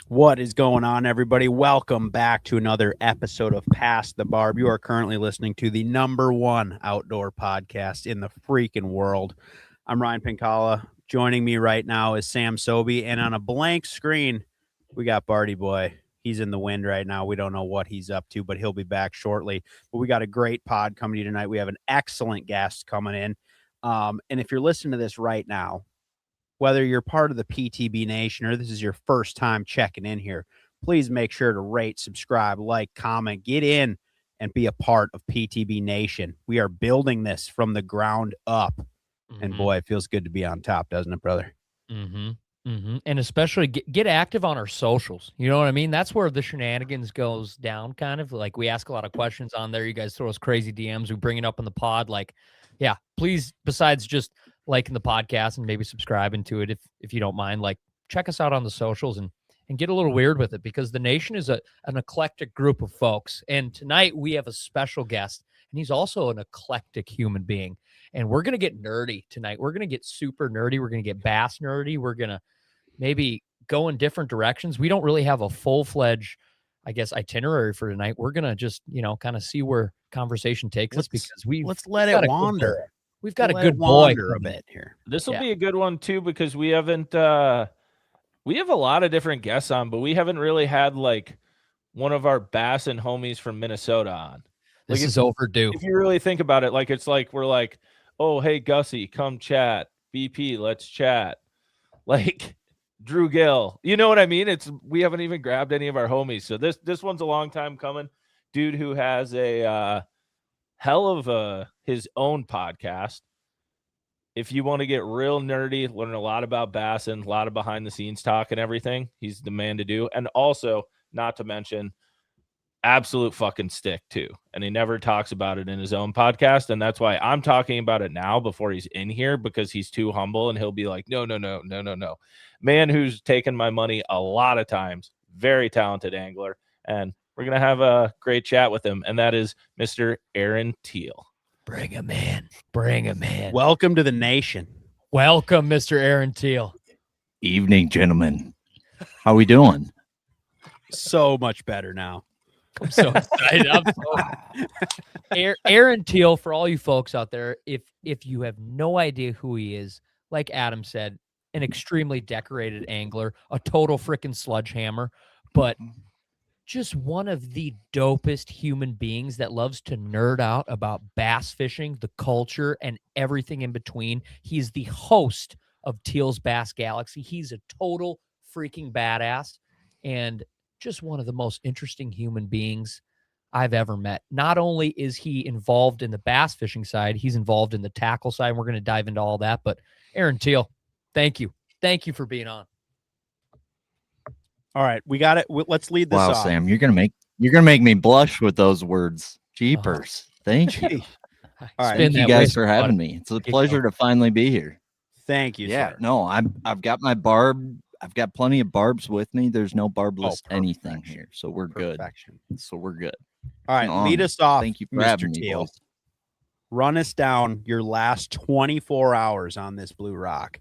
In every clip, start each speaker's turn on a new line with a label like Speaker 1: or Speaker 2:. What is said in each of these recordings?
Speaker 1: What is going on, everybody? Welcome back to another episode of Past the Barb. You are currently listening to the #1 outdoor podcast in the freaking world. I'm Ryan Pincala. Joining me right now is Sam Sobey, and on a blank screen, we got Barty Boy. He's in the wind right now. We don't know what he's up to, but he'll be back shortly. But we got a great pod coming to you tonight. We have an excellent guest coming in. And if you're listening to this right now, whether you're part of the PTB Nation or this is your first time checking in here, please make sure to rate, subscribe, like, comment, get in and be a part of PTB Nation. We are building this from the ground up. And boy, it feels good to be on top, doesn't it, brother?
Speaker 2: And especially get active on our socials. You know what I mean? That's where the shenanigans goes down, kind of. Like, we ask a lot of questions on there. You guys throw us crazy DMs. We bring it up in the pod. Like, yeah, please, besides just liking the podcast and maybe subscribing to it, if you don't mind, like, check us out on the socials and get a little weird with it, because the nation is an eclectic group of folks. And tonight we have a special guest, and he's also an eclectic human being. And we're going to get nerdy tonight. We're going to get super nerdy. We're going to get bass nerdy. We're going to maybe go in different directions. We don't really have a full-fledged, I guess, itinerary for tonight. We're going to just, kind of see where conversation takes us, because
Speaker 1: let's let it wander.
Speaker 2: We've got a good boy
Speaker 1: a bit here.
Speaker 3: This will be a good one too, because we haven't we have a lot of different guests on, but we haven't really had like one of our bass and homies from Minnesota on.
Speaker 2: This is overdue.
Speaker 3: If you really think about it, like, it's like we're like, oh, hey Gussie, come chat. BP, let's chat. Like Drew Gill. You know what I mean? We haven't even grabbed any of our homies. So this one's a long time coming. Dude who has a hell of his own podcast. If you want to get real nerdy, learn a lot about bass and a lot of behind the scenes talk and everything, he's the man to do. And also, not to mention, absolute fucking stick too. And he never talks about it in his own podcast. And that's why I'm talking about it now before he's in here, because he's too humble and he'll be like, no. Man who's taken my money a lot of times, very talented angler. And we're going to have a great chat with him. And that is Mr. Aaron Teal.
Speaker 2: Bring him in. Bring him in.
Speaker 1: Welcome to the nation.
Speaker 2: Welcome, Mr. Aaron Teal.
Speaker 4: Evening, gentlemen. How we doing?
Speaker 1: So much better now.
Speaker 2: I'm so excited. Aaron Teal, for all you folks out there, if you have no idea who he is, like Adam said, an extremely decorated angler, a total freaking sledgehammer, but just one of the dopest human beings that loves to nerd out about bass fishing, the culture, and everything in between. He's the host of Teal's Bass Galaxy. He's a total freaking badass and just one of the most interesting human beings I've ever met. Not only is he involved in the bass fishing side, he's involved in the tackle side. We're going to dive into all that. But Aaron Teal, thank you. Thank you for being on.
Speaker 1: All right, we got it. Let's lead this off.
Speaker 4: Wow, Sam, you're gonna make me blush with those words. Jeepers. Thank you.
Speaker 1: All right,
Speaker 4: Thank you guys for having me. It's a pleasure to finally be here.
Speaker 1: Thank you.
Speaker 4: Yeah,
Speaker 1: sir.
Speaker 4: no, I've got my barb. I've got plenty of barbs with me. There's no barbless anything here, so we're good. So we're good.
Speaker 1: All right, lead us off.
Speaker 4: Thank you for
Speaker 1: Mr.
Speaker 4: having me,
Speaker 1: Teal.
Speaker 4: boys.
Speaker 1: Run us down your last 24 hours on this Blue Rock.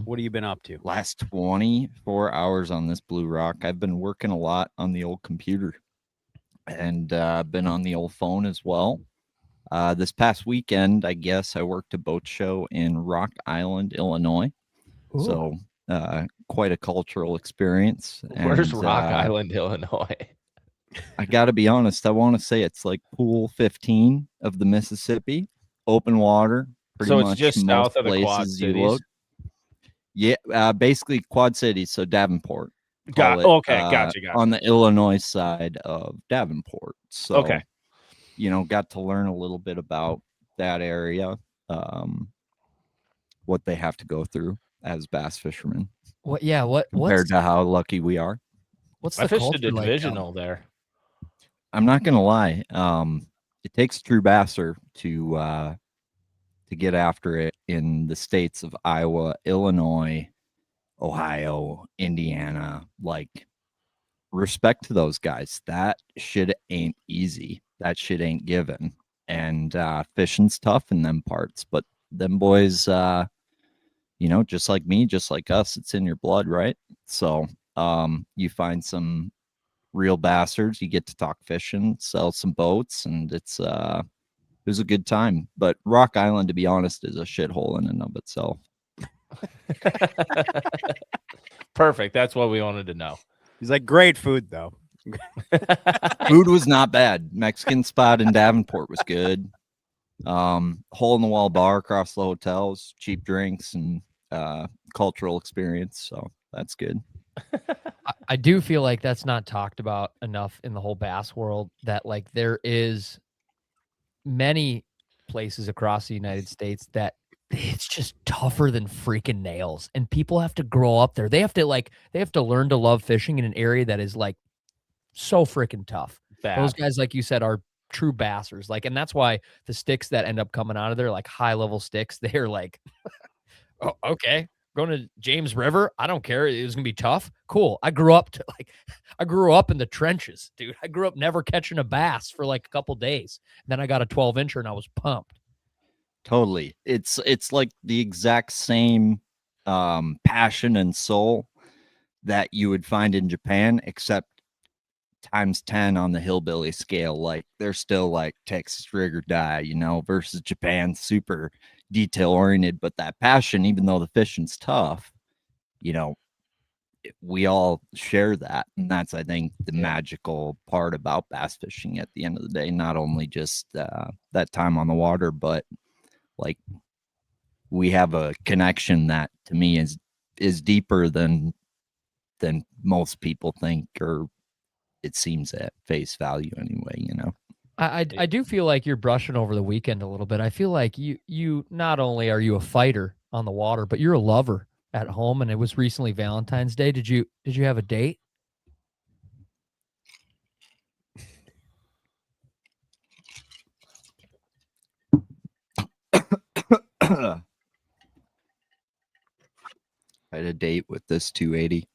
Speaker 1: What have you been up to?
Speaker 4: Last 24 hours on this Blue Rock. I've been working a lot on the old computer and been on the old phone as well. This past weekend, I guess I worked a boat show in Rock Island, Illinois.
Speaker 2: Ooh.
Speaker 4: So quite a cultural experience.
Speaker 3: Where's Rock Island, Illinois?
Speaker 4: I got to be honest. I want to say it's like pool 15 of the Mississippi, open water.
Speaker 3: So it's just south of the Quad Cities.
Speaker 4: Yeah, basically Quad Cities, so Davenport.
Speaker 3: Gotcha.
Speaker 4: On the Illinois side of Davenport. So, got to learn a little bit about that area, what they have to go through as bass fishermen.
Speaker 2: What
Speaker 4: compared to how lucky we are.
Speaker 2: What's the
Speaker 3: I fished a
Speaker 2: culture like
Speaker 3: divisional there.
Speaker 4: I'm not gonna lie. It takes a true basser to get after it in the states of Iowa, Illinois, Ohio, Indiana. Like, respect to those guys. That shit ain't easy. That shit ain't given. And fishing's tough in them parts, but them boys, just like me, just like us, it's in your blood, right? So You find some real bastards. You get to talk fishing, sell some boats, and it was a good time. But Rock Island, to be honest, is a shithole in and of itself.
Speaker 3: Perfect. That's what we wanted to know.
Speaker 1: He's like, great food though.
Speaker 4: Food was not bad. Mexican spot in Davenport was good. Hole in the wall bar across the hotels, cheap drinks, and cultural experience. So that's good.
Speaker 2: I do feel like that's not talked about enough in the whole bass world, that like there is many places across the United States that it's just tougher than freaking nails, and people have to grow up there. They have to learn to love fishing in an area that is like so freaking tough.
Speaker 3: Bad.
Speaker 2: Those guys, like you said, are true bassers. Like, and that's why the sticks that end up coming out of there, like high level sticks, they're like, oh, okay, going to James River, I don't care. It was gonna be tough. Cool. I grew up in the trenches, dude. I grew up never catching a bass for like a couple days. Then I got a 12-incher and I was pumped.
Speaker 4: Totally. It's like the exact same passion and soul that you would find in Japan, except times 10 on the hillbilly scale. Like they're still like Texas rig or die, versus Japan, super detail oriented. But that passion, even though the fishing's tough, we all share that. And that's, I think, the magical part about bass fishing at the end of the day. Not only just that time on the water, but like we have a connection that to me is deeper than most people think, or it seems at face value anyway.
Speaker 2: I do feel like you're brushing over the weekend a little bit. I feel like you not only are you a fighter on the water, but you're a lover at home. And it was recently Valentine's Day. Did you have a date?
Speaker 4: I had a date with this 280.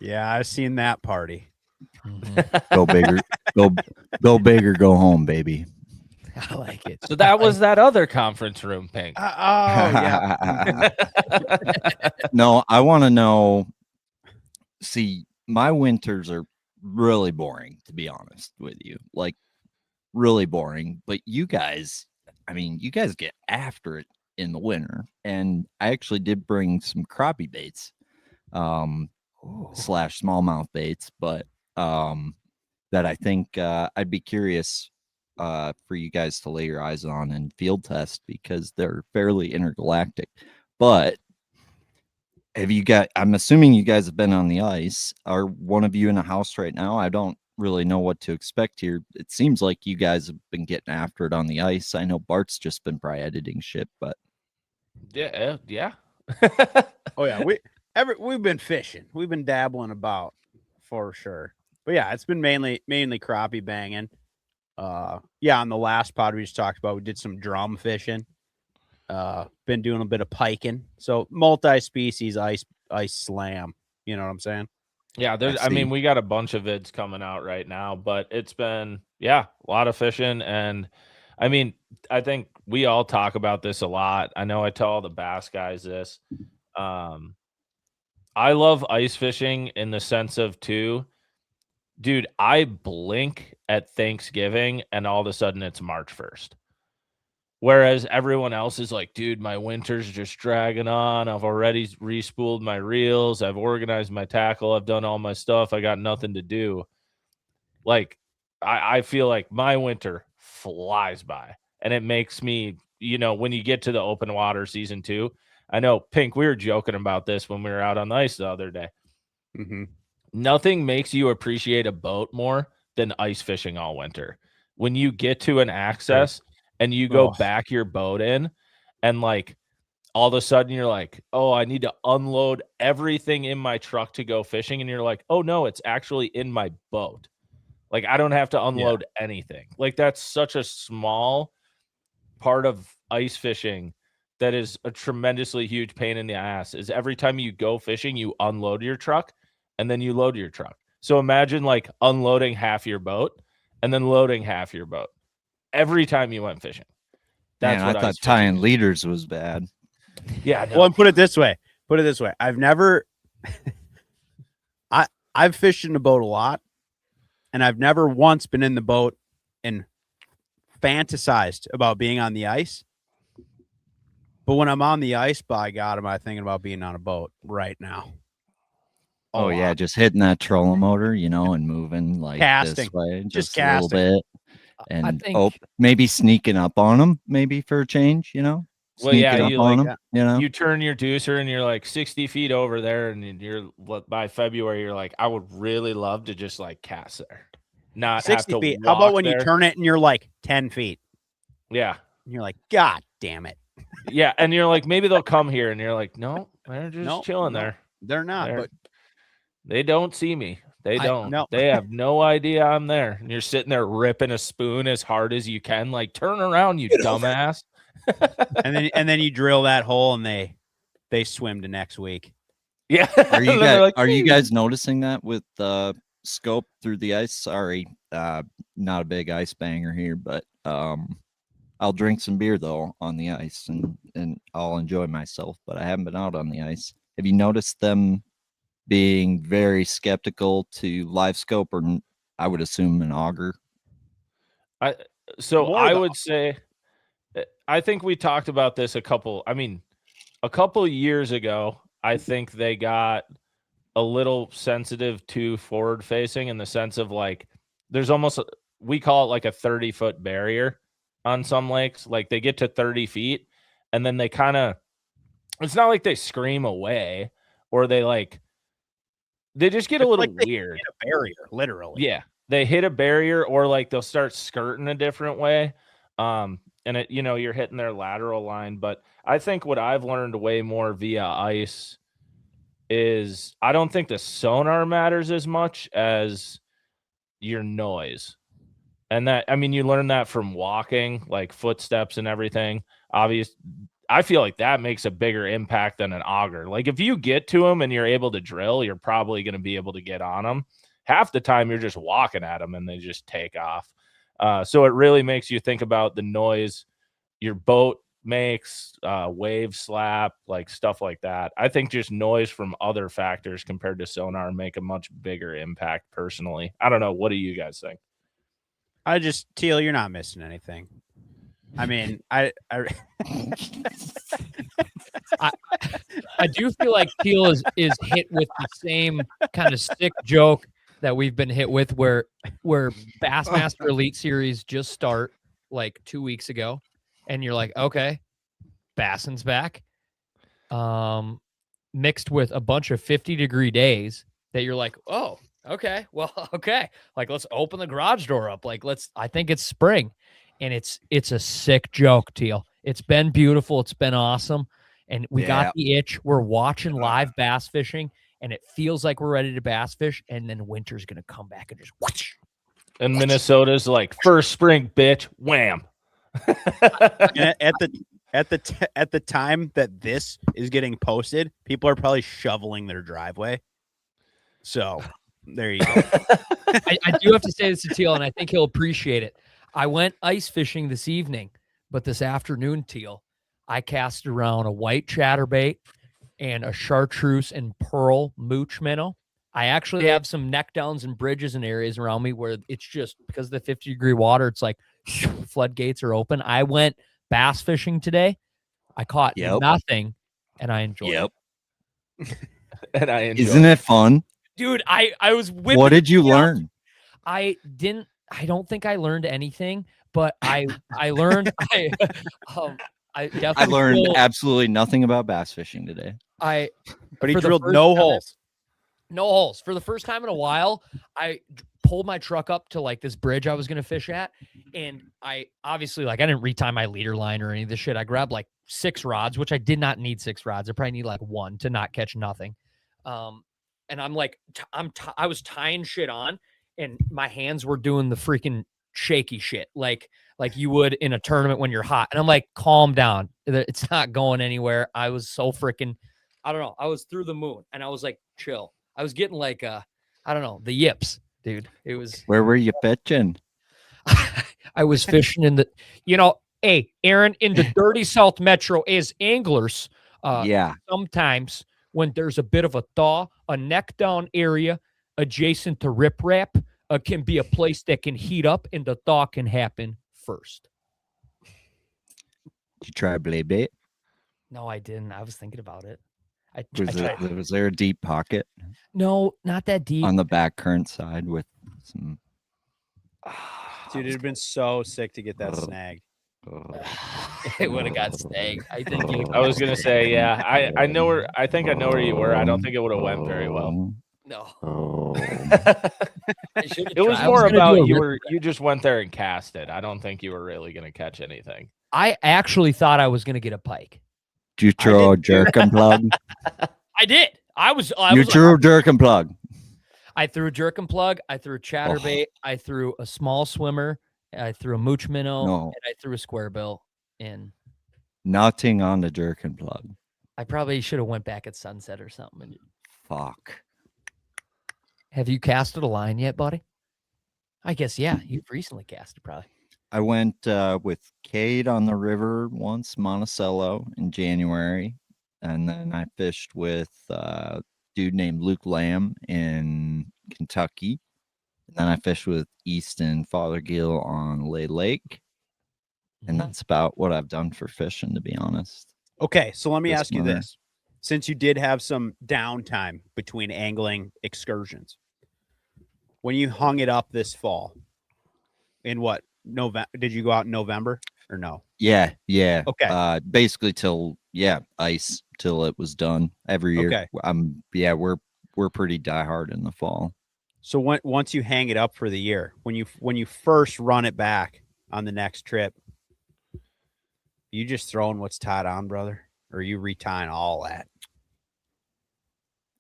Speaker 1: Yeah, I've seen that party.
Speaker 4: Go bigger, go big or go home, baby.
Speaker 2: I like it.
Speaker 3: So that was that other conference room, Pink.
Speaker 1: Oh yeah.
Speaker 4: No, I want to know. See, my winters are really boring, to be honest with you. Like, really boring. But you guys, you guys get after it in the winter. And I actually did bring some crappie baits, / smallmouth baits, but that I think I'd be curious for you guys to lay your eyes on and field test, because they're fairly intergalactic. But I'm assuming you guys have been on the ice. Are one of you in a house right now? I don't really know what to expect here. It seems like you guys have been getting after it on the ice. I know Bart's just been probably editing shit, but
Speaker 3: Yeah.
Speaker 1: Oh yeah. We've been fishing. We've been dabbling about for sure. But yeah, it's been mainly crappie banging. Yeah, on the last pod we just talked about, we did some drum fishing. Been doing a bit of piking. So multi-species ice slam. You know what I'm saying?
Speaker 3: Yeah, we got a bunch of vids coming out right now, but it's been a lot of fishing. And I think we all talk about this a lot. I know I tell all the bass guys this. I love ice fishing in the sense of too, dude, I blink at Thanksgiving and all of a sudden it's March 1st. Whereas everyone else is like, dude, my winter's just dragging on. I've already respooled my reels. I've organized my tackle. I've done all my stuff. I got nothing to do. Like, I feel like my winter flies by. And it makes me, when you get to the open water season 2, I know, Pink, we were joking about this when we were out on the ice the other day.
Speaker 1: Mm-hmm.
Speaker 3: Nothing makes you appreciate a boat more than ice fishing all winter. When you get to an access and you go back your boat in, and like all of a sudden you're like, oh, I need to unload everything in my truck to go fishing. And you're like, oh no, it's actually in my boat. Like I don't have to unload anything. Like that's such a small part of ice fishing that is a tremendously huge pain in the ass. Is every time you go fishing, you unload your truck and then you load your truck. So imagine like unloading half your boat and then loading half your boat every time you went fishing.
Speaker 4: That's what I thought tying leaders was bad.
Speaker 3: Yeah.
Speaker 1: No. Well, and put it this way. Put it this way. I've never, I've fished in the boat a lot, and I've never once been in the boat and fantasized about being on the ice. But when I'm on the ice, by God, am I thinking about being on a boat right now?
Speaker 4: Oh yeah, just hitting that trolling motor, and moving like
Speaker 1: Casting.
Speaker 4: this way,
Speaker 1: Just
Speaker 4: a little
Speaker 1: casting.
Speaker 4: bit,
Speaker 2: I
Speaker 4: and
Speaker 2: think
Speaker 4: maybe sneaking up on them, maybe for a change,
Speaker 3: Well,
Speaker 4: sneaking
Speaker 3: yeah,
Speaker 4: up
Speaker 3: you
Speaker 4: on
Speaker 3: like
Speaker 4: them,
Speaker 3: you turn your deucer and you're like 60 feet over there, and by February you're like, I would really love to just like cast there, not have
Speaker 1: 60
Speaker 3: to
Speaker 1: feet. How about
Speaker 3: walk
Speaker 1: when
Speaker 3: there.
Speaker 1: you turn it and you're like 10 feet?
Speaker 3: Yeah,
Speaker 1: And you're like, God damn it.
Speaker 3: yeah, and you're like, maybe they'll come here, and you're like, no, they're just chilling there.
Speaker 1: They're not. But
Speaker 3: They don't see me. They don't.
Speaker 1: no.
Speaker 3: They have no idea I'm there. And you're sitting there ripping a spoon as hard as you can. Like, turn around, you dumbass.
Speaker 1: and then you drill that hole and they swim to next week.
Speaker 3: Yeah.
Speaker 4: Are you guys noticing that with scope through the ice? Sorry, not a big ice banger here, but I'll drink some beer though on the ice and I'll enjoy myself. But I haven't been out on the ice. Have you noticed them being very skeptical to live scope, or I would assume an auger?
Speaker 3: I would say, I think we talked about this a couple years ago. I think they got a little sensitive to forward facing in the sense of like, there's almost, we call it like a 30-foot barrier on some lakes. Like they get to 30 feet and then they it's not like they scream away or they just get a little weird.
Speaker 1: Hit a barrier, literally.
Speaker 3: Yeah. They hit a barrier or like they'll start skirting a different way. And it, you're hitting their lateral line. But I think what I've learned way more via ice is I don't think the sonar matters as much as your noise. And that, you learn that from walking, like footsteps and everything. I feel like that makes a bigger impact than an auger. Like if you get to them and you're able to drill, you're probably going to be able to get on them. Half the time you're just walking at them and they just take off. So it really makes you think about the noise your boat makes, wave slap, like stuff like that. I think just noise from other factors compared to sonar make a much bigger impact personally. I don't know. What do you guys think?
Speaker 1: Teal, you're not missing anything. I
Speaker 2: do feel like Teal is hit with the same kind of sick joke that we've been hit with where Bassmaster Elite Series just start like 2 weeks ago. And you're like, okay, Bassin's back. Mixed with a bunch of 50-degree days that you're like, oh, okay, well, okay. Like, let's open the garage door up. Like, I think it's spring. And it's a sick joke, Teal. It's been beautiful. It's been awesome. And we got the itch. We're watching live bass fishing, and it feels like we're ready to bass fish. And then winter's going to come back and just whoosh.
Speaker 3: And Minnesota's like, first spring, bitch, wham.
Speaker 1: at the time that this is getting posted, people are probably shoveling their driveway. So there you go.
Speaker 2: I do have to say this to Teal, and I think he'll appreciate it. I went ice fishing this evening, but this afternoon, Teal, I cast around a white chatterbait and a chartreuse and pearl mooch minnow. I actually have some neck downs and bridges and areas around me where it's just because of the 50-degree water, it's like floodgates are open. I went bass fishing today. I caught nothing, and I enjoyed it.
Speaker 3: And I enjoyed
Speaker 4: Isn't it fun?
Speaker 2: Dude, I was whipping.
Speaker 4: What did you learn?
Speaker 2: I don't think I learned anything, but I learned I
Speaker 4: learned absolutely nothing about bass fishing today.
Speaker 1: But he drilled no holes.
Speaker 2: No holes. For the first time in a while, I pulled my truck up to like this bridge I was going to fish at. And I obviously I didn't retie my leader line or any of this shit. I grabbed like 6 rods, which I did not need 6 rods. I probably need like 1 to not catch nothing. And I'm like, I was tying shit on and my hands were doing the freaking shaky shit. Like you would in a tournament when you're hot. And I'm like, calm down. It's not going anywhere. I was so freaking, I don't know. I was through the moon and I was like, chill. I was getting like, I don't know, the yips, dude. It was.
Speaker 4: Where were you pitching?
Speaker 2: I was fishing in the, hey, Aaron, in the dirty South Metro as anglers, sometimes when there's a bit of a thaw, a neck down area adjacent to riprap can be a place that can heat up and the thaw can happen first.
Speaker 4: Did you try blade bait?
Speaker 2: No, I didn't. I was thinking about it.
Speaker 4: Was there a deep pocket
Speaker 2: No, not that deep.
Speaker 4: on the back current side with some?
Speaker 1: Dude, it'd been so sick to get that snagged.
Speaker 2: It would have got snagged. I think you.
Speaker 3: I was gonna say, yeah. I know where. I think I know where you were. I don't think it would have went very well.
Speaker 2: No.
Speaker 4: Oh.
Speaker 3: It was more about you just went there and cast it. I don't think you were really gonna catch anything.
Speaker 2: I actually thought I was gonna get a pike.
Speaker 4: Did you throw a jerk and plug?
Speaker 2: I did.
Speaker 4: You threw a jerk and plug.
Speaker 2: I threw a jerk and plug. I threw a chatterbait. I threw a small swimmer. I threw a mooch minnow. And I threw a square bill in.
Speaker 4: Nothing on the jerk and plug.
Speaker 2: I probably should have went back at sunset or something.
Speaker 4: Fuck.
Speaker 2: Have you casted a line yet, buddy? I guess, yeah. You've recently casted, probably.
Speaker 4: I went with Cade on the river once, Monticello, in January. And then I fished with a dude named Luke Lamb in Kentucky. And then I fished with Easton Fothergill on Lay Lake. And that's about what I've done for fishing, to be honest.
Speaker 1: Okay, so let me
Speaker 4: This
Speaker 1: ask you
Speaker 4: winter.
Speaker 1: this. Since you did have some downtime between angling excursions, when you hung it up this fall, in what, November? Did you go out in November or no?
Speaker 4: Yeah.
Speaker 1: Okay.
Speaker 4: Basically till ice till it was done every year.
Speaker 1: Okay.
Speaker 4: We're pretty diehard in the fall.
Speaker 1: So once you hang it up for the year, when you first run it back on the next trip, you just throwing what's tied on, brother, or are you retying all that?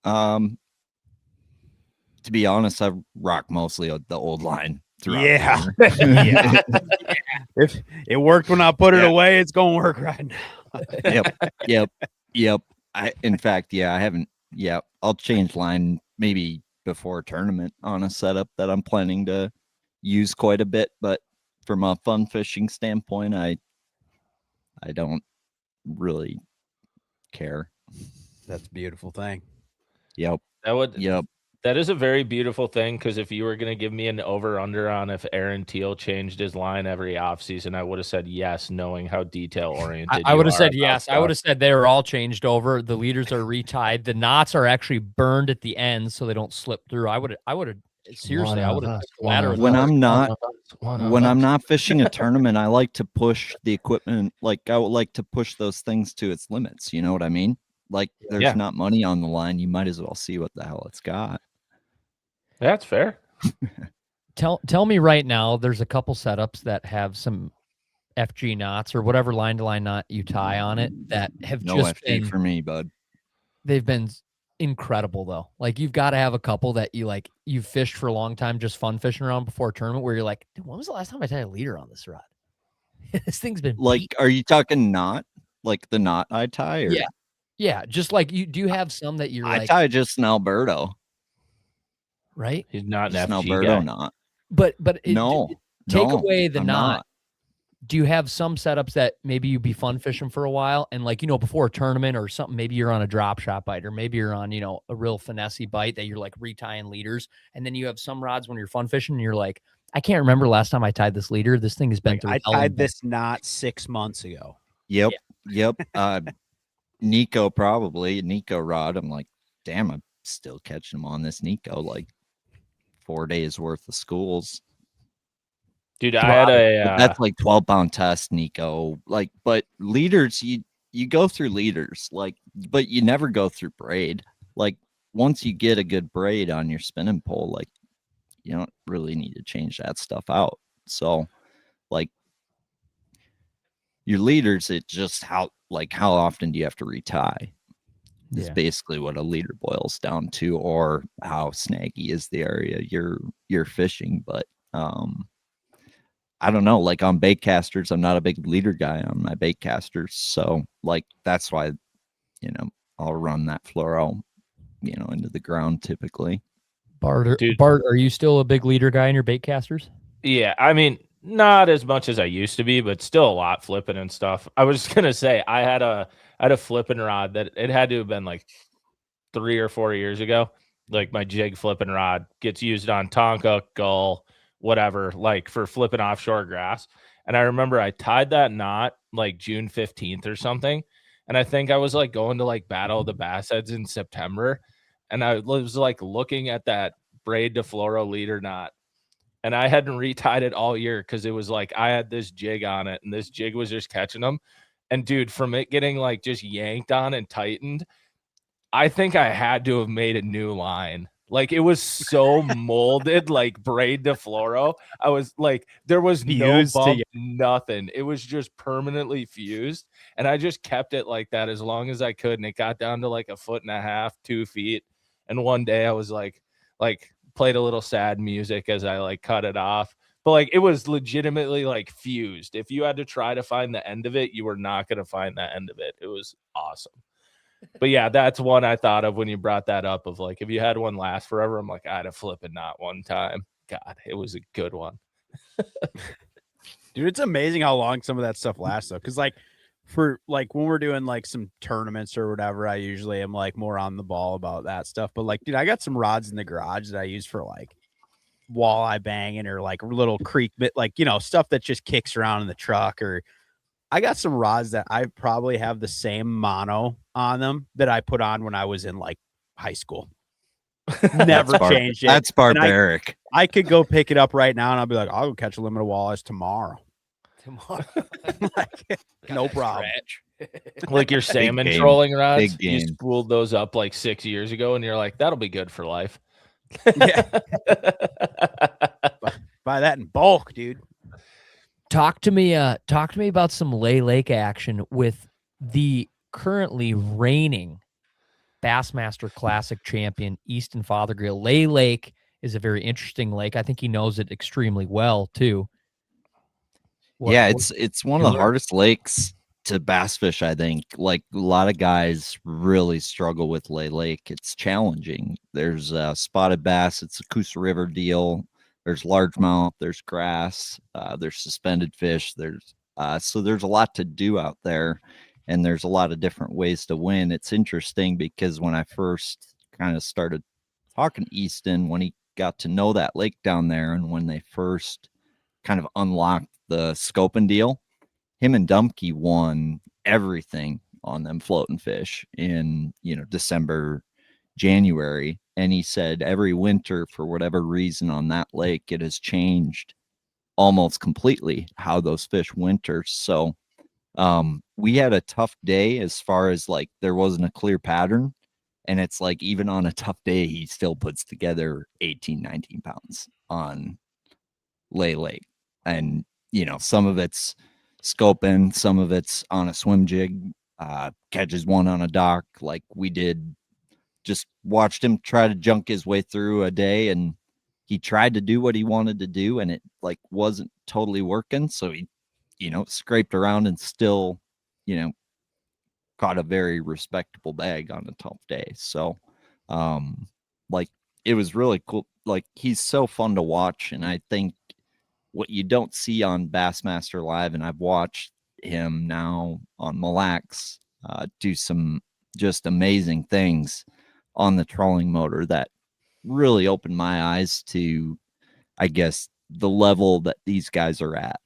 Speaker 4: To be honest, I rock mostly the old line throughout.
Speaker 1: Yeah.
Speaker 4: The year.
Speaker 1: If it worked when I put it away, it's gonna work right now.
Speaker 4: Yep. In fact, I haven't. Yeah, I'll change line maybe before a tournament on a setup that I'm planning to use quite a bit. But from a fun fishing standpoint, I don't really care.
Speaker 1: That's a beautiful thing.
Speaker 4: Yep.
Speaker 3: That is a very beautiful thing, because if you were going to give me an over-under on if Aaron Teal changed his line every offseason, I would have said yes, knowing how detail-oriented
Speaker 2: I would have said yes. I would have said they were all changed over. The leaders are retied. The knots are actually burned at the end so they don't slip through. I would have seriously, I would have
Speaker 4: when I'm not fishing a tournament, I like to push the equipment. Like I would like to push those things to its limits. You know what I mean? Like there's not money on the line. You might as well see what the hell it's got.
Speaker 3: That's fair.
Speaker 2: Tell me right now, there's a couple setups that have some FG knots or whatever line-to-line knot you tie on it that have
Speaker 4: no
Speaker 2: just
Speaker 4: FG
Speaker 2: been,
Speaker 4: for me, bud.
Speaker 2: They've been incredible though. Like you've got to have a couple that you've fished for a long time, just fun fishing around before a tournament where you're like, dude, when was the last time I tied a leader on this rod? This thing's been
Speaker 4: like, are you talking knot? Like the knot I tie? Or?
Speaker 2: Yeah. Just like do you have some that you're
Speaker 4: I tie just an Alberto.
Speaker 2: Right?
Speaker 3: He's not
Speaker 4: just
Speaker 3: an
Speaker 4: Alberto
Speaker 3: guy.
Speaker 4: knot.
Speaker 2: But
Speaker 4: take
Speaker 2: away the
Speaker 4: I'm
Speaker 2: knot.
Speaker 4: not.
Speaker 2: Do you have some setups that maybe you'd be fun fishing for a while and before a tournament or something, maybe you're on a drop shot bite or maybe you're on, a real finessey bite that you're like retying leaders. And then you have some rods when you're fun fishing and you're like, I can't remember last time I tied this leader. This thing has been through.
Speaker 1: I tied this knot 6 months ago.
Speaker 4: Yep. Nico rod. I'm like, damn, I'm still catching them on this Nico, like 4 days worth of schools.
Speaker 3: Dude, I had
Speaker 4: that's like 12-pound test, Nico. Like, but leaders, you go through leaders, like, but you never go through braid. Like, once you get a good braid on your spinning pole, like, you don't really need to change that stuff out. So, like, your leaders, it just how often do you have to retie? Is basically what a leader boils down to, or how snaggy is the area you're fishing. But I don't know. Like on bait casters, I'm not a big leader guy on my bait casters, so like that's why I'll run that fluoro into the ground typically.
Speaker 2: Bart, are you still a big leader guy in your bait casters?
Speaker 3: Yeah, I mean, not as much as I used to be, but still a lot flipping and stuff. I was gonna say I had a flipping rod that it had to have been like 3 or 4 years ago. Like my jig flipping rod gets used on tonka, gull, whatever, like for flipping offshore grass. And I remember I tied that knot like June 15th or something. And I think I was like going to like battle the bass heads in September. And I was like looking at that braid to fluoro leader knot. And I hadn't retied it all year because it was like I had this jig on it and this jig was just catching them. And dude, from it getting like just yanked on and tightened, I think I had to have made a new line. Like it was so molded, like braid to fluoro. I was like, there was no
Speaker 1: Fused
Speaker 3: bump,
Speaker 1: together.
Speaker 3: nothing. It was just permanently fused. And I just kept it like that as long as I could. And it got down to like 1.5 feet, 2 feet. And one day I was like played a little sad music as I like cut it off. But like it was legitimately like fused. If you had to try to find the end of it, you were not going to find the end of it. It was awesome. But yeah, that's one I thought of when you brought that up of like, if you had one last forever, I'm like, I had a flipping knot one time. God, it was a good one.
Speaker 1: Dude, it's amazing how long some of that stuff lasts though. Cause like for like when we're doing like some tournaments or whatever, I usually am like more on the ball about that stuff. But like, dude, I got some rods in the garage that I use for like walleye banging or like little creek bit, like, you know, stuff that just kicks around in the truck. Or I got some rods that I probably have the same mono on them that I put on when I was in like high school. Never changed it.
Speaker 4: That's barbaric.
Speaker 1: I could go pick it up right now and I'll be like, I'll go catch a limit of walleyes tomorrow. Like, no problem.
Speaker 3: Like your salmon
Speaker 4: game.
Speaker 3: trolling rods,
Speaker 4: Big
Speaker 3: you
Speaker 4: game.
Speaker 3: spooled those up like 6 years ago, and you're like, that'll be good for life.
Speaker 1: Yeah. Buy that in bulk, dude.
Speaker 2: Talk to me about some Lay Lake action with the currently reigning Bassmaster Classic champion, Easton Fothergill. Lay Lake is a very interesting lake. I think he knows it extremely well too.
Speaker 4: It's one of the hardest lakes to bass fish, I think. Like a lot of guys really struggle with Lay Lake. It's challenging. There's spotted bass. It's a Coosa River deal. There's largemouth. There's grass. There's suspended fish. So there's a lot to do out there, and there's a lot of different ways to win. It's interesting because when I first kind of started talking to Easton, when he got to know that lake down there, and when they first kind of unlocked the scoping deal, him and Dumpke won everything on them floating fish in, December, January. And he said every winter, for whatever reason on that lake, it has changed almost completely how those fish winter. So we had a tough day as far as like there wasn't a clear pattern. And it's like even on a tough day, he still puts together 18, 19 pounds on Lay Lake. And, some of it's scoping, some of it's on a swim jig, catches one on a dock like we did. Just watched him try to junk his way through a day, and he tried to do what he wanted to do, and it like wasn't totally working. So he, scraped around and still, caught a very respectable bag on a tough day. So, like it was really cool. Like he's so fun to watch, and I think what you don't see on Bassmaster Live, and I've watched him now on Mille Lacs do some just amazing things on the trolling motor that really opened my eyes to, I guess, the level that these guys are at.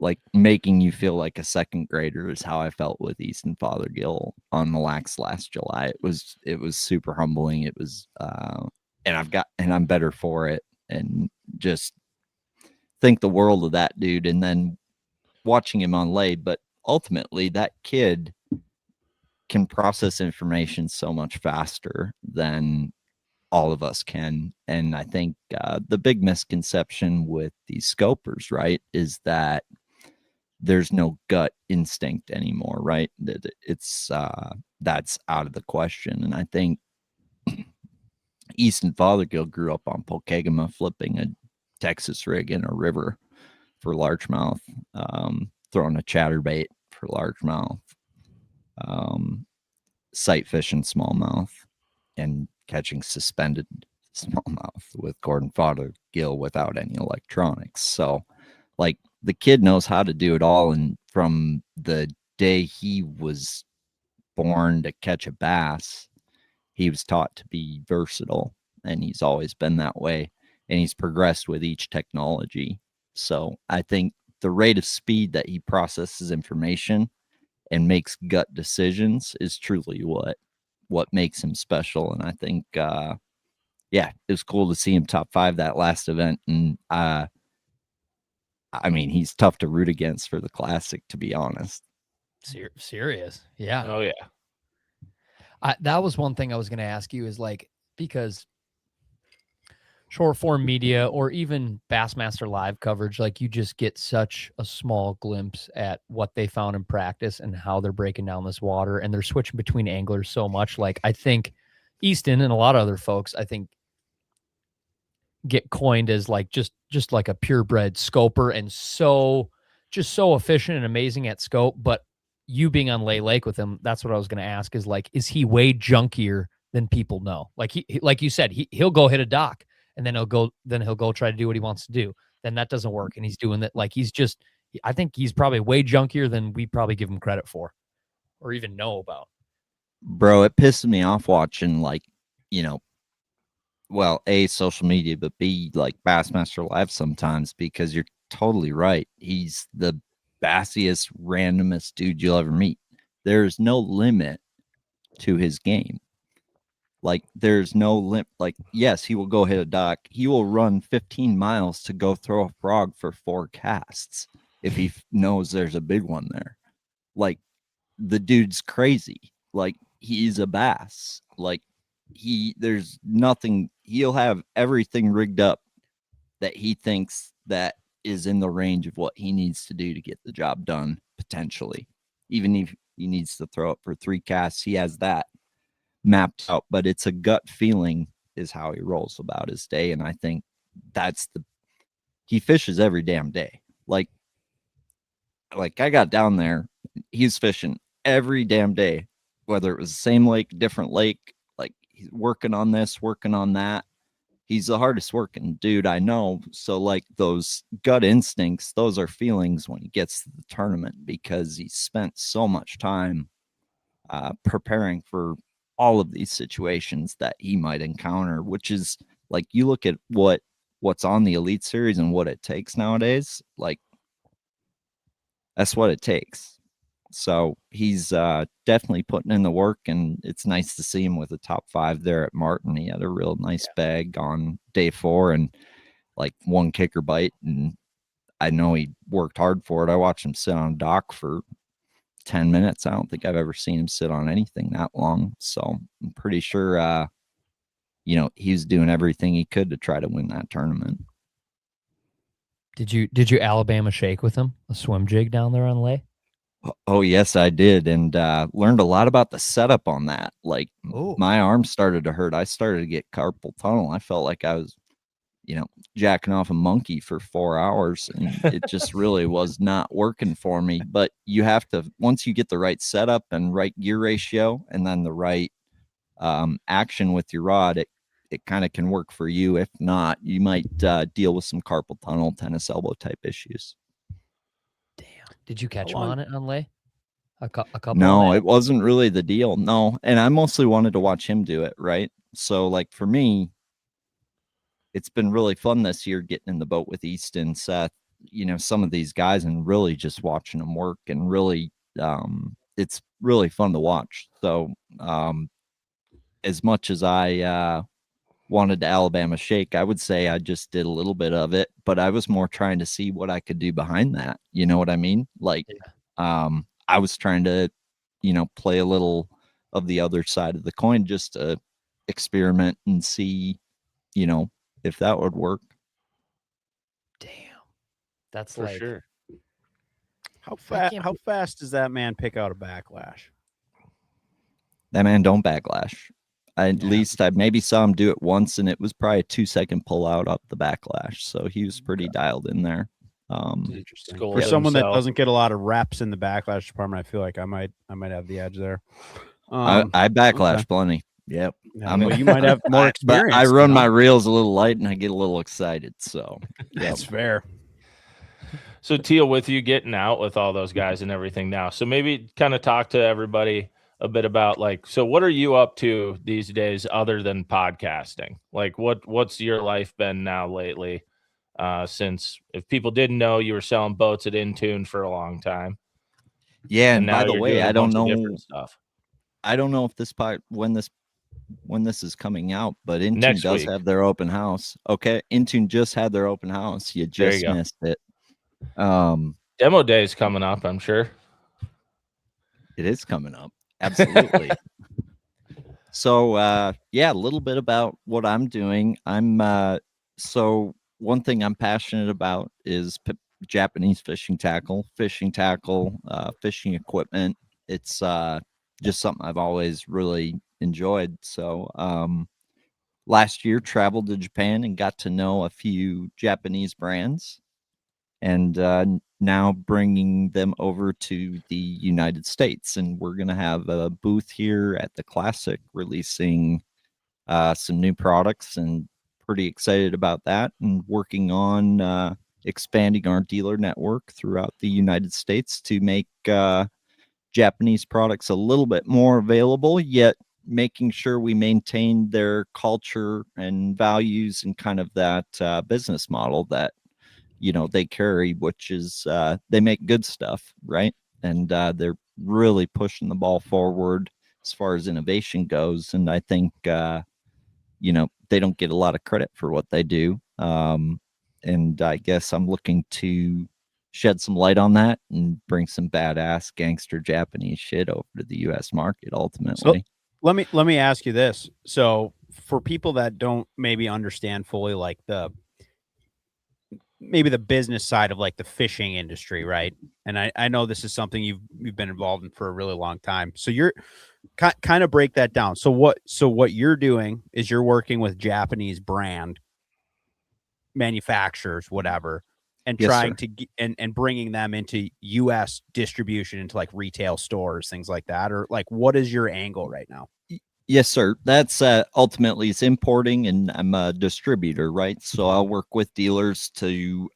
Speaker 4: Like making you feel like a second grader is how I felt with Easton Fothergill on Mille Lacs last July. It was super humbling. It was and I'm better for it, and just think the world of that dude. And then watching him on Lay, but ultimately that kid can process information so much faster than all of us can. And I think the big misconception with these scopers, right, is that there's no gut instinct anymore, right? That it's that's out of the question. And I think Easton Fothergill grew up on Pokegama, flipping a Texas rig in a river for largemouth, throwing a chatterbait for largemouth, sight fishing smallmouth, and catching suspended smallmouth with Gordon Fothergill without any electronics. So, like, the kid knows how to do it all. And from the day he was born to catch a bass. He was taught to be versatile, and he's always been that way. And he's progressed with each technology. So I think the rate of speed that he processes information and makes gut decisions is truly what makes him special. And I think, yeah, it was cool to see him top 5 that last event. And I mean, he's tough to root against for the Classic, to be honest.
Speaker 2: Serious, yeah.
Speaker 3: Oh yeah.
Speaker 2: That was one thing I was going to ask you is like, because short form media or even Bassmaster live coverage, like you just get such a small glimpse at what they found in practice and how they're breaking down this water, and they're switching between anglers so much. Like I think Easton and a lot of other folks, I think, get coined as like just like a purebred scoper and so efficient and amazing at scope. But you being on Lay Lake with him, that's what I was going to ask is like, is he way junkier than people know? Like he like you said, he'll go hit a dock and then he'll go try to do what he wants to do. Then that doesn't work. And he's doing that. Like I think he's probably way junkier than we probably give him credit for or even know about.
Speaker 4: Bro, it pisses me off watching, like, well, A, social media, but B, like Bassmaster Live sometimes, because you're totally right. He's the bassiest, randomest dude you'll ever meet. There's no limit to his game. Like, there's no limit. Like, yes, he will go hit a dock. He will run 15 miles to go throw a frog for 4 casts if he knows there's a big one there. Like, the dude's crazy. Like, he's a bass. Like, there's nothing. He'll have everything rigged up that he thinks that is in the range of what he needs to do to get the job done, potentially. Even if he needs to throw it for 3 casts, he has that mapped out. But it's a gut feeling is how he rolls about his day. And I think he fishes every damn day. Like I got down there, he's fishing every damn day, whether it was the same lake, different lake. Like, he's working on this, working on that. He's the hardest working dude I know. So, like, those gut instincts, those are feelings when he gets to the tournament, because he spent so much time preparing for all of these situations that he might encounter, which is, like, you look at what's on the Elite Series and what it takes nowadays, like, that's what it takes. So he's definitely putting in the work, and it's nice to see him with a top 5 there at Martin. He had a real nice bag on day 4 and like 1 kicker bite, and I know he worked hard for it. I watched him sit on a dock for 10 minutes. I don't think I've ever seen him sit on anything that long. So I'm pretty sure, he was doing everything he could to try to win that tournament.
Speaker 2: Did you Alabama shake with him? A swim jig down there on Lay?
Speaker 4: Oh, yes, I did. And learned a lot about the setup on that. Like, my arm started to hurt. I started to get carpal tunnel. I felt like I was, jacking off a monkey for 4 hours, and it just really was not working for me. But you have to, once you get the right setup and right gear ratio, and then the right action with your rod, it kind of can work for you. If not, you might deal with some carpal tunnel, tennis elbow type issues.
Speaker 2: Damn. Did you catch him on it on Lay? A couple?
Speaker 4: No, it wasn't really the deal. No. And I mostly wanted to watch him do it, right? So, like, for me, it's been really fun this year getting in the boat with Easton, Seth, some of these guys, and really just watching them work, and really, it's really fun to watch. So, as much as I wanted to Alabama shake, I would say I just did a little bit of it, but I was more trying to see what I could do behind that. You know what I mean? Like, I was trying to, play a little of the other side of the coin, just to experiment and see, if that would work.
Speaker 2: Damn. That's
Speaker 3: For
Speaker 2: like,
Speaker 3: sure.
Speaker 1: How fast does that man pick out a backlash?
Speaker 4: That man don't backlash. At least I maybe saw him do it once, and it was probably a 2-second pull out up the backlash. So he was pretty dialed in there.
Speaker 1: Interesting. For someone that doesn't get a lot of reps in the backlash department, I feel like I might have the edge there.
Speaker 4: I backlash plenty. Yep.
Speaker 1: Yeah, you might have more experience.
Speaker 4: I run my reels a little light, and I get a little excited. So
Speaker 1: that's fair.
Speaker 3: So Teal, with you getting out with all those guys and everything now, so maybe kind of talk to everybody a bit about like, so what are you up to these days other than podcasting? Like what's your life been now lately? Since if people didn't know, you were selling boats at Intune for a long time.
Speaker 4: Yeah, and
Speaker 3: now
Speaker 4: by the
Speaker 3: you're
Speaker 4: way,
Speaker 3: doing a
Speaker 4: I don't
Speaker 3: bunch of
Speaker 4: know
Speaker 3: different stuff.
Speaker 4: I don't know if this part when this is coming out, but Intune
Speaker 3: Next
Speaker 4: does
Speaker 3: week.
Speaker 4: have their open house. Okay, Intune just had their open house. You
Speaker 3: There you
Speaker 4: just
Speaker 3: go.
Speaker 4: missed it.
Speaker 3: Demo day is coming up, I'm sure.
Speaker 4: It is coming up. Absolutely. So yeah, a little bit about what I'm doing. So one thing I'm passionate about is Japanese fishing tackle, fishing equipment. It's just something I've always really enjoyed. So last year traveled to Japan and got to know a few Japanese brands, and now bringing them over to the United States. And we're going to have a booth here at the Classic releasing some new products, and pretty excited about that, and working on expanding our dealer network throughout the United States to make Japanese products a little bit more available, yet making sure we maintain their culture and values and kind of that business model that they carry, which is they make good stuff, right? And they're really pushing the ball forward as far as innovation goes. And I think they don't get a lot of credit for what they do. And I guess I'm looking to shed some light on that and bring some badass gangster Japanese shit over to the US market ultimately.
Speaker 1: So let me ask you this. So for people that don't maybe understand fully like maybe the business side of like the fishing industry, right? And I know this is something you've been involved in for a really long time. So you're kind of break that down. So what you're doing is you're working with Japanese brand manufacturers, whatever, and
Speaker 4: Yes,
Speaker 1: trying
Speaker 4: sir.
Speaker 1: to get, and bringing them into US distribution into like retail stores, things like that, or like what is your angle right now?
Speaker 4: Yes, sir. That's ultimately it's importing, and I'm a distributor, right? So I'll work with dealers to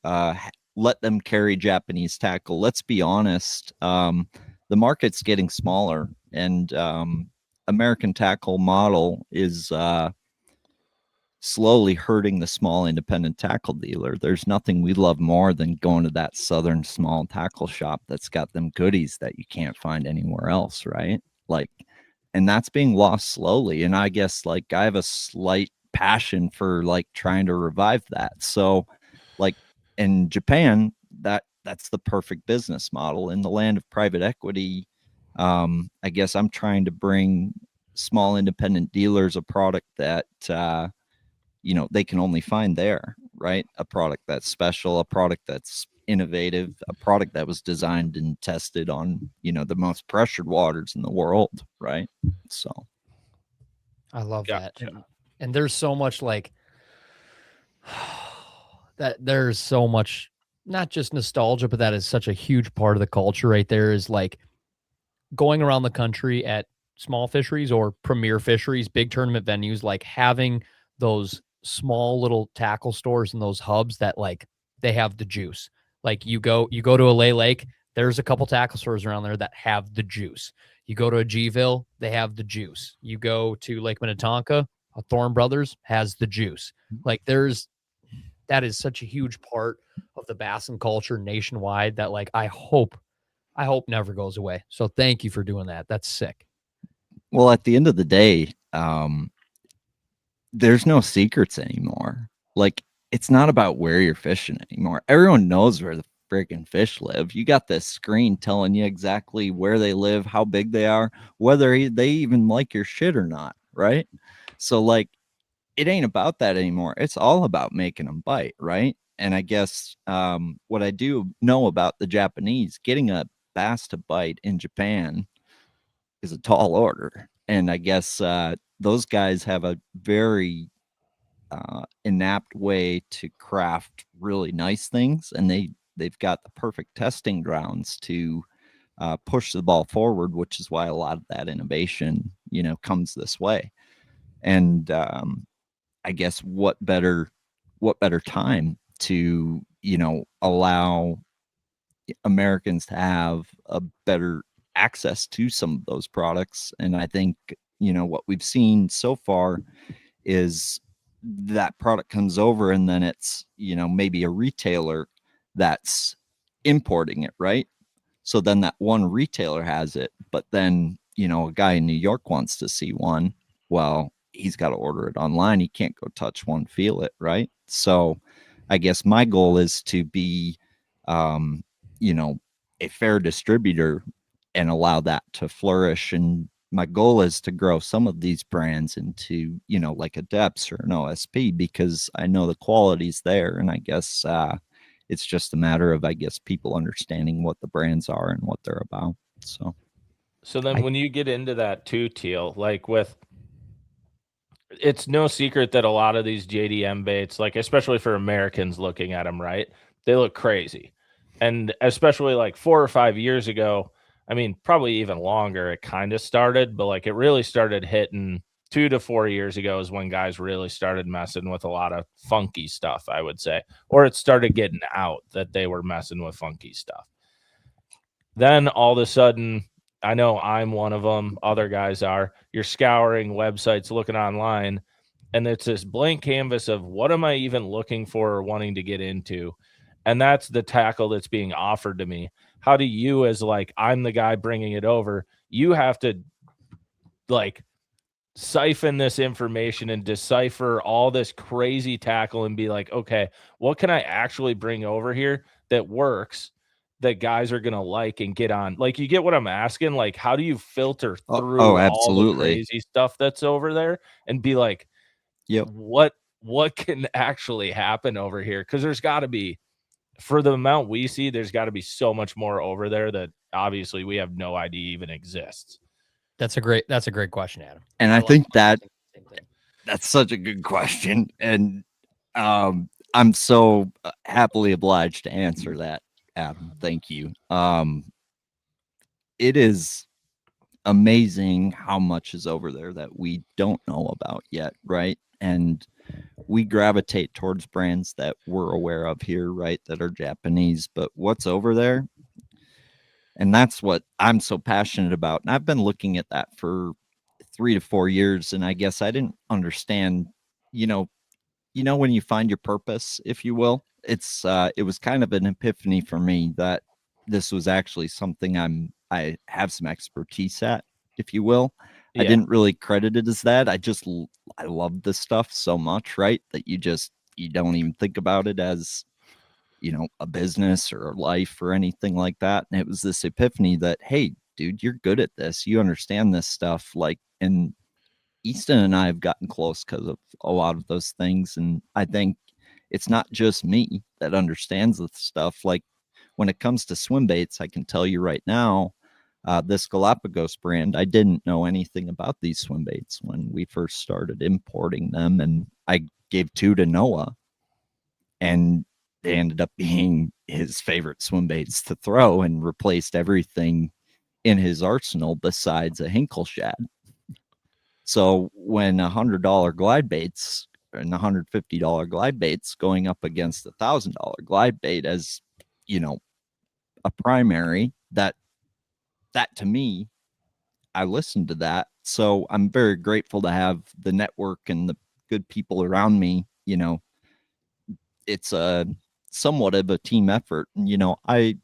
Speaker 4: let them carry Japanese tackle. Let's be honest, the market's getting smaller, and American tackle model is slowly hurting the small independent tackle dealer. There's nothing we love more than going to that southern small tackle shop that's got them goodies that you can't find anywhere else, right? Like, and that's being lost slowly. And I guess like I have a slight passion for like trying to revive that. So like in Japan, that's the perfect business model. In the land of private equity, I guess I'm trying to bring small independent dealers a product that they can only find there, right? A product that's special, a product that's innovative, a product that was designed and tested on, the most pressured waters in the world, right? So
Speaker 2: I love that.
Speaker 3: Gotcha.
Speaker 2: And there's so much like that there's so much not just nostalgia, but that is such a huge part of the culture right there is like going around the country at small fisheries or premier fisheries, big tournament venues, like having those small little tackle stores and those hubs that like they have the juice. Like you go to a Lay Lake, there's a couple tackle stores around there that have the juice. You go to a Gville, they have the juice. You go to Lake Minnetonka, a Thorn Brothers has the juice. Like that is such a huge part of the bassin culture nationwide that like I hope never goes away. So thank you for doing that. That's sick.
Speaker 4: well, at the end of the day, there's no secrets anymore. Like, it's not about where you're fishing anymore. Everyone knows where the freaking fish live. You got this screen telling you exactly where they live, how big they are, whether they even like your shit or not, right? So like, it ain't about that anymore. It's all about making them bite, right? And I guess what I do know about the Japanese, getting a bass to bite in Japan is a tall order. And I guess those guys have a very inapt way to craft really nice things, and they've got the perfect testing grounds to push the ball forward, which is why a lot of that innovation, comes this way. And I guess what better time to allow Americans to have a better access to some of those products. And I think, what we've seen so far is that product comes over and then it's, maybe a retailer that's importing it, right? So then that one retailer has it, but then, a guy in New York wants to see one. Well, he's got to order it online. He can't go touch one, feel it, right? So I guess my goal is to be, a fair distributor and allow that to flourish. And my goal is to grow some of these brands into, like a Depths or an OSP, because I know the quality's there. And I guess it's just a matter of, people understanding what the brands are and what they're about.
Speaker 3: So then when you get into that too, Teal, like it's no secret that a lot of these JDM baits, like especially for Americans looking at them, right? They look crazy. And especially like 4 or 5 years ago, I mean, probably even longer, it kind of started, but like it really started hitting 2 to 4 years ago is when guys really started messing with a lot of funky stuff, I would say, or it started getting out that they were messing with funky stuff. Then all of a sudden, I know I'm one of them, other guys are, you're scouring websites, looking online, and it's this blank canvas of what am I even looking for or wanting to get into? And that's the tackle that's being offered to me. How do you, as like, I'm the guy bringing it over, you have to like siphon this information and decipher all this crazy tackle and be like, okay, what can I actually bring over here that works, that guys are going to like and get on? Like, you get what I'm asking? Like, how do you filter through all the
Speaker 4: absolutely.
Speaker 3: crazy stuff that's over there and be like,
Speaker 4: yep,
Speaker 3: what can actually happen over here? Because there's got to be, for the amount we see, there's got to be so much more over there that obviously we have no idea even exists.
Speaker 2: That's a great question, Adam.
Speaker 4: And I think that's such a good question. And I'm so happily obliged to answer that, Adam. Thank you. It is amazing how much is over there that we don't know about yet, right? And we gravitate towards brands that we're aware of here, right, that are Japanese, but what's over there? And that's what I'm so passionate about. And I've been looking at that for 3 to 4 years, and I guess I didn't understand, when you find your purpose, if you will. It was kind of an epiphany for me that this was actually something I have some expertise at, if you will. I didn't really credit it as that. I love this stuff so much, right? That you don't even think about it as, a business or a life or anything like that. And it was this epiphany that, hey, dude, you're good at this. You understand this stuff. Like, and Easton and I have gotten close because of a lot of those things. And I think it's not just me that understands this stuff. Like, when it comes to swim baits, I can tell you right now, this Galapagos brand, I didn't know anything about these swim baits when we first started importing them. And I gave 2 to Noah, and they ended up being his favorite swim baits to throw and replaced everything in his arsenal besides a Hinkle shad. So when $100 glide baits and $150 glide baits going up against $1,000 glide bait as, a primary, that to me, I listened to that. So I'm very grateful to have the network and the good people around me. It's a somewhat of a team effort. And, I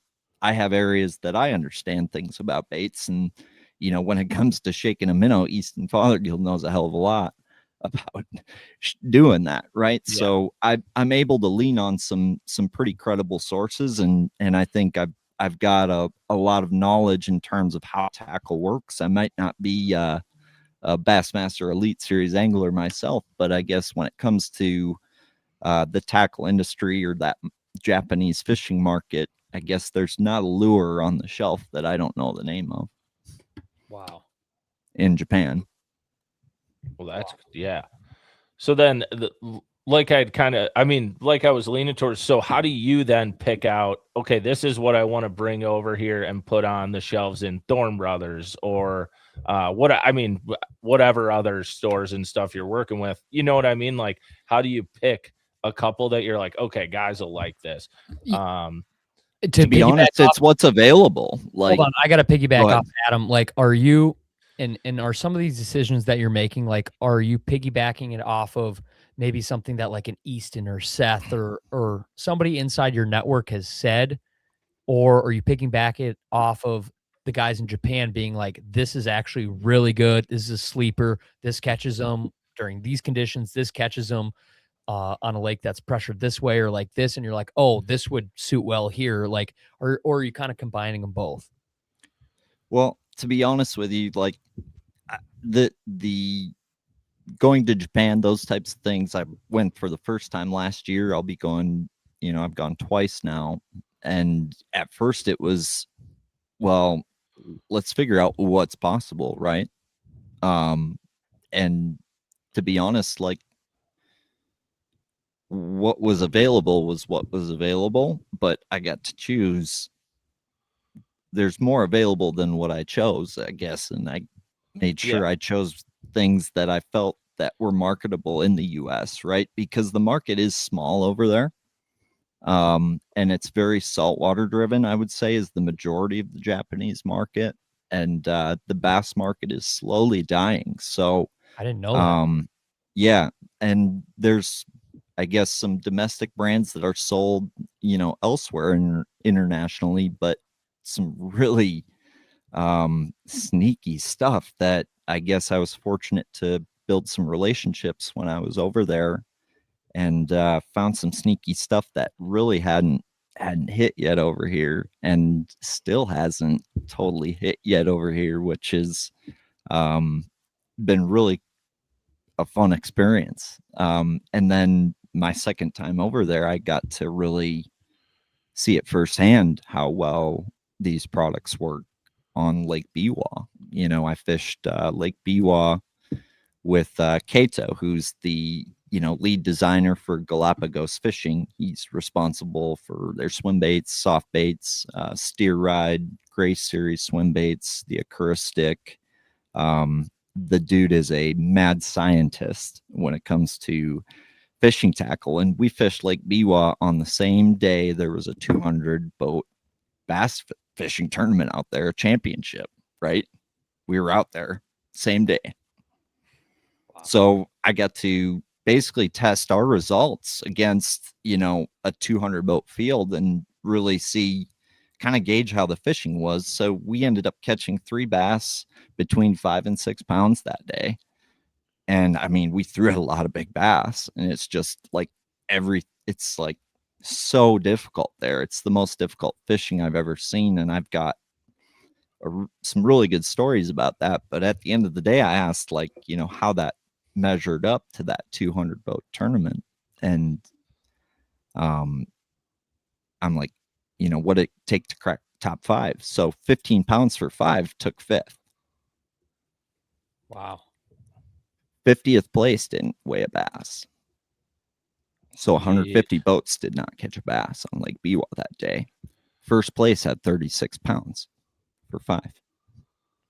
Speaker 4: have areas that I understand things about baits. And, when it comes to shaking a minnow, Easton Fothergill knows a hell of a lot about doing that. Right. Yeah. So I'm able to lean on some pretty credible sources. And I think I've got a lot of knowledge in terms of how tackle works. I might not be a Bassmaster Elite Series angler myself, but I guess when it comes to the tackle industry or that Japanese fishing market, I guess there's not a lure on the shelf that I don't know the name of.
Speaker 2: Wow.
Speaker 4: In Japan.
Speaker 3: Well, that's yeah. So then, like I was leaning towards. So how do you then pick out? Okay, this is what I want to bring over here and put on the shelves in Thorn Brothers or whatever other stores and stuff you're working with. You know what I mean? Like, how do you pick a couple that you're like, okay, guys will like this?
Speaker 4: to be honest, it's what's available. Like,
Speaker 2: hold on, I got to piggyback
Speaker 4: go ahead.
Speaker 2: off Adam. Like, are you and are some of these decisions that you're making, like, are you piggybacking it off of maybe something that like an Easton or Seth or somebody inside your network has said, or are you piggyback it off of the guys in Japan being like, this is actually really good, this is a sleeper, this catches them during these conditions, this catches them on a lake that's pressured this way or like this, and you're like, oh, this would suit well here, like, or are you kind of combining them both?
Speaker 4: Well, to be honest with you, like the going to Japan, those types of things, I went for the first time last year. I'll be going, I've gone twice now. And at first it was, well, let's figure out what's possible, right? And to be honest, like what was available was what was available, but I got to choose. There's more available than what I chose, I guess, and I made sure I chose things that I felt that were marketable in the US, right? Because the market is small over there. And it's very saltwater driven, I would say, is the majority of the Japanese market. And the bass market is slowly dying. So
Speaker 2: I didn't know that.
Speaker 4: Yeah. And there's, I guess, some domestic brands that are sold, elsewhere internationally, but some really sneaky stuff that I guess I was fortunate to build some relationships when I was over there, and found some sneaky stuff that really hadn't hit yet over here, and still hasn't totally hit yet over here, which has been really a fun experience. And then my second time over there, I got to really see it firsthand how well these products work on Lake Biwa. I fished Lake Biwa with Kato, who's the lead designer for Galapagos Fishing. He's responsible for their swim baits, soft baits, steer ride, Gray Series swim baits, the Akura stick. The dude is a mad scientist when it comes to fishing tackle, and we fished Lake Biwa on the same day there was a 200 boat bass fishing tournament out there, a championship, right? We were out there same day. So I got to basically test our results against, a 200 boat field and really see, kind of gauge how the fishing was. So we ended up catching 3 bass between 5 and 6 pounds that day. And I mean, we threw a lot of big bass, and it's just like it's like so difficult there. It's the most difficult fishing I've ever seen. And I've got some really good stories about that. But at the end of the day, I asked, like, how that measured up to that 200 boat tournament. And I'm like, what it take to crack top 5. So 15 pounds for 5 took 5th.
Speaker 2: Wow.
Speaker 4: 50th place didn't weigh a bass. So 150 boats did not catch a bass on Lake Biwa that day. First place had 36 pounds for 5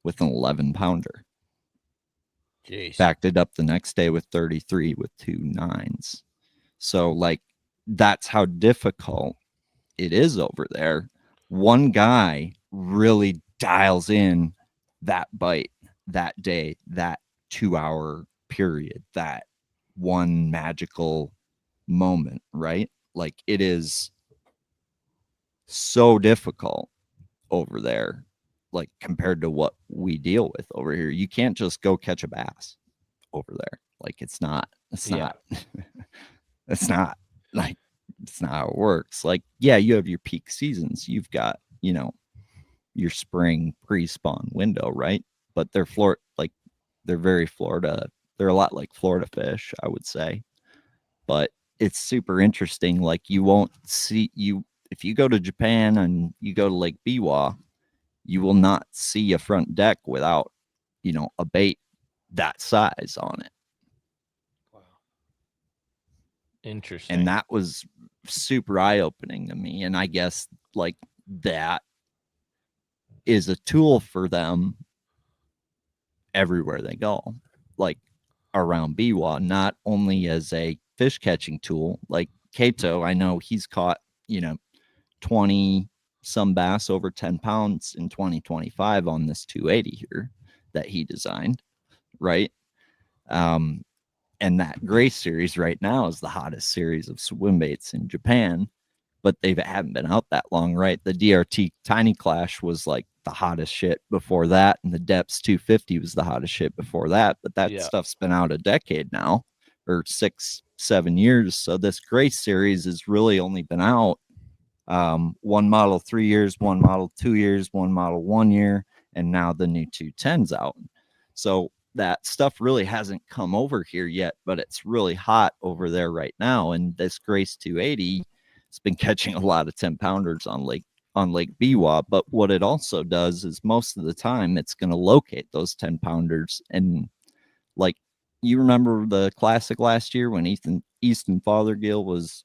Speaker 4: with an 11 pounder.
Speaker 2: Jeez.
Speaker 4: Backed it up the next day with 33 with 2 9s. So, like, that's how difficult it is over there. One guy really dials in that bite that day, that 2-hour period, that one magical moment, right? Like, it is so difficult over there, like, compared to what we deal with over here. You can't just go catch a bass over there. Like, it's not it's not like, it's not how it works. Like, yeah, you have your peak seasons. You've got, your spring pre-spawn window, right? But they're they're very Florida. They're a lot like Florida fish, I would say. But it's super interesting. Like, you won't see if you go to Japan and you go to Lake Biwa, you will not see a front deck without, a bait that size on it.
Speaker 3: Wow. Interesting.
Speaker 4: And that was super eye-opening to me. And I guess, like, that is a tool for them everywhere they go, like around Biwa, not only as a fish catching tool. Like Kato, I know he's caught, 20, some bass over 10 pounds in 2025 on this 280 here that he designed, right? And that gray series right now is the hottest series of swim baits in Japan, but they haven't been out that long, right? The DRT Tiny Clash was like the hottest shit before that, and the Depths 250 was the hottest shit before that. But that stuff's been out a decade now, or 6-7 years. So this gray series has really only been out one model 3 years, one model 2 years, one model 1 year, and now the new 210's out. So that stuff really hasn't come over here yet, but it's really hot over there right now. And this Grace 280 has been catching a lot of 10 pounders on Lake Biwa. But what it also does is most of the time it's going to locate those 10 pounders. And like, you remember the Classic last year when Easton Fothergill was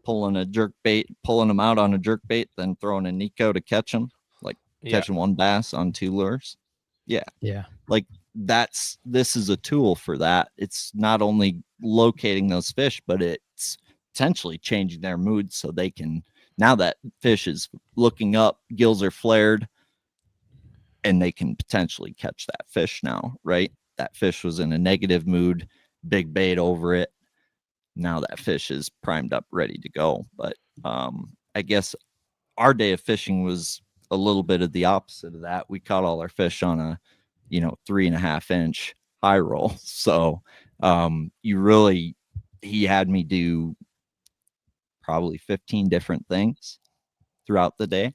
Speaker 4: pulling them out on a jerk bait, then throwing a Nico to catch them, like catching one bass on 2 lures. Yeah. Like this is a tool for that. It's not only locating those fish, but it's potentially changing their mood so they can, now that fish is looking up, gills are flared, and they can potentially catch that fish now, right? That fish was in a negative mood, big bait over it. Now that fish is primed up, ready to go. But I guess our day of fishing was a little bit of the opposite of that. We caught all our fish on a 3.5 inch high roll. So he had me do probably 15 different things throughout the day.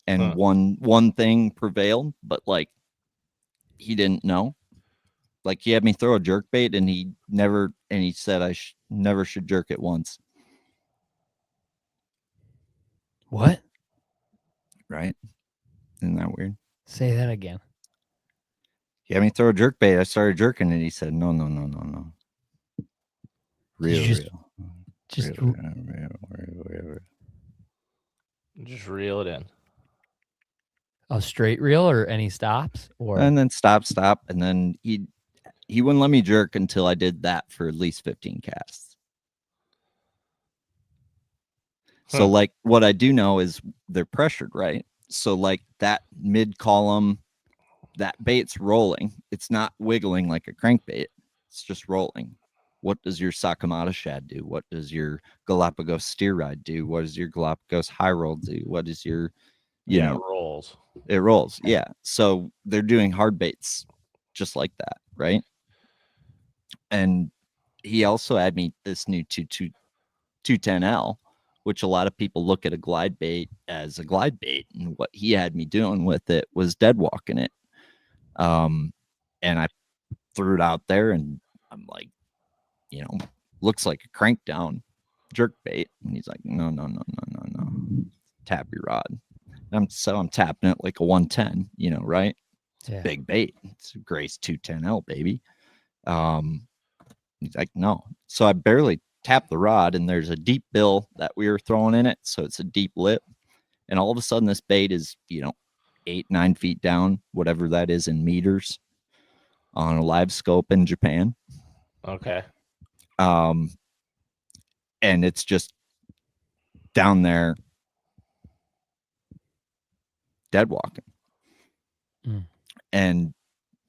Speaker 4: And one thing prevailed, but like he didn't know. Like he had me throw a jerk bait and he said I never should jerk it once.
Speaker 2: What?
Speaker 4: Right? Isn't that weird?
Speaker 2: Say that again.
Speaker 4: He had me throw a jerk bait. I started jerking and he said, no. Real.
Speaker 3: Just reel it in.
Speaker 2: A straight reel or any stops?
Speaker 4: And then stop. And then he wouldn't let me jerk until I did that for at least 15 casts. So like what I do know is they're pressured, right? So like that mid column, that bait's rolling. It's not wiggling like a crankbait. It's just rolling. What does your Sakamata shad do? What does your Galapagos steer ride do? What does your Galapagos high roll do? What is your,
Speaker 3: it rolls.
Speaker 4: It rolls. Yeah. So they're doing hard baits just like that. Right. And he also had me this new 210L, which a lot of people look at a glide bait as a glide bait. And what he had me doing with it was dead walking it. And I threw it out there and I'm like, looks like a crank down jerk bait. And he's like, no. Tap your rod. I'm tapping it like a 110, right?
Speaker 2: Yeah.
Speaker 4: Big bait. It's a Grace 210L, baby. He's like, no. So I barely tapped the rod and there's a deep bill that we were throwing in it. So it's a deep lip. And all of a sudden this bait is, 8-9 feet down, whatever that is in meters on a live scope in Japan.
Speaker 3: Okay.
Speaker 4: And it's just down there dead walking. And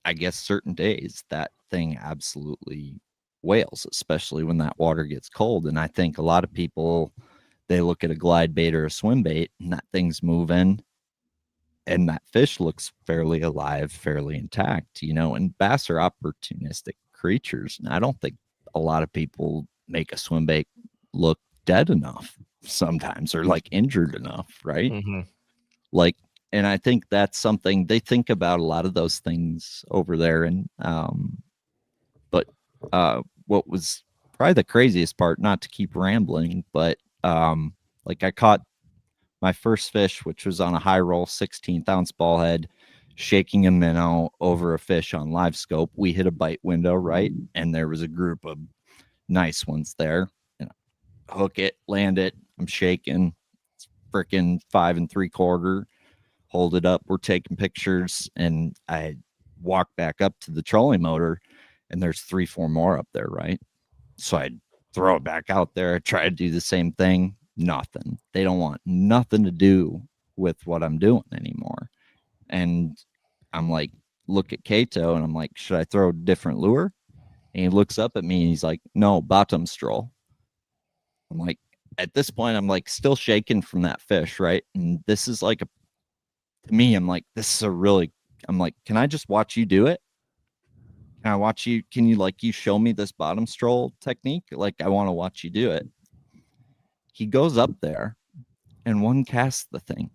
Speaker 4: I guess certain days that thing absolutely wails, especially when that water gets cold. And I think a lot of people, they look at a glide bait or a swim bait and that thing's moving and that fish looks fairly alive, fairly intact, and bass are opportunistic creatures. And I don't think a lot of people make a swim bait look dead enough sometimes or like injured enough, right?
Speaker 3: Mm-hmm.
Speaker 4: Like, and I think that's something they think about a lot of those things over there. And but what was probably the craziest part, not to keep rambling, but like I caught my first fish, which was on a high roll 16th ounce ball head, shaking a minnow over a fish on live scope. We hit a bite window, right? And there was a group of nice ones there. And hook it, land it. I'm shaking. It's freaking 5 3/4. Hold it up. We're taking pictures. And I walk back up to the trolling motor and there's 3-4 more up there, right? So I throw it back out there. I try to do the same thing. nothing. They don't want nothing to do with what I'm doing anymore. And I'm like, look at Kato, and I'm like, should I throw a different lure? And he looks up at me and he's like, no, bottom stroll. I'm like, at this point, I'm like still shaking from that fish, right? And this is like to me, I'm like, this is a really, I'm like, can I just watch you do it? Can I watch you? Can you you show me this bottom stroll technique? Like, I want to watch you do it. He goes up there and one casts the thing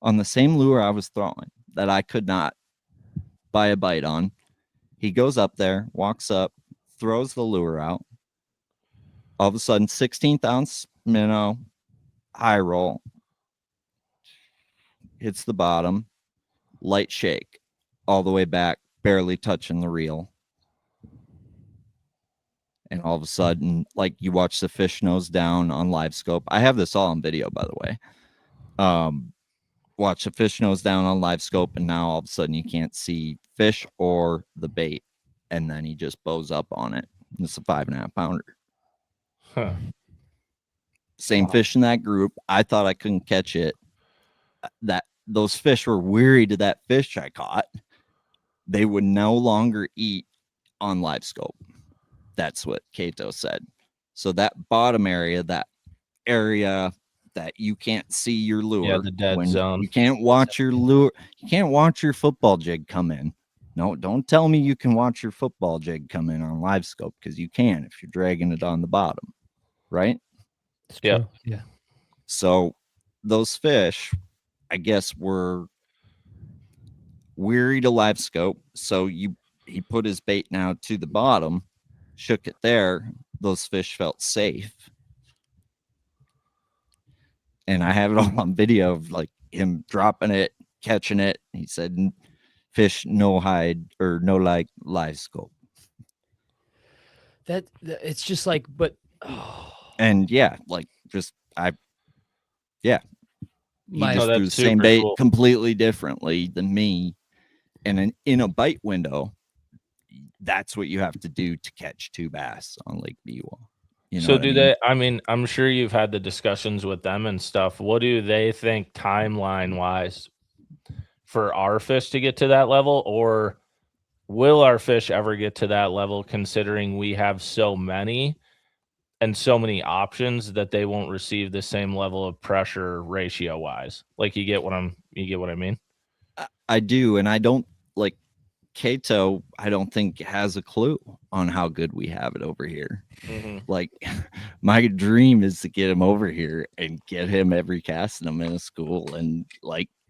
Speaker 4: on the same lure I was throwing that I could not buy a bite on. He goes up there, walks up, throws the lure out. All of a sudden, 16th ounce minnow, high roll, hits the bottom, light shake, all the way back, barely touching the reel. And all of a sudden, you watch the fish nose down on live scope. I have this all on video, by the way. Watch the fish nose down on live scope, and now all of a sudden you can't see fish or the bait. And then he just bows up on it. It's a 5.5 pounder.
Speaker 3: Huh.
Speaker 4: Same fish in that group. I thought I couldn't catch it. Those fish were weary to that fish I caught. They would no longer eat on live scope. That's what Kato said. So that bottom area, that you can't see your lure,
Speaker 3: the dead zone.
Speaker 4: You can't watch your lure. You can't watch your football jig come in. No, don't tell me you can watch your football jig come in on live scope, because you can if you're dragging it on the bottom, right?
Speaker 2: It's true. Yeah.
Speaker 4: So those fish, I guess, were weary to live scope. So he put his bait now to the bottom, shook it there. Those fish felt safe. And I have it all on video of him dropping it, catching it. He said, fish no hide or no live scope.
Speaker 2: That it's just like, but
Speaker 4: and yeah, he just threw the same bait
Speaker 3: cool.
Speaker 4: completely differently than me. And in a bite window, that's what you have to do to catch 2 bass on Lake Biwa.
Speaker 3: So do they, I mean, I'm sure you've had the discussions with them and stuff. What do they think timeline wise for our fish to get to that level, or will our fish ever get to that level, considering we have so many and so many options that they won't receive the same level of pressure ratio wise? You get what I mean?
Speaker 4: I do. And I don't Kato, I don't think has a clue on how good we have it over here.
Speaker 3: Mm-hmm.
Speaker 4: My dream is to get him over here and get him every cast in him in a school and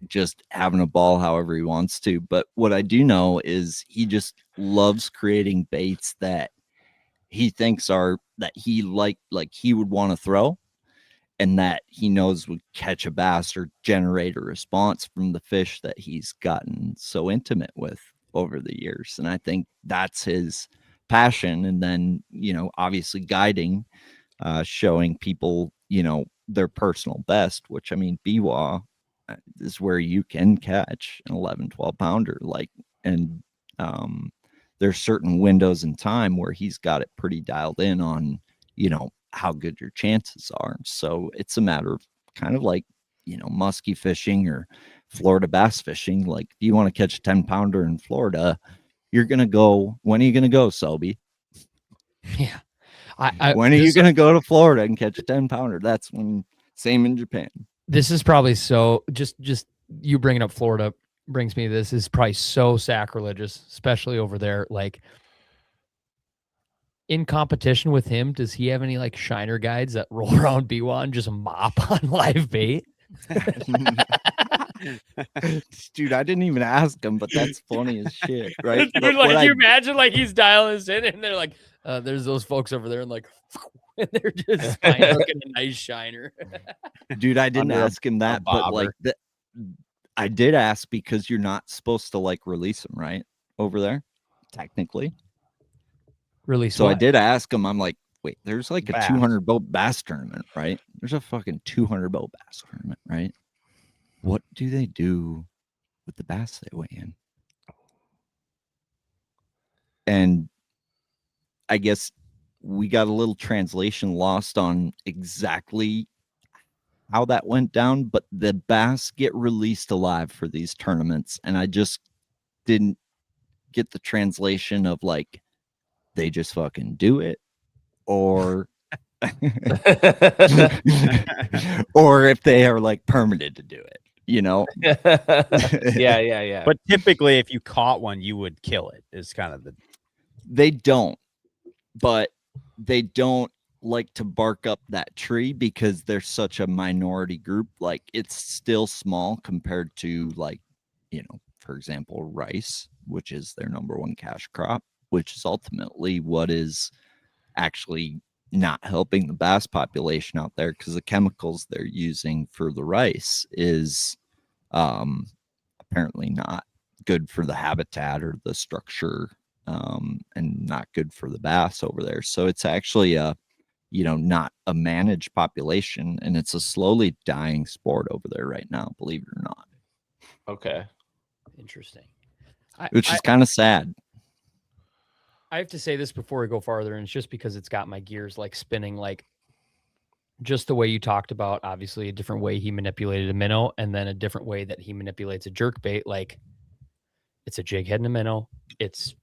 Speaker 4: just having a ball however he wants to. But what I do know is he just loves creating baits that he thinks are that he he would want to throw, and that he knows would catch a bass or generate a response from the fish that he's gotten so intimate with over the years. And I think that's his passion. And then, obviously guiding, showing people, their personal best, which, I mean, Biwa is where you can catch an 11, 12 pounder. And there's certain windows in time where he's got it pretty dialed in on, how good your chances are. So it's a matter of kind of musky fishing or Florida bass fishing. If you want to catch a 10 pounder in Florida, you're going to go, when are you going to go, Selby?
Speaker 2: Yeah.
Speaker 4: When are you going to go to Florida and catch a 10 pounder? That's when, same in Japan.
Speaker 2: This is probably so just you bringing up Florida brings me, this is probably so sacrilegious, especially over there. In competition with him, does he have any shiner guides that roll around Biwa and just mop on live bait?
Speaker 4: Dude, I didn't even ask him, but that's funny as shit, right?
Speaker 2: Dude, you imagine he's dialing this in and they're like, there's those folks over there and and they're just looking a nice shiner.
Speaker 4: Dude, I didn't ask him that, but I did ask because you're not supposed to release them, right? Over there, technically.
Speaker 2: Release.
Speaker 4: So
Speaker 2: what?
Speaker 4: I did ask him, I'm like, wait, there's a
Speaker 1: Bass.
Speaker 4: 200 boat bass tournament, right? There's a fucking 200 boat bass tournament, right? What do they do with the bass they weigh in? And I guess we got a little translation lost on exactly how that went down, but the bass get released alive for these tournaments, and I just didn't get the translation of like they just fucking do it, or or if they are like permitted to do it, you know.
Speaker 3: Yeah.
Speaker 1: But typically, if you caught one, you would kill it. Is kind of the.
Speaker 4: They don't, but they don't like to bark up that tree because they're such a minority group. Like it's still small compared to, like, you know, for example, rice, which is their number one cash crop, which is ultimately what is actually not helping the bass population out there, because the chemicals they're using for the rice is apparently not good for the habitat or the structure, and not good for the bass over there. So it's actually a, you know, not a managed population, and it's a slowly dying sport over there right now, believe it or not.
Speaker 3: Okay.
Speaker 2: Interesting.
Speaker 4: Which is kind of sad.
Speaker 2: I have to say this before we go farther, and it's just because it's got my gears like spinning, like just the way you talked about, obviously a different way he manipulated a minnow, and then a different way that he manipulates a jerk bait. Like it's a jig head and a minnow. It's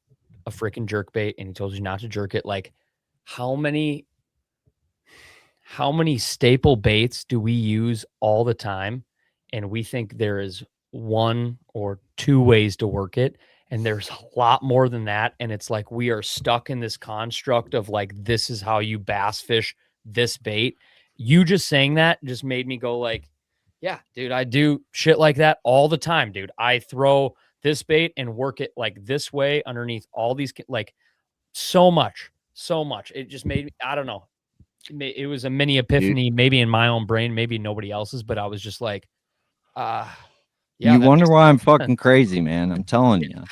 Speaker 2: a freaking jerk bait, and he told you not to jerk it. Like how many staple baits do we use all the time? And we think there is one or two ways to work it. And there's a lot more than that. And it's like we are stuck in this construct of like, this is how you bass fish this bait. You just saying that just made me go like, yeah, dude, I do shit like that all the time, dude. I throw this bait and work it like this way underneath all these, like so much. It just made me, I don't know. It was a mini epiphany, maybe in my own brain, maybe nobody else's, but I was just like, yeah.
Speaker 4: You wonder why I'm fucking crazy, man. I'm telling you.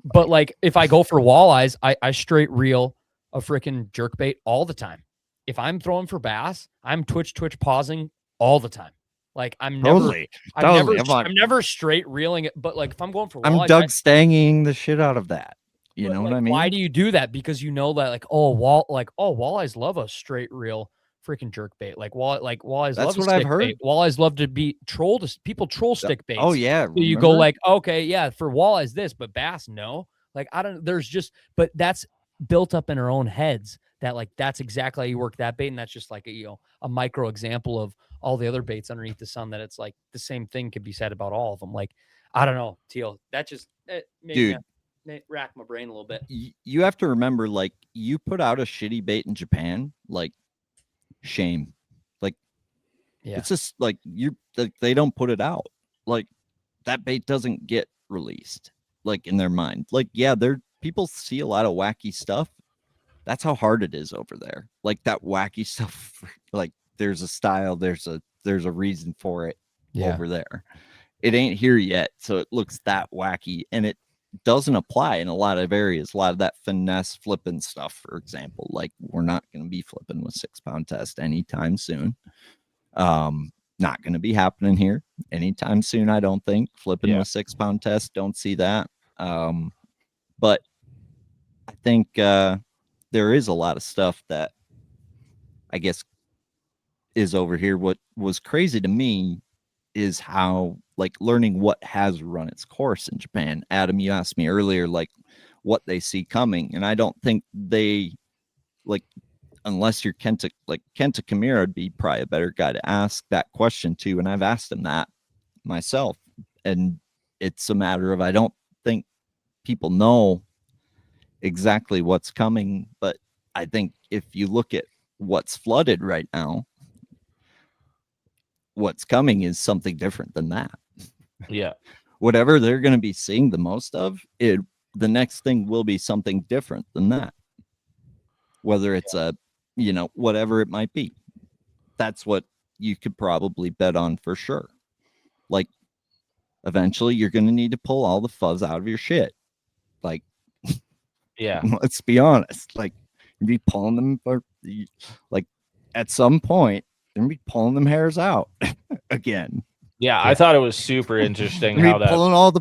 Speaker 2: But like, if I go for walleyes, I straight reel a freaking jerkbait all the time. If I'm throwing for bass, I'm twitch pausing all the time. Like I'm never straight reeling it. But like if I'm going for walleyes,
Speaker 4: I'm Doug Stanging the shit out of that. You know what I mean?
Speaker 2: Why do you do that? Because you know that like, walleyes love a straight reel freaking jerk bait. Like walleyes
Speaker 4: That's
Speaker 2: love
Speaker 4: what I've heard.
Speaker 2: Bait. Walleyes love to be trolled. People troll stick baits.
Speaker 4: Oh yeah.
Speaker 2: So you go like, okay, yeah, for walleyes this, but bass no. Like I don't. There's just, but that's built up in our own heads that like that's exactly how you work that bait, and that's just like a micro example of all the other baits underneath the sun. That it's like the same thing could be said about all of them. Like I don't know, Teal. That just made me rack my brain a little bit.
Speaker 4: You have to remember, like, you put out a shitty bait in Japan, like, shame. Like, yeah. It's just like they don't put it out. Like, that bait doesn't get released, like, in their mind. Like, yeah, people see a lot of wacky stuff. That's how hard it is over there. Like that wacky stuff, like there's a style, there's a reason for it over there. It ain't here yet, so it looks that wacky, and it doesn't apply in a lot of areas. A lot of that finesse flipping stuff, for example, like we're not going to be flipping with 6-pound test anytime soon. Not going to be happening here anytime soon. I don't think flipping with 6-pound test. Don't see that. But I think there is a lot of stuff that I guess is over here. What was crazy to me is how, like, learning what has run its course in Japan. Adam, you asked me earlier, like, what they see coming, and I don't think they, like, unless you're Kenta Kimura would be probably a better guy to ask that question to, and I've asked him that myself, and it's a matter of I don't think people know exactly what's coming, but I think if you look at what's flooded right now, what's coming is something different than that.
Speaker 3: Yeah.
Speaker 4: Whatever they're going to be seeing the most of it, the next thing will be something different than that. Whether it's whatever it might be. That's what you could probably bet on for sure. Like, eventually you're going to need to pull all the fuzz out of your shit. Like,
Speaker 3: yeah,
Speaker 4: let's be honest. Like, you'd be pulling them for, like, at some point, you'd be pulling them hairs out again.
Speaker 3: Yeah, I thought it was super interesting how that
Speaker 4: pulling all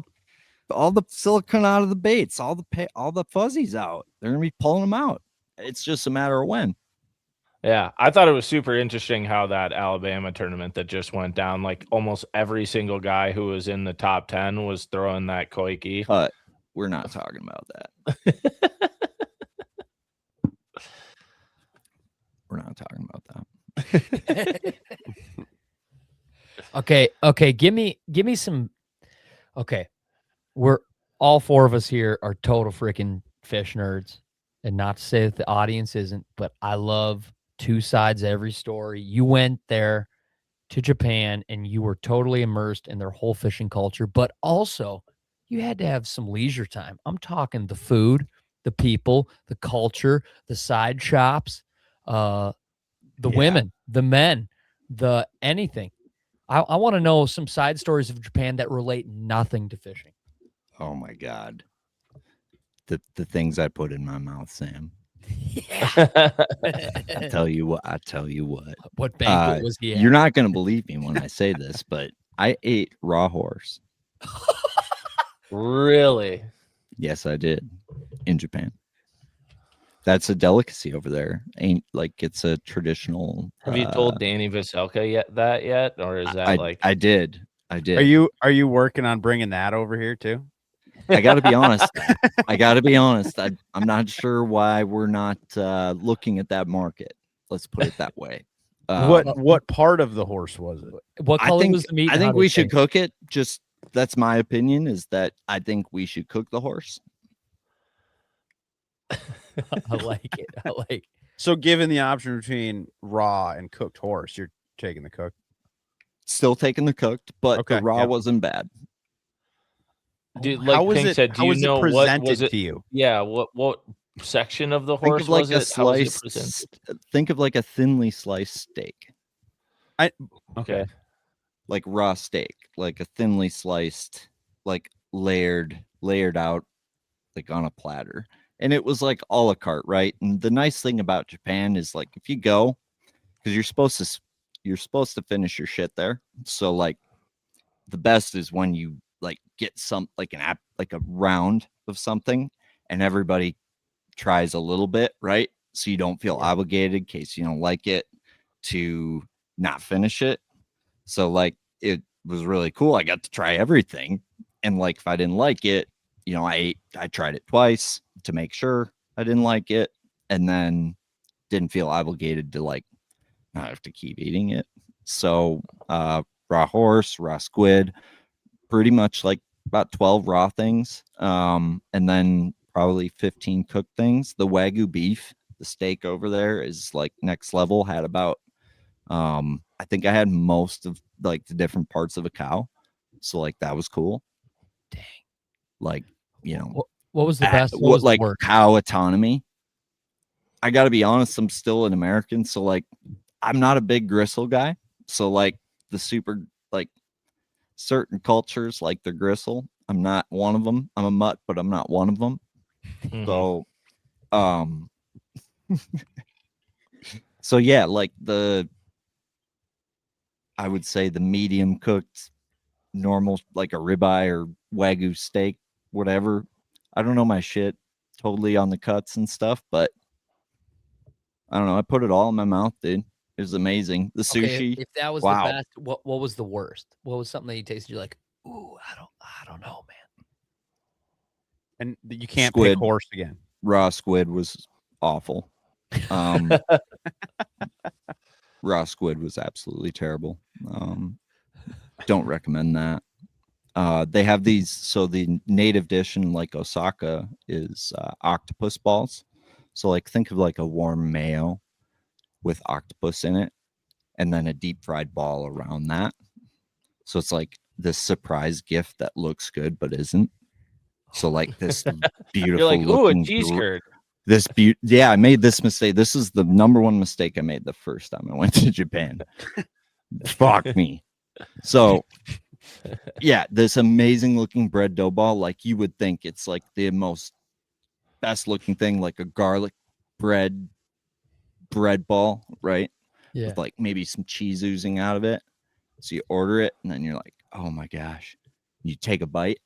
Speaker 4: the silicone out of the baits, all the fuzzies out. They're gonna be pulling them out. It's just a matter of when.
Speaker 3: Yeah, I thought it was super interesting how that Alabama tournament that just went down, like almost every single guy who was in the top 10 was throwing that koiki.
Speaker 4: Cut. We're not talking about that. We're not talking about that.
Speaker 2: Okay. Give me some. Okay, we're all four of us here are total freaking fish nerds, and not to say that the audience isn't, but I love two sides of every story. You went there to Japan and you were totally immersed in their whole fishing culture, but also you had to have some leisure time. I'm talking the food, the people, the culture, the side shops, the women, the men, the anything. I want to know some side stories of Japan that relate nothing to fishing.
Speaker 4: Oh my God. The things I put in my mouth, Sam.
Speaker 2: Yeah.
Speaker 4: I tell you what.
Speaker 2: What banquet was he at?
Speaker 4: You're not gonna believe me when I say this, but I ate raw horse.
Speaker 3: Really?
Speaker 4: Yes, I did. In Japan. That's a delicacy over there. Ain't like it's a traditional.
Speaker 3: Have you told Danny Veselka yet, or is that
Speaker 4: I did.
Speaker 1: Are you working on bringing that over here too?
Speaker 4: I got to be honest. I'm not sure why we're not looking at that market. Let's put it that way.
Speaker 1: What part of the horse was it?
Speaker 2: What color was the meat?
Speaker 4: I think we should cook it. Just that's my opinion. Is that I think we should cook the horse.
Speaker 2: I like it.
Speaker 1: So, given the option between raw and cooked horse, you're taking the cooked.
Speaker 4: Still taking the cooked, but the raw wasn't bad.
Speaker 3: Dude, like Pink said, do you know what was it
Speaker 1: to you?
Speaker 3: Yeah, what section of the horse
Speaker 4: was
Speaker 3: it? How was it
Speaker 4: sliced. Think of like a thinly sliced steak.
Speaker 3: Okay.
Speaker 4: Like raw steak, like a thinly sliced, like layered out, like on a platter. And it was like a la carte, right? And the nice thing about Japan is like if you go, because you're supposed to finish your shit there. So like the best is when you like get some like a round of something and everybody tries a little bit, right? So you don't feel obligated in case you don't like it to not finish it. So like it was really cool. I got to try everything. And like if I didn't like it, I tried it twice to make sure I didn't like it, and then didn't feel obligated to like not have to keep eating it. So raw horse, raw squid, pretty much like about 12 raw things, and then probably 15 cooked things. The Wagyu beef, the steak over there is like next level. Had about I think I had most of like the different parts of a cow, so like that was cool.
Speaker 2: Dang.
Speaker 4: Like
Speaker 2: what was the best? What was
Speaker 4: like
Speaker 2: the worst?
Speaker 4: cow autonomy. I got to be honest, I'm still an American, so like I'm not a big gristle guy. So like the super like certain cultures like the gristle, I'm not one of them. I'm a mutt, but I'm not one of them.
Speaker 3: Mm-hmm.
Speaker 4: So so yeah, like I would say the medium cooked normal, like a ribeye or Wagyu steak, whatever. I don't know my shit totally on the cuts and stuff, but I don't know. I put it all in my mouth, dude. It was amazing. The sushi.
Speaker 2: If that was the best, what was the worst? What was something that you tasted? You're like, ooh, I don't know, man.
Speaker 1: And you can't pick horse again.
Speaker 4: Raw squid was awful. Raw squid was absolutely terrible. Don't recommend that. They have these. So the native dish in like Osaka is octopus balls. So like think of like a warm mayo with octopus in it, and then a deep fried ball around that. So it's like this surprise gift that looks good but isn't. So like this beautiful.
Speaker 3: You're like, ooh, a cheese curd.
Speaker 4: I made this mistake. This is the number one mistake I made the first time I went to Japan. Fuck me. So yeah, this amazing looking bread dough ball. Like you would think it's like the most best looking thing, like a garlic bread ball, right?
Speaker 2: Yeah.
Speaker 4: With like maybe some cheese oozing out of it. So you order it and then you're like, oh my gosh. You take a bite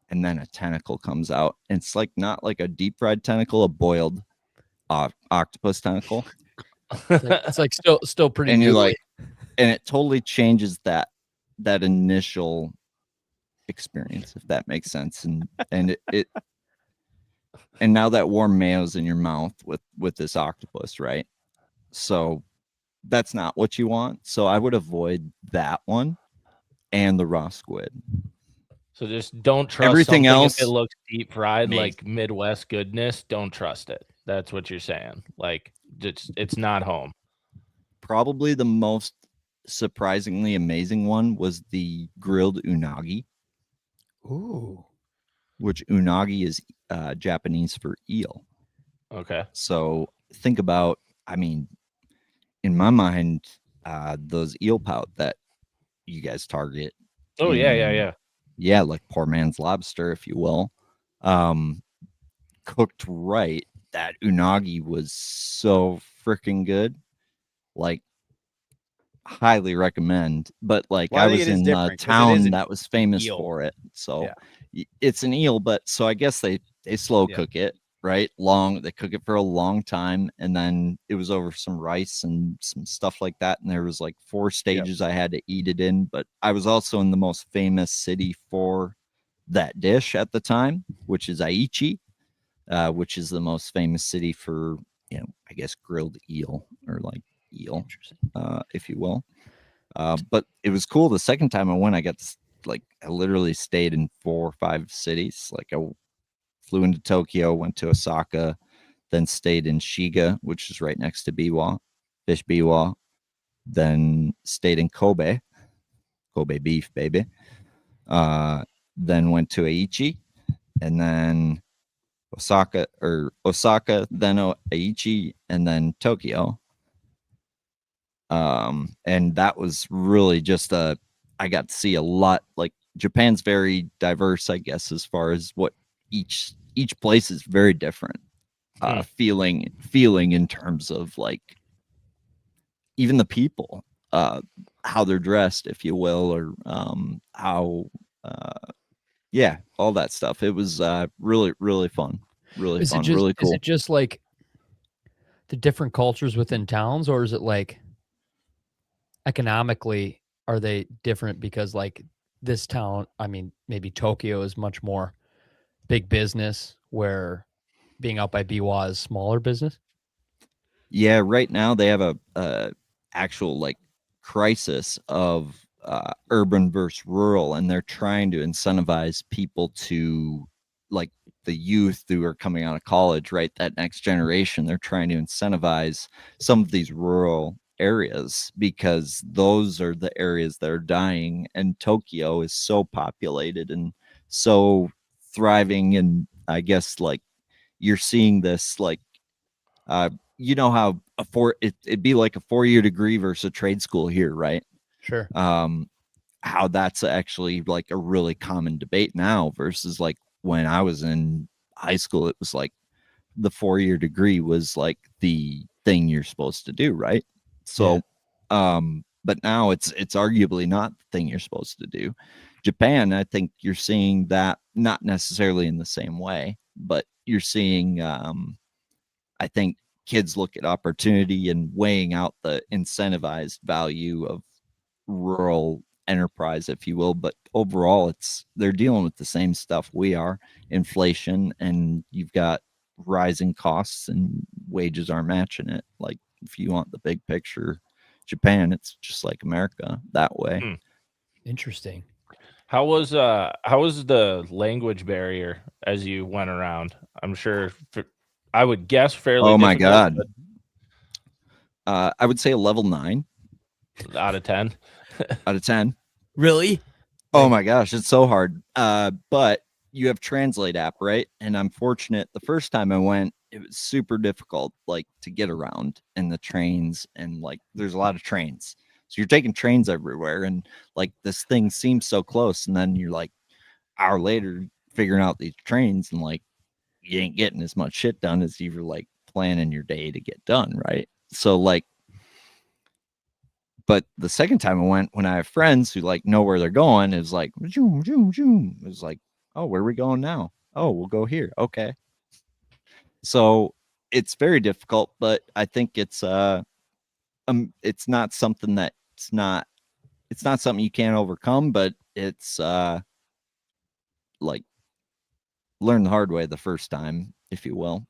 Speaker 4: and then a tentacle comes out. And it's like not like a deep fried tentacle, a boiled octopus tentacle,
Speaker 2: It's like still pretty
Speaker 4: and you're
Speaker 2: noodly.
Speaker 4: like, and it totally changes that initial experience, if that makes sense. And it and now that warm mayo's in your mouth with this octopus, right? So that's not what you want. So I would avoid that one and the raw squid.
Speaker 3: So just don't trust
Speaker 4: Everything
Speaker 3: something
Speaker 4: else,
Speaker 3: if it looks deep fried,
Speaker 4: amazing.
Speaker 3: like Midwest goodness. Don't trust it. That's what you're saying. Like it's not home.
Speaker 4: Probably the most surprisingly amazing one was the grilled unagi,
Speaker 2: Ooh.
Speaker 4: which unagi is Japanese for eel.
Speaker 3: Okay.
Speaker 4: So think about, I mean, in my mind, those eel pout that you guys target.
Speaker 3: Oh yeah.
Speaker 4: Yeah, like poor man's lobster, if you will. Cooked right, that unagi was so freaking good. Like, highly recommend. But like,
Speaker 1: Well, I
Speaker 4: I
Speaker 1: think
Speaker 4: was
Speaker 1: it is
Speaker 4: in a
Speaker 1: different 'cause it is
Speaker 4: town
Speaker 1: an
Speaker 4: that was famous
Speaker 1: eel.
Speaker 4: for it. So
Speaker 1: Yeah.
Speaker 4: it's an eel, but so I guess they slow
Speaker 1: Yeah.
Speaker 4: cook it, right? They cook it for a long time, and then it was over some rice and some stuff like that. And there was like 4 stages I had to eat it in. But I was also in the most famous city for that dish at the time, which is Aichi, which is the most famous city for, I guess, grilled eel, or like eel, if you will. But it was cool. The second time I went, I literally stayed in 4 or 5 cities. Like, I flew into Tokyo, went to Osaka, then stayed in Shiga, which is right next to Biwa, fish Biwa. Then stayed in Kobe beef, baby. Then went to Aichi, and then Osaka, then Aichi, and then Tokyo. And that was really just I got to see a lot. Like, Japan's very diverse, I guess, as far as what each place is very different. Feeling in terms of, like, even the people, how they're dressed, if you will, or how yeah, all that stuff. It was really, really fun. Really
Speaker 2: Is it
Speaker 4: fun,
Speaker 2: just
Speaker 4: really cool.
Speaker 2: is it just like the different cultures within towns, or is it like economically are they different because like this town, I mean, maybe Tokyo is much more big business, where being out by Biwa is smaller business?
Speaker 4: Yeah, right now they have a actual, like, crisis of urban versus rural, and they're trying to incentivize people to, like, the youth who are coming out of college, right? That next generation, they're trying to incentivize some of these rural areas, because those are the areas that are dying, and Tokyo is so populated and so thriving. And I guess, like, you're seeing this, like, you know how it'd be like a 4-year degree versus a trade school here, right?
Speaker 2: Sure.
Speaker 4: How that's actually like a really common debate now, versus like when I was in high school, it was like the 4-year degree was like the thing you're supposed to do, right? So but now it's arguably not the thing you're supposed to do. Japan, I think you're seeing that, not necessarily in the same way, but you're seeing I think kids look at opportunity and weighing out the incentivized value of rural enterprise, if you will. But overall, they're dealing with the same stuff we are: inflation, and you've got rising costs, and wages aren't matching it. Like, if you want the big picture, Japan, it's just like America that way.
Speaker 2: Interesting.
Speaker 3: How was the language barrier as you went around? I'm sure I would guess fairly
Speaker 4: Oh my
Speaker 3: difficult,
Speaker 4: God. I would say a level 9
Speaker 3: out of 10.
Speaker 4: out of 10.
Speaker 2: Really?
Speaker 4: Oh my gosh, it's so hard. But you have Translate app, right? And I'm fortunate. The first time I went, it was super difficult, like, to get around in the trains, and like, there's a lot of trains, so you're taking trains everywhere, and like, this thing seems so close, and then you're like, hour later, figuring out these trains, and like, you ain't getting as much shit done as you were like planning your day to get done, right? So like, but the second time I went, when I have friends who like know where they're going, it's like, zoom, zoom, zoom. It's like, oh, where are we going now? Oh, we'll go here. Okay. So it's very difficult, but I think it's not something it's not something you can't overcome, but it's like learn the hard way the first time, if you will.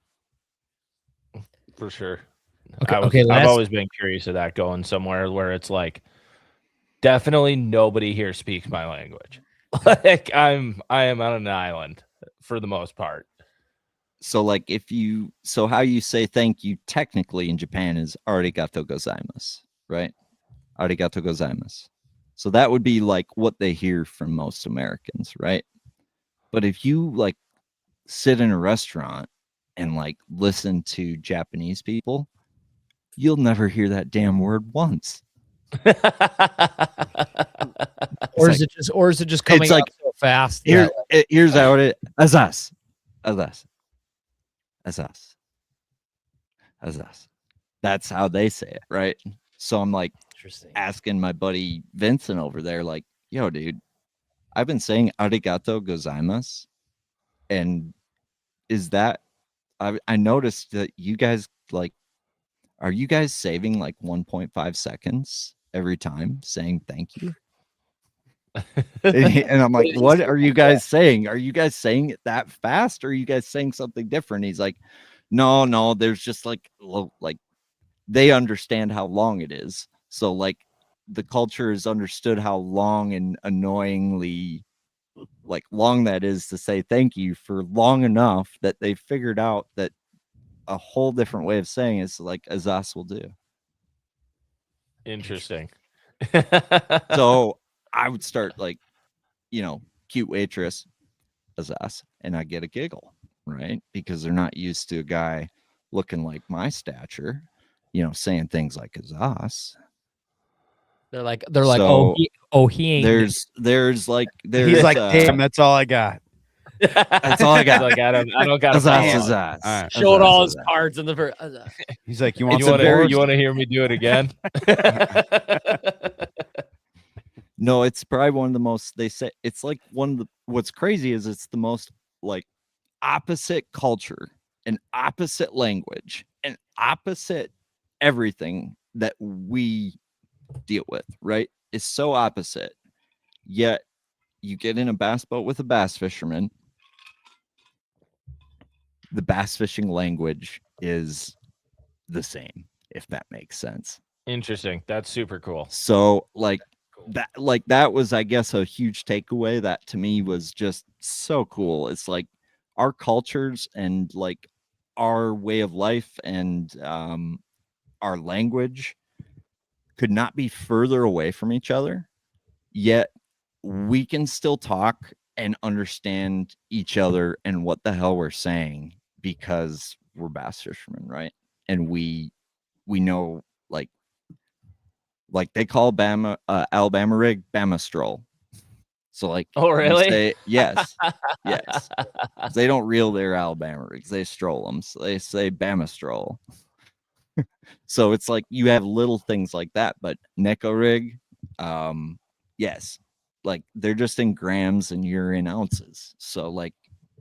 Speaker 3: For sure.
Speaker 2: Okay.
Speaker 3: I've always been curious of that, going somewhere where it's like definitely nobody here speaks my language. Like I am on an island for the most part.
Speaker 4: So like how you say thank you technically in Japan is arigato gozaimasu, right? Arigato gozaimasu. So that would be like what they hear from most Americans, right? But if you like sit in a restaurant and like listen to Japanese people, you'll never hear that damn word once.
Speaker 2: Or is it just coming
Speaker 4: like,
Speaker 2: out so fast?
Speaker 4: Here's how it is. Azas. That's how they say it, right? So I'm like asking my buddy Vincent over there, like, yo, dude, I've been saying arigato gozaimasu, and is that I noticed that you guys like, are you guys saving like 1.5 seconds every time saying thank you? And I'm like, what are you guys saying? Are you guys saying it that fast, or are you guys saying something different? He's like, no, there's just like they understand how long it is. So like the culture has understood how long and annoyingly like long that is to say thank you for long enough that they figured out that a whole different way of saying it's like Azas will do.
Speaker 3: Interesting.
Speaker 4: So I would start like, cute waitress, Azas, and I get a giggle, right? Because they're not used to a guy looking like my stature, saying things like Azas.
Speaker 2: They're like, oh, he ain't.
Speaker 4: There's
Speaker 1: He's like, damn, that's all I got.
Speaker 4: That's all I got.
Speaker 3: Like I don't got
Speaker 4: Azas.
Speaker 1: Right.
Speaker 2: Showed all his cards in the first.
Speaker 1: He's like, you want
Speaker 3: to hear me do it again?
Speaker 4: No, it's probably one of the most, they say it's like what's crazy is it's the most like opposite culture and opposite language and opposite everything that we deal with, right? It's so opposite. Yet you get in a bass boat with a bass fisherman, the bass fishing language is the same, if that makes sense.
Speaker 3: Interesting. That's super cool.
Speaker 4: So that was, I guess, a huge takeaway that to me was just so cool. It's like our cultures and like our way of life and our language could not be further away from each other, yet we can still talk and understand each other and what the hell we're saying because we're bass fishermen, right? And we know like they call Alabama rig Bamastroll. So like,
Speaker 3: oh really?
Speaker 4: Say, yes. They don't reel their Alabama rigs; they stroll them. So they say Bamastroll. So it's like you have little things like that, but Neko rig, yes, like they're just in grams and you're in ounces. So like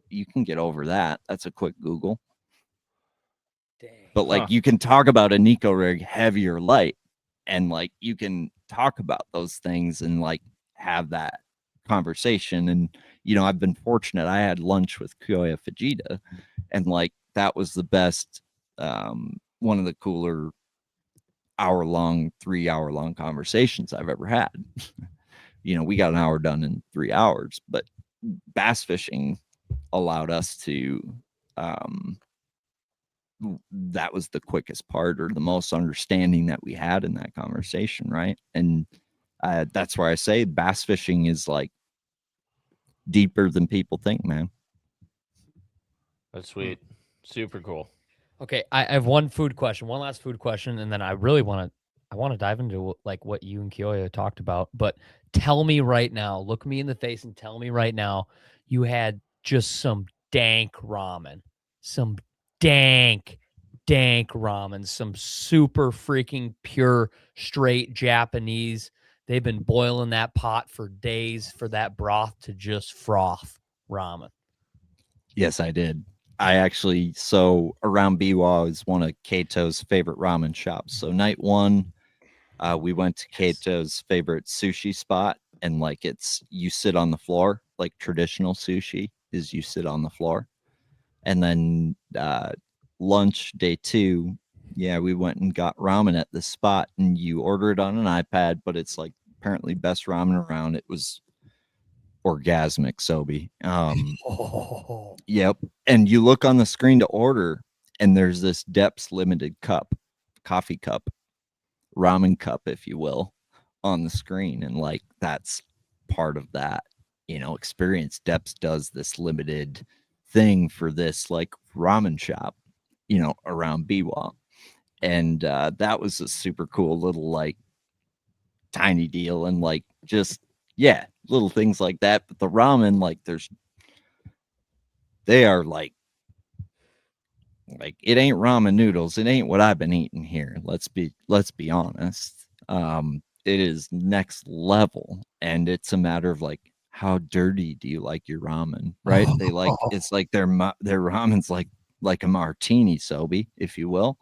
Speaker 4: you can get over that. That's a quick Google.
Speaker 2: Dang.
Speaker 4: But like you can talk about a Nico rig heavy or light, and like you can talk about those things and like have that conversation. And I've been fortunate. I had lunch with Kyoya Fujita, and like that was the best, one of the cooler 3-hour-long conversations I've ever had. We got an hour done in 3 hours, but bass fishing allowed us to that was the quickest part or the most understanding that we had in that conversation, right? And that's why I say bass fishing is like deeper than people think, man.
Speaker 3: That's sweet. Super cool.
Speaker 2: Okay, I have one last food question, and then I really want to dive into like what you and Kyoya talked about. But tell me right now, look me in the face and tell me right now, you had just some dank ramen, some dank ramen, some super freaking pure, straight Japanese. They've been boiling that pot for days for that broth to just froth ramen.
Speaker 4: Yes, I did. So around Biwa is one of Kato's favorite ramen shops. So night one, we went to Kato's favorite sushi spot, and like you sit on the floor, like traditional sushi is you sit on the floor. And then lunch day 2, yeah, we went and got ramen at this spot, and you order it on an iPad, but it's like apparently best ramen around. It was orgasmic, Sobe. Yep. And you look on the screen to order, and there's this Depths limited coffee cup, ramen cup, if you will, on the screen. And like that's part of that, experience. Depths does this limited thing for this like ramen shop, around Biwa. And that was a super cool little like tiny deal. And like just little things like that. But the ramen, like they are like it ain't ramen noodles. It ain't what I've been eating here. Let's be honest. It is next level, and it's a matter of like how dirty do you like your ramen, right? They like it's like their ramen's like a martini, Sobe, if you will,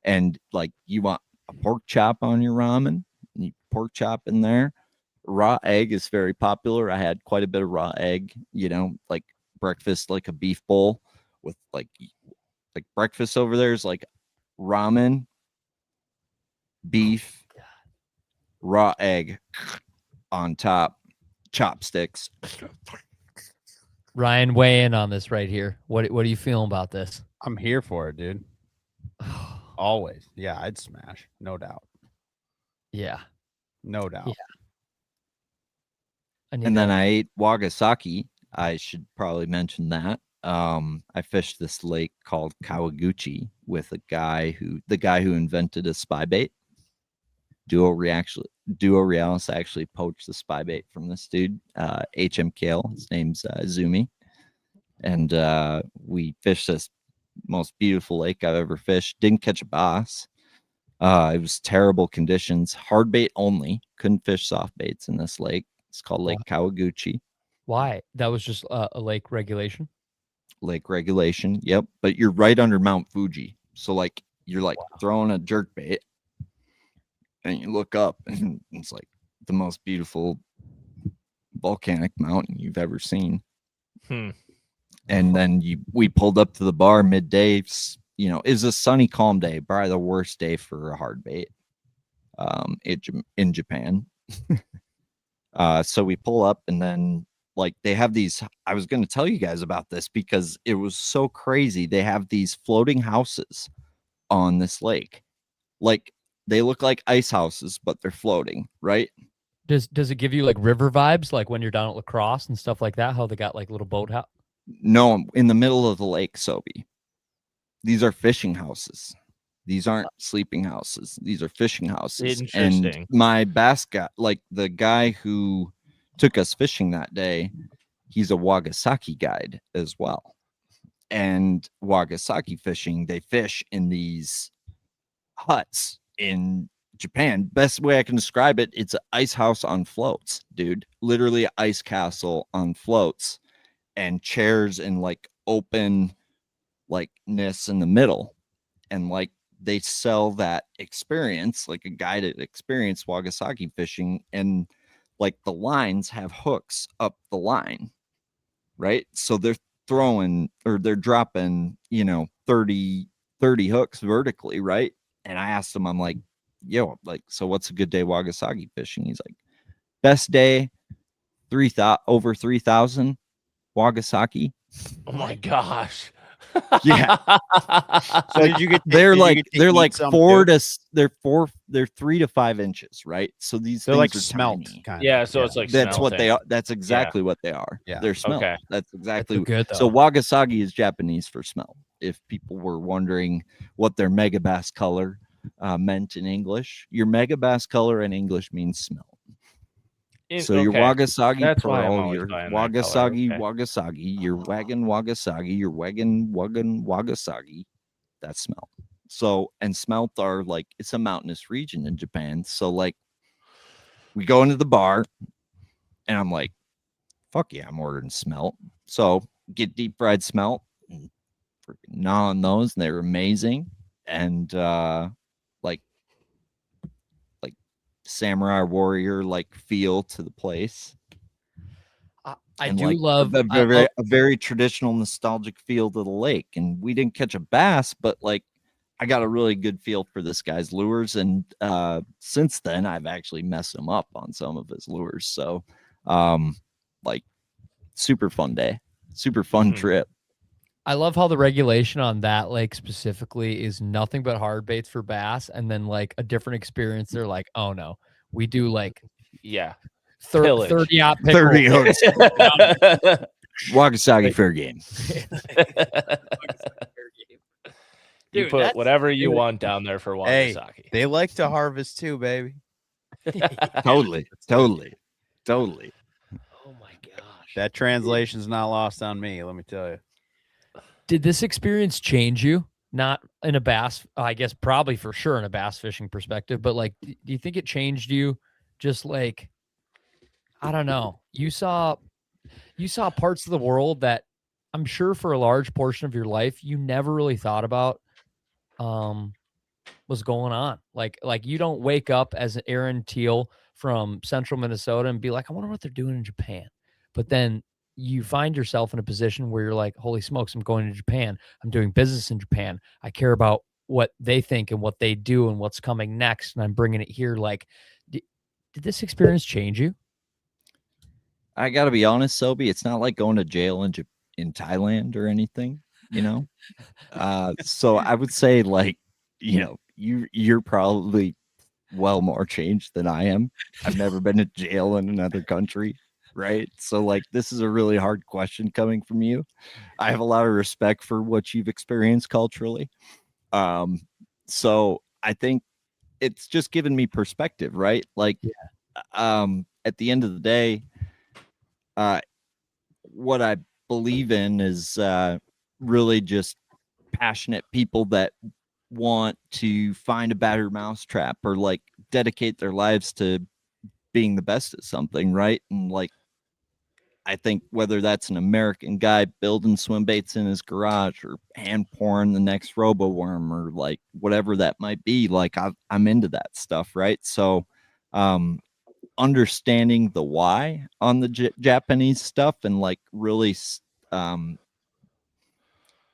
Speaker 4: and like you want a pork chop on your ramen, you pork chop in there. Raw egg is very popular. I had quite a bit of raw egg, like breakfast, like a beef bowl with like breakfast over there is like ramen, beef, raw egg on top, chopsticks.
Speaker 2: Ryan, weigh in on this right here. What are you feeling about this?
Speaker 1: I'm here for it, dude. Always. Yeah, I'd smash. No doubt.
Speaker 2: Yeah.
Speaker 1: No doubt.
Speaker 2: Yeah.
Speaker 4: And then I ate Wagasaki. I should probably mention that. I fished this lake called Kawaguchi with the guy who invented a spy bait. Duo Realis actually poached the spy bait from this dude, HMKL. His name's Zumi. And we fished this most beautiful lake I've ever fished. Didn't catch a bass. It was terrible conditions. Hard bait only. Couldn't fish soft baits in this lake. It's called Lake Kawaguchi.
Speaker 2: Why? That was just a lake regulation?
Speaker 4: Lake regulation. Yep. But you're right under Mount Fuji. So like you're like throwing a jerk bait and you look up and it's like the most beautiful volcanic mountain you've ever seen. And then we pulled up to the bar midday. It was a sunny, calm day, probably the worst day for a hard bait in Japan. So we pull up, and then like they have these, I was going to tell you guys about this because it was so crazy. They have these floating houses on this lake. Like they look like ice houses, but they're floating, right?
Speaker 2: Does it give you like river vibes, like when you're down at La Crosse and stuff like that? How they got like little boat house?
Speaker 4: No, in the middle of the lake, Sobe. These are fishing houses. These aren't sleeping houses. These are fishing houses.
Speaker 3: Interesting.
Speaker 4: And my bass guy, like the guy who took us fishing that day, he's a Wagasaki guide as well. And Wagasaki fishing, they fish in these huts in Japan. Best way I can describe it, it's an ice house on floats, dude. Literally an ice castle on floats, and chairs and like open likeness in the middle. And like they sell that experience, like a guided experience, Wagasaki fishing, and like the lines have hooks up the line, right? So they're dropping 30 hooks vertically, right? And I asked him, I'm like, yo, like, so what's a good day Wagasaki fishing? He's like, best day, over 3,000 Wagasaki.
Speaker 3: Oh my gosh.
Speaker 4: Yeah.
Speaker 1: So did you get?
Speaker 4: They're like 4
Speaker 1: to.
Speaker 4: they're 3 to 5 inches, right? So these
Speaker 1: They're
Speaker 4: things
Speaker 1: like
Speaker 4: are
Speaker 1: smelt,
Speaker 4: tiny.
Speaker 1: kind of.
Speaker 3: Yeah, so it's like
Speaker 4: That's what they
Speaker 3: smelting.
Speaker 4: are. That's exactly what they are.
Speaker 1: Yeah.
Speaker 4: They're smelt.
Speaker 3: Okay.
Speaker 4: That's exactly
Speaker 2: Good though.
Speaker 4: so Wagasagi is Japanese for smelt. If people were wondering what their megabass color meant in English, your megabass color in English means smelt. So your Wagasagi
Speaker 3: That's why I'm
Speaker 4: pearl,
Speaker 3: always
Speaker 4: your
Speaker 3: buying that color.
Speaker 4: Wagasagi,
Speaker 3: Okay.
Speaker 4: Wagasagi, your wagon Wagasagi, your wagon Wagasagi, that's smelt. So, and smelt are like, it's a mountainous region in Japan. So like we go into the bar and I'm like, fuck yeah, I'm ordering smelt. So get deep fried smelt, freaking gnawing those, and they were amazing. And like samurai warrior like feel to the place.
Speaker 2: I
Speaker 4: And
Speaker 2: do
Speaker 4: like
Speaker 2: love
Speaker 4: a very traditional nostalgic feel to the lake. And we didn't catch a bass, but like I got a really good feel for this guy's lures. And since then I've actually messed him up on some of his lures. So like super fun day, super fun trip.
Speaker 2: I love how the regulation on that lake specifically is nothing but hard baits for bass, and then like a different experience. They're like, oh no, we do like 30 out pickle.
Speaker 4: 30 ounce. Wakasagi fair game.
Speaker 3: You
Speaker 2: Dude,
Speaker 3: put whatever you want down there for
Speaker 1: Hey,
Speaker 3: Wakasagi.
Speaker 1: they like to harvest too, baby.
Speaker 4: Totally.
Speaker 2: Oh my gosh.
Speaker 1: That translation's not lost on me, let me tell you.
Speaker 2: Did this experience change you? Not in a bass, I guess probably for sure in a bass fishing perspective, but like, do you think it changed you? Just like, I don't know. You saw parts of the world that I'm sure for a large portion of your life, you never really thought about, was going on. Like you don't wake up as an Aaron Teal from central Minnesota and be like, I wonder what they're doing in Japan. But then you find yourself in a position where you're like, holy smokes, I'm going to Japan. I'm doing business in Japan. I care about what they think and what they do and what's coming next. And I'm bringing it here. Like, did this experience change you?
Speaker 4: I got to be honest, Sobe, it's not like going to jail in Thailand or anything, you know? So I would say like, you know, you're probably well more changed than I am. I've never been to jail in another country, right? So like this is a really hard question coming from you. I have a lot of respect for what you've experienced culturally. So I think it's just given me perspective, right? Like at the end of the day, what I believe in is really just passionate people that want to find a better mousetrap or like dedicate their lives to being the best at something, right? And like I think whether that's an American guy building swim baits in his garage or hand pouring the next robo worm or like whatever that might be, like I'm into that stuff, right? So understanding the why on the Japanese stuff and like really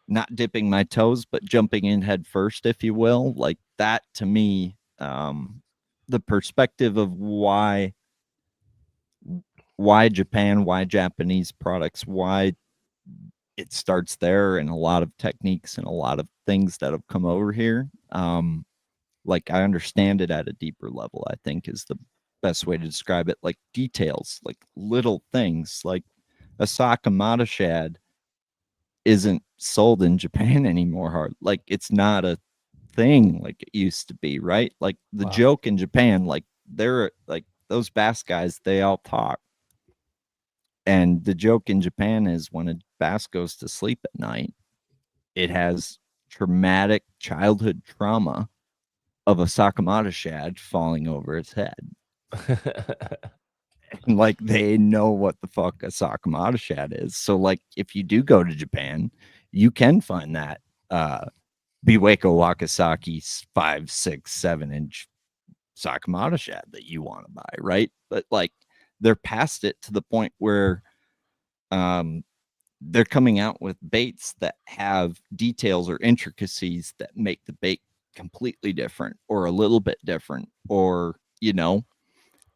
Speaker 4: not dipping my toes, but jumping in head first, if you will, like that to me, the perspective of why Japan, why Japanese products, why it starts there, and a lot of techniques and a lot of things that have come over here. Like I understand it at a deeper level, I think is the best way to describe it. Like details, like little things, like a Sakamata shad isn't sold in Japan anymore. Like it's not a thing like it used to be, right? Like the joke in Japan, like they're like those bass guys, they all talk. And the joke in Japan is when a bass goes to sleep at night, it has traumatic childhood trauma of a Sakamata shad falling over its head. And like they know what the fuck a Sakamata shad is. So like if you do go to Japan, you can find that Biwako Wakasaki 5, 6, 7-inch Sakamata shad that you want to buy, right? But like they're past it to the point where they're coming out with baits that have details or intricacies that make the bait completely different or a little bit different, or you know,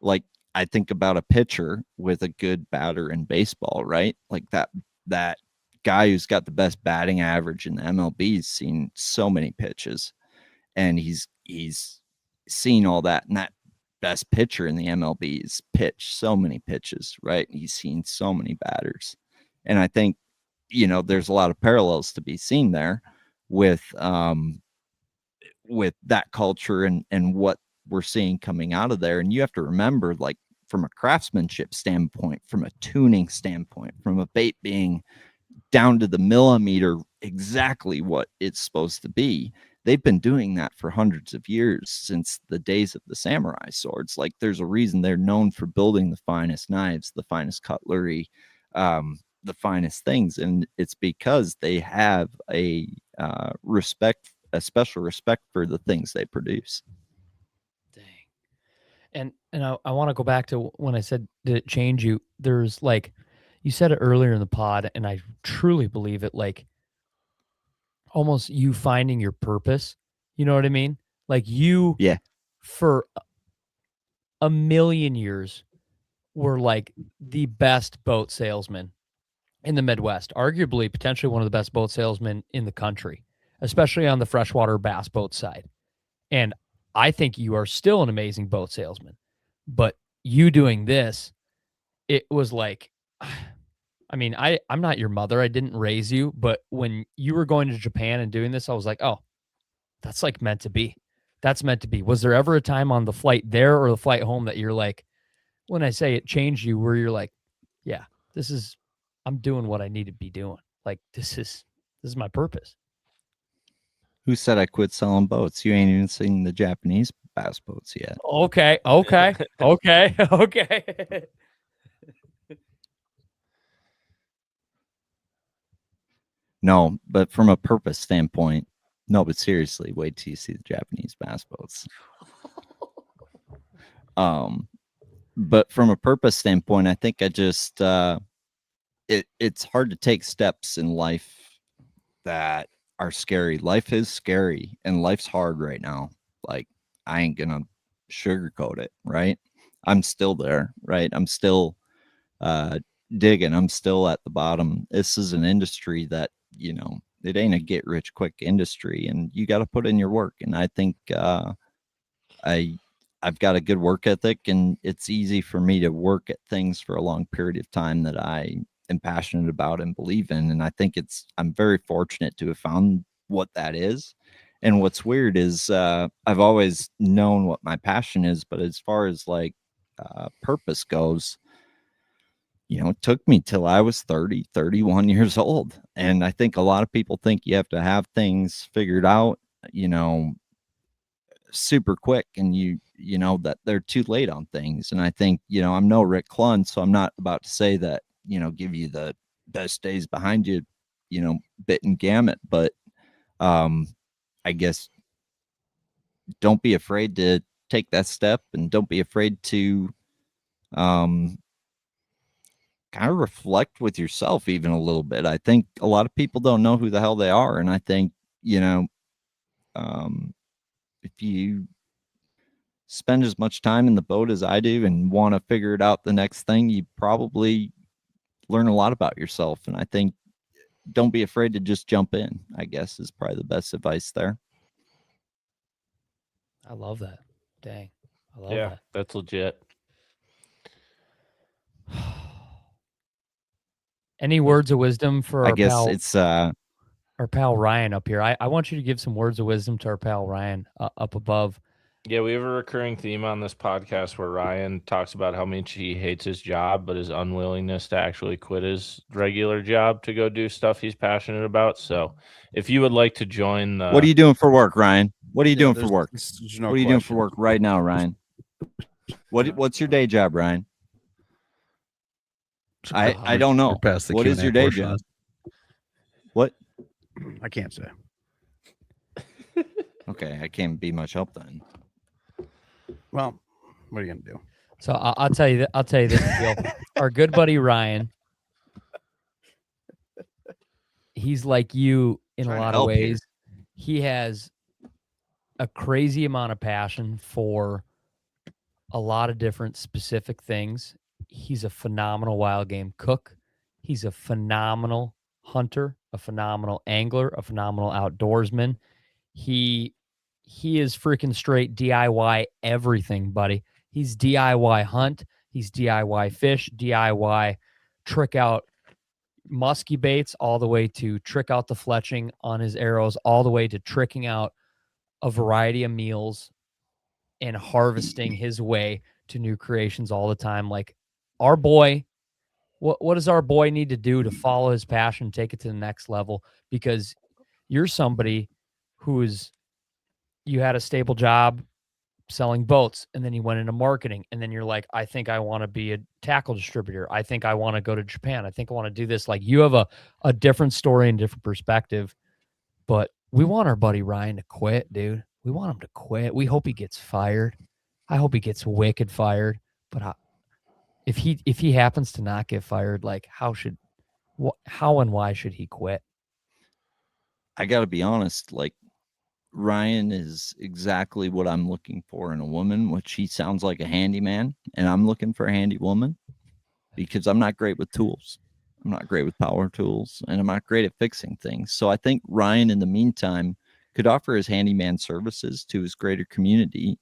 Speaker 4: like I think about a pitcher with a good batter in baseball, right? Like that guy who's got the best batting average in the MLB has seen so many pitches, and he's seen all that, and that best pitcher in the MLB has pitched so many pitches, right? He's seen so many batters. And I think, you know, there's a lot of parallels to be seen there with that culture and what we're seeing coming out of there. And you have to remember, like, from a craftsmanship standpoint, from a tuning standpoint, from a bait being down to the millimeter exactly what it's supposed to be, they've been doing that for hundreds of years, since the days of the samurai swords. Like there's a reason they're known for building the finest knives, the finest cutlery, the the finest things, and it's because they have a special respect for the things they produce.
Speaker 2: Dang. And I want to go back to when I said, did it change you? There's like, you said it earlier in the pod, and I truly believe it, like almost you finding your purpose. You know what I mean? Like you,
Speaker 4: Yeah.
Speaker 2: for a million years, were like the best boat salesman in the Midwest, arguably potentially one of the best boat salesmen in the country, especially on the freshwater bass boat side. And I think you are still an amazing boat salesman, but you doing this, it was like, I mean, I'm not your mother. I didn't raise you, but when you were going to Japan and doing this, I was like, oh, that's like meant to be. That's meant to be. Was there ever a time on the flight there or the flight home that you're like, when I say it changed you, where you're like, yeah, I'm doing what I need to be doing. Like, this is my purpose.
Speaker 4: Who said I quit selling boats? You ain't even seen the Japanese bass boats yet.
Speaker 2: Okay.
Speaker 4: No, but from a purpose standpoint, no, but seriously, wait till you see the Japanese bass boats. But from a purpose standpoint, I think I just it's hard to take steps in life that are scary. Life is scary and life's hard right now. Like, I ain't gonna sugarcoat it, right? I'm still there, right? I'm still digging. I'm still at the bottom. This is an industry that, it ain't a get rich quick industry, and you got to put in your work. And I think I've got a good work ethic, and it's easy for me to work at things for a long period of time that I am passionate about and believe in. And I think I'm very fortunate to have found what that is. And what's weird is I've always known what my passion is, but as far as like purpose goes, it took me till I was 30, 31 years old. And I think a lot of people think you have to have things figured out, super quick, and that they're too late on things. And I think, I'm no Rick Clunn, so I'm not about to say that, give you the best days behind you, bit and gamut. But I guess don't be afraid to take that step, and don't be afraid to kind of reflect with yourself even a little bit. I think a lot of people don't know who the hell they are. And I think, if you spend as much time in the boat as I do and want to figure it out the next thing, you probably learn a lot about yourself. And I think don't be afraid to just jump in, I guess, is probably the best advice there.
Speaker 2: I love that. Dang. I love
Speaker 3: Yeah,
Speaker 2: that.
Speaker 3: that's legit.
Speaker 2: Any words of wisdom for
Speaker 4: I
Speaker 2: our
Speaker 4: guess
Speaker 2: pal?
Speaker 4: it's
Speaker 2: our pal Ryan up here. I want you to give some words of wisdom to our pal Ryan up above.
Speaker 3: Yeah, we have a recurring theme on this podcast where Ryan talks about how much he hates his job, but his unwillingness to actually quit his regular job to go do stuff he's passionate about. So if you would like to join the...
Speaker 4: What are you doing for work, Ryan? What are you doing for work?
Speaker 1: There's no
Speaker 4: what are you doing
Speaker 1: question.
Speaker 4: for work right now, Ryan? What's your day job, Ryan? I don't know. What is your day job? What?
Speaker 1: I can't say.
Speaker 4: Okay, I can't be much help then.
Speaker 1: Well, what are you gonna do?
Speaker 2: So I'll tell you. I'll tell you this deal. Our good buddy Ryan, he's like you in a lot of ways. He has a crazy amount of passion for a lot of different specific things. He's a phenomenal wild game cook. He's a phenomenal hunter, a phenomenal angler, a phenomenal outdoorsman. He is freaking straight DIY everything, buddy. He's DIY hunt. He's DIY fish, DIY trick out musky baits, all the way to trick out the fletching on his arrows, all the way to tricking out a variety of meals and harvesting his way to new creations all the time. Like our boy, what does our boy need to do to follow his passion, take it to the next level? Because you're somebody you had a stable job selling boats, and then you went into marketing, and then you're like, I think I want to be a tackle distributor. I think I want to go to Japan. I think I want to do this. Like, you have a different story and different perspective, but we want our buddy Ryan to quit, dude. We want him to quit. We hope he gets fired. I hope he gets wicked fired. But if he happens to not get fired, like, how and why should he quit?
Speaker 4: I got to be honest, like, Ryan is exactly what I'm looking for in a woman, which he sounds like a handyman, and I'm looking for a handy woman because I'm not great with tools. I'm not great with power tools, and I'm not great at fixing things. So I think Ryan, in the meantime, could offer his handyman services to his greater community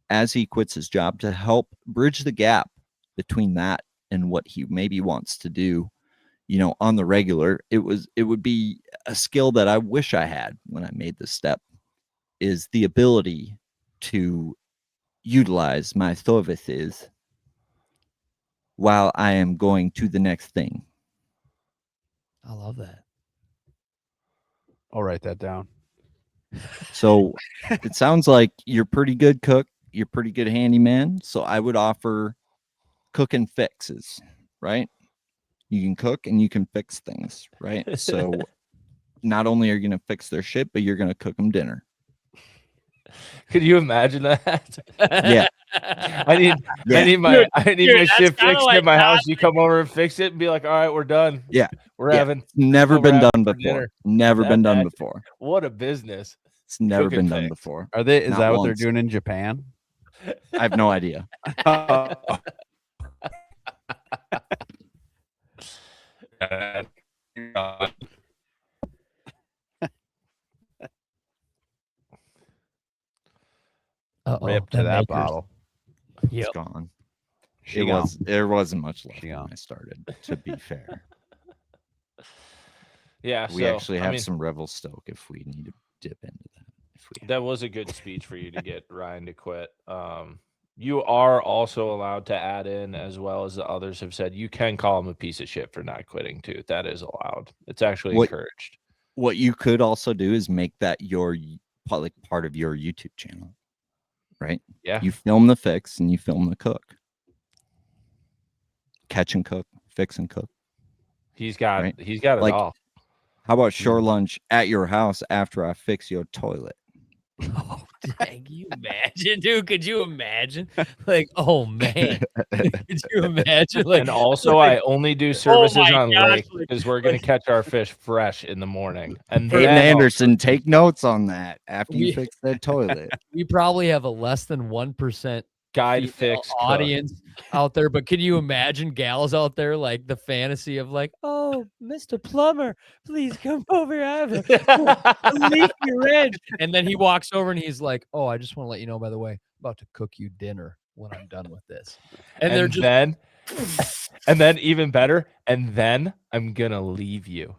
Speaker 4: as he quits his job to help bridge the gap between that and what he maybe wants to do, on the regular. It would be a skill that I wish I had when I made this step, is the ability to utilize my services while I am going to the next thing.
Speaker 2: I love that.
Speaker 1: I'll write that down.
Speaker 4: So it sounds like you're pretty good cook. You're pretty good handyman. So I would offer cook and fixes, right? You can cook and you can fix things, right? So not only are you going to fix their shit, but you're going to cook them dinner.
Speaker 3: Could you imagine that?
Speaker 4: Yeah.
Speaker 3: I need my
Speaker 2: that's
Speaker 3: shit
Speaker 2: kinda
Speaker 3: fixed
Speaker 2: like
Speaker 3: at my house. You come over and fix it and be like, all right, we're done.
Speaker 4: Yeah.
Speaker 3: We're
Speaker 4: Yeah.
Speaker 3: having
Speaker 4: Never
Speaker 3: what
Speaker 4: been
Speaker 3: we're
Speaker 4: done
Speaker 3: having for
Speaker 4: before.
Speaker 3: dinner.
Speaker 4: Never been done
Speaker 3: That's-
Speaker 4: before.
Speaker 3: What a business.
Speaker 4: It's never
Speaker 3: Cooking
Speaker 4: been done
Speaker 3: things.
Speaker 4: before.
Speaker 1: Are they? Is
Speaker 4: Not
Speaker 1: that what they're
Speaker 4: once.
Speaker 1: doing in Japan?
Speaker 4: I have no idea.
Speaker 1: Rip to that bottle.
Speaker 4: It's
Speaker 2: Yep.
Speaker 4: gone.
Speaker 1: She gone.
Speaker 4: There wasn't much left
Speaker 1: She
Speaker 4: when
Speaker 1: gone.
Speaker 4: I started, to be fair.
Speaker 3: Yeah.
Speaker 4: We actually have some Revel Stoke if we need to dip into that.
Speaker 3: That was a good speech for you to get Ryan to quit. You are also allowed to add in, as well as the others have said, you can call him a piece of shit for not quitting too. That is allowed. It's actually encouraged.
Speaker 4: What you could also do is make that your part of your YouTube channel, right?
Speaker 3: Yeah.
Speaker 4: You film the fix and you film the cook. Catch and cook, fix and cook.
Speaker 3: He's got
Speaker 4: Right?
Speaker 3: it all.
Speaker 4: How about shore lunch at your house after I fix your toilet?
Speaker 2: Oh, dang, you imagine, dude? Could you imagine? Like, oh man, could you imagine? Like,
Speaker 3: And also,
Speaker 2: like,
Speaker 3: I only do services
Speaker 2: my
Speaker 3: on
Speaker 2: gosh,
Speaker 3: lake
Speaker 2: like-
Speaker 3: because we're going to catch our fish fresh in the morning. And
Speaker 4: Hayden
Speaker 3: then
Speaker 4: Anderson, take notes on that after you
Speaker 2: We-
Speaker 4: fix that toilet.
Speaker 2: we probably have a less than 1%
Speaker 3: guide
Speaker 2: female
Speaker 3: fix cook.
Speaker 2: audience out there, but can you imagine gals out there, like the fantasy of like, oh, Mr. Plumber, please come over. I have a leaky wrench. And then he walks over and he's like, oh, I just want to let you know, by the way, I'm about to cook you dinner when I'm done with this. And they're just
Speaker 3: and then even better, and then I'm gonna leave you.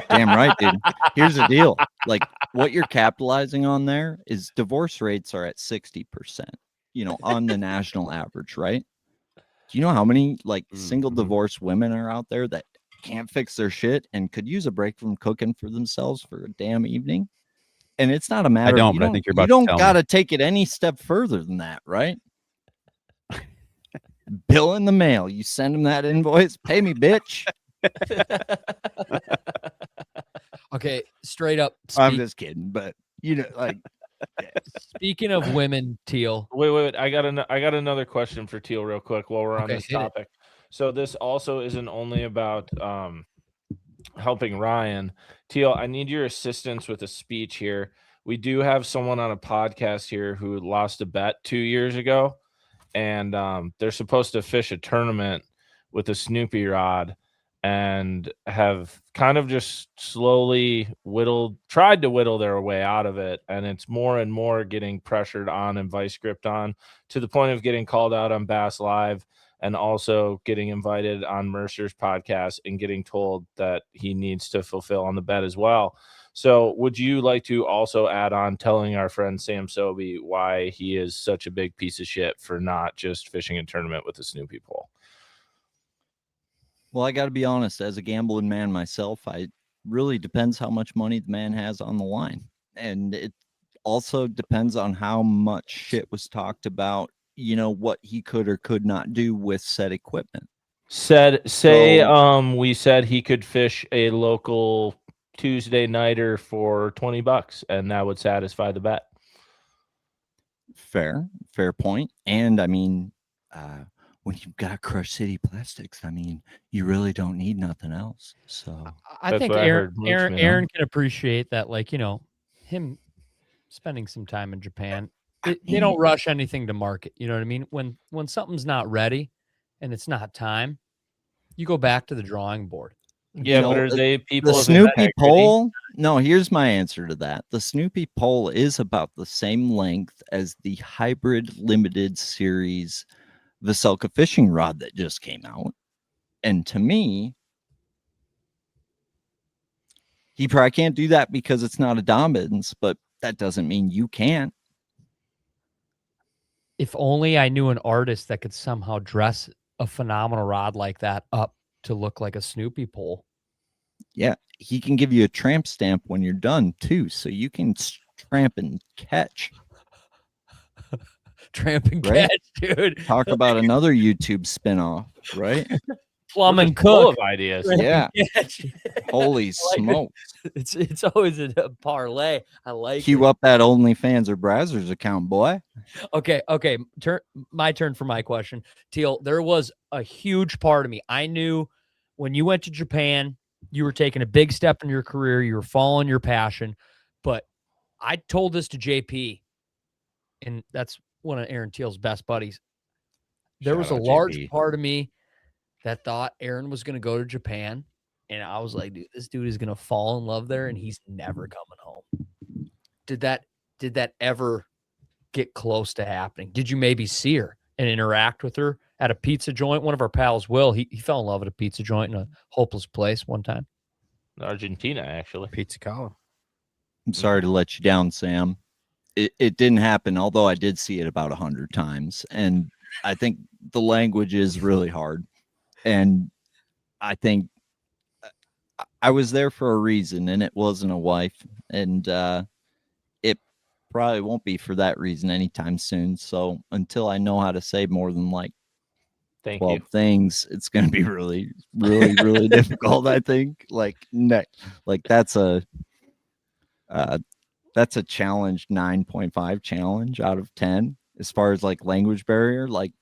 Speaker 4: Damn right, dude. Here's the deal. Like, what you're capitalizing on there is divorce rates are at 60%, on the national average, right? Do you know how many single divorced women are out there that can't fix their shit and could use a break from cooking for themselves for a damn evening? And it's not a matter
Speaker 1: don't,
Speaker 4: of
Speaker 1: but I think you're about
Speaker 4: you
Speaker 1: to
Speaker 4: don't
Speaker 1: tell me.
Speaker 4: gotta take it any step further than that, right? Bill in the mail. You send them that invoice, pay me, bitch.
Speaker 2: okay. Straight up.
Speaker 4: I'm just kidding, but
Speaker 2: Speaking of women, Teal.
Speaker 3: Wait. I got another question for Teal real quick while we're on
Speaker 2: Okay,
Speaker 3: this
Speaker 2: hit it.
Speaker 3: topic. So this also isn't only about helping Ryan. Teal, I need your assistance with a speech here. We do have someone on a podcast here who lost a bet 2 years ago, and they're supposed to fish a tournament with a Snoopy rod, and have kind of just slowly tried to whittle their way out of it. And it's more and more getting pressured on and vice gripped on, to the point of getting called out on Bass Live, and also getting invited on Mercer's podcast and getting told that he needs to fulfill on the bet as well. So would you like to also add on telling our friend Sam Sobey why he is such a big piece of shit for not just fishing a tournament with a Snoopy pole?
Speaker 4: Well, I got to be honest, as a gambling man myself, I really depends how much money the man has on the line. And also depends on how much shit was talked about, what he could or could not do with said equipment.
Speaker 3: We said he could fish a local Tuesday nighter for $20 and that would satisfy the bet.
Speaker 4: Fair point. And I mean, when you've got Crush City Plastics, I mean, you really don't need nothing else. So
Speaker 2: I
Speaker 3: That's
Speaker 2: think
Speaker 3: what I
Speaker 2: Aaron,
Speaker 3: heard
Speaker 2: Aaron,
Speaker 3: Moochman on.
Speaker 2: Aaron can appreciate that, like, him spending some time in Japan. They don't rush anything to market. You know what I mean? When something's not ready and it's not time, you go back to the drawing board.
Speaker 3: Yeah, but are they people
Speaker 4: the
Speaker 3: of
Speaker 4: Snoopy
Speaker 3: integrity?
Speaker 4: pole? No, here's my answer to that. The Snoopy pole is about the same length as the hybrid limited series Veselka fishing rod that just came out. And to me, he probably can't do that because it's not a dominance, but that doesn't mean you can't.
Speaker 2: If only I knew an artist that could somehow dress a phenomenal rod like that up to look like a Snoopy pole.
Speaker 4: Yeah, he can give you a tramp stamp when you're done too, so you can tramp and catch.
Speaker 2: Tramp and
Speaker 4: Right?
Speaker 2: catch, dude.
Speaker 4: Talk about another YouTube spinoff, right?
Speaker 2: Plum
Speaker 3: We're
Speaker 2: and
Speaker 3: just full
Speaker 2: cook.
Speaker 3: of ideas.
Speaker 2: Tramp
Speaker 4: Yeah.
Speaker 2: and catch.
Speaker 4: Holy
Speaker 2: like it.
Speaker 4: smokes.
Speaker 2: It's always a parlay. I like
Speaker 4: Cue
Speaker 2: it.
Speaker 4: up that OnlyFans or Brazzers account, boy.
Speaker 2: Okay. My turn for my question. Teal, there was a huge part of me. I knew when you went to Japan, you were taking a big step in your career. You were following your passion. But I told this to JP, and that's one of Aaron Teal's best buddies. There was a
Speaker 4: Shout out,
Speaker 2: large
Speaker 4: JP.
Speaker 2: part of me that thought Aaron was going to go to Japan. And I was like, dude, this dude is going to fall in love there and he's never coming home. Did that ever get close to happening? Did you maybe see her and interact with her at a pizza joint? One of our pals, Will, he fell in love at a pizza joint in a hopeless place one time.
Speaker 3: Argentina, actually.
Speaker 1: Pizza Cola.
Speaker 4: I'm sorry to let you down, Sam. It didn't happen, although I did see it about 100 times. And I think the language is really hard. And I think I was there for a reason, and it wasn't a wife. And it probably won't be for that reason anytime soon. So until I know how to say more than like
Speaker 3: Thank
Speaker 4: 12
Speaker 3: you.
Speaker 4: things, it's going to be really, really, really difficult. I think that's a challenge, 9.5 challenge out of 10 as far as like language barrier. Like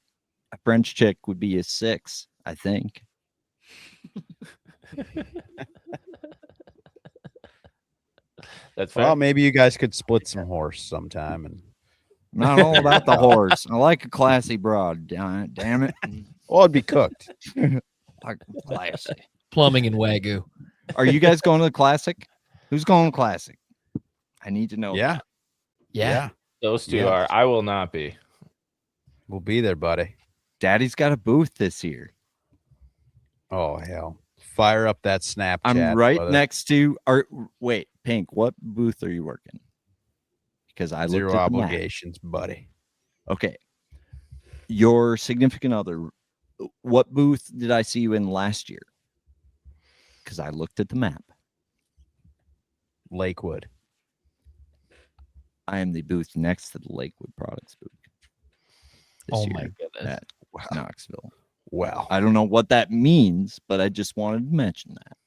Speaker 4: a French chick would be a 6, I think.
Speaker 3: That's fair.
Speaker 1: Well, maybe you guys could split some horse sometime. And
Speaker 4: I'm not all about the horse. I like a classy broad. Damn it.
Speaker 1: well, it'd be cooked.
Speaker 4: Like classy.
Speaker 2: Plumbing and Wagyu.
Speaker 4: Are you guys going to the Classic? Who's going to the Classic? I need to know.
Speaker 1: Yeah.
Speaker 2: Yeah.
Speaker 3: Those two
Speaker 1: Yes.
Speaker 3: are. I will not be.
Speaker 1: We'll be there, buddy.
Speaker 4: Daddy's got a booth this year.
Speaker 1: Oh, hell. Fire up that Snapchat.
Speaker 4: I'm right
Speaker 1: brother.
Speaker 4: next to wait, Pink, what booth are you working? Because I
Speaker 1: Zero
Speaker 4: looked at the map.
Speaker 1: obligations, buddy.
Speaker 4: Okay. Your significant other, what booth did I see you in last year? Because I looked at the map.
Speaker 1: Lakewood.
Speaker 4: I am the booth next to the Lakewood Products booth. This
Speaker 2: Oh
Speaker 4: year
Speaker 2: my goodness.
Speaker 4: at Knoxville.
Speaker 1: Well,
Speaker 4: I don't know what that means, but I just wanted to mention that.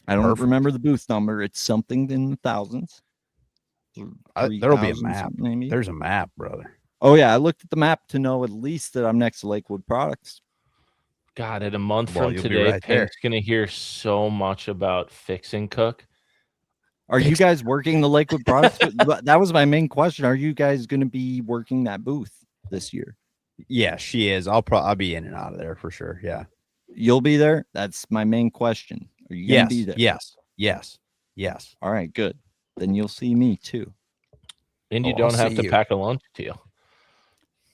Speaker 4: I don't
Speaker 1: Perfect.
Speaker 4: remember the booth number. It's something in the thousands.
Speaker 1: there'll be a
Speaker 4: 3,000
Speaker 1: map.
Speaker 4: something maybe.
Speaker 1: There's a map, brother.
Speaker 4: Oh yeah, I looked at the map to know at least that I'm next to Lakewood Products.
Speaker 3: God, in a month
Speaker 1: Well,
Speaker 3: from
Speaker 1: you'll be
Speaker 3: today,
Speaker 1: right there.
Speaker 3: Pink's gonna hear so much about Fix and Cook.
Speaker 4: Are you guys working the Lakewood Products? That was my main question. Are you guys going to be working that booth this year?
Speaker 1: Yeah, she is. I'll be in and out of there for sure. Yeah.
Speaker 4: You'll be there? That's my main question. Are you going to be there?
Speaker 1: Yes.
Speaker 4: All right, good. Then you'll see me too.
Speaker 3: And you
Speaker 1: Oh,
Speaker 3: don't
Speaker 1: I'll
Speaker 3: have
Speaker 1: see
Speaker 3: to
Speaker 1: you.
Speaker 3: pack a lunch deal.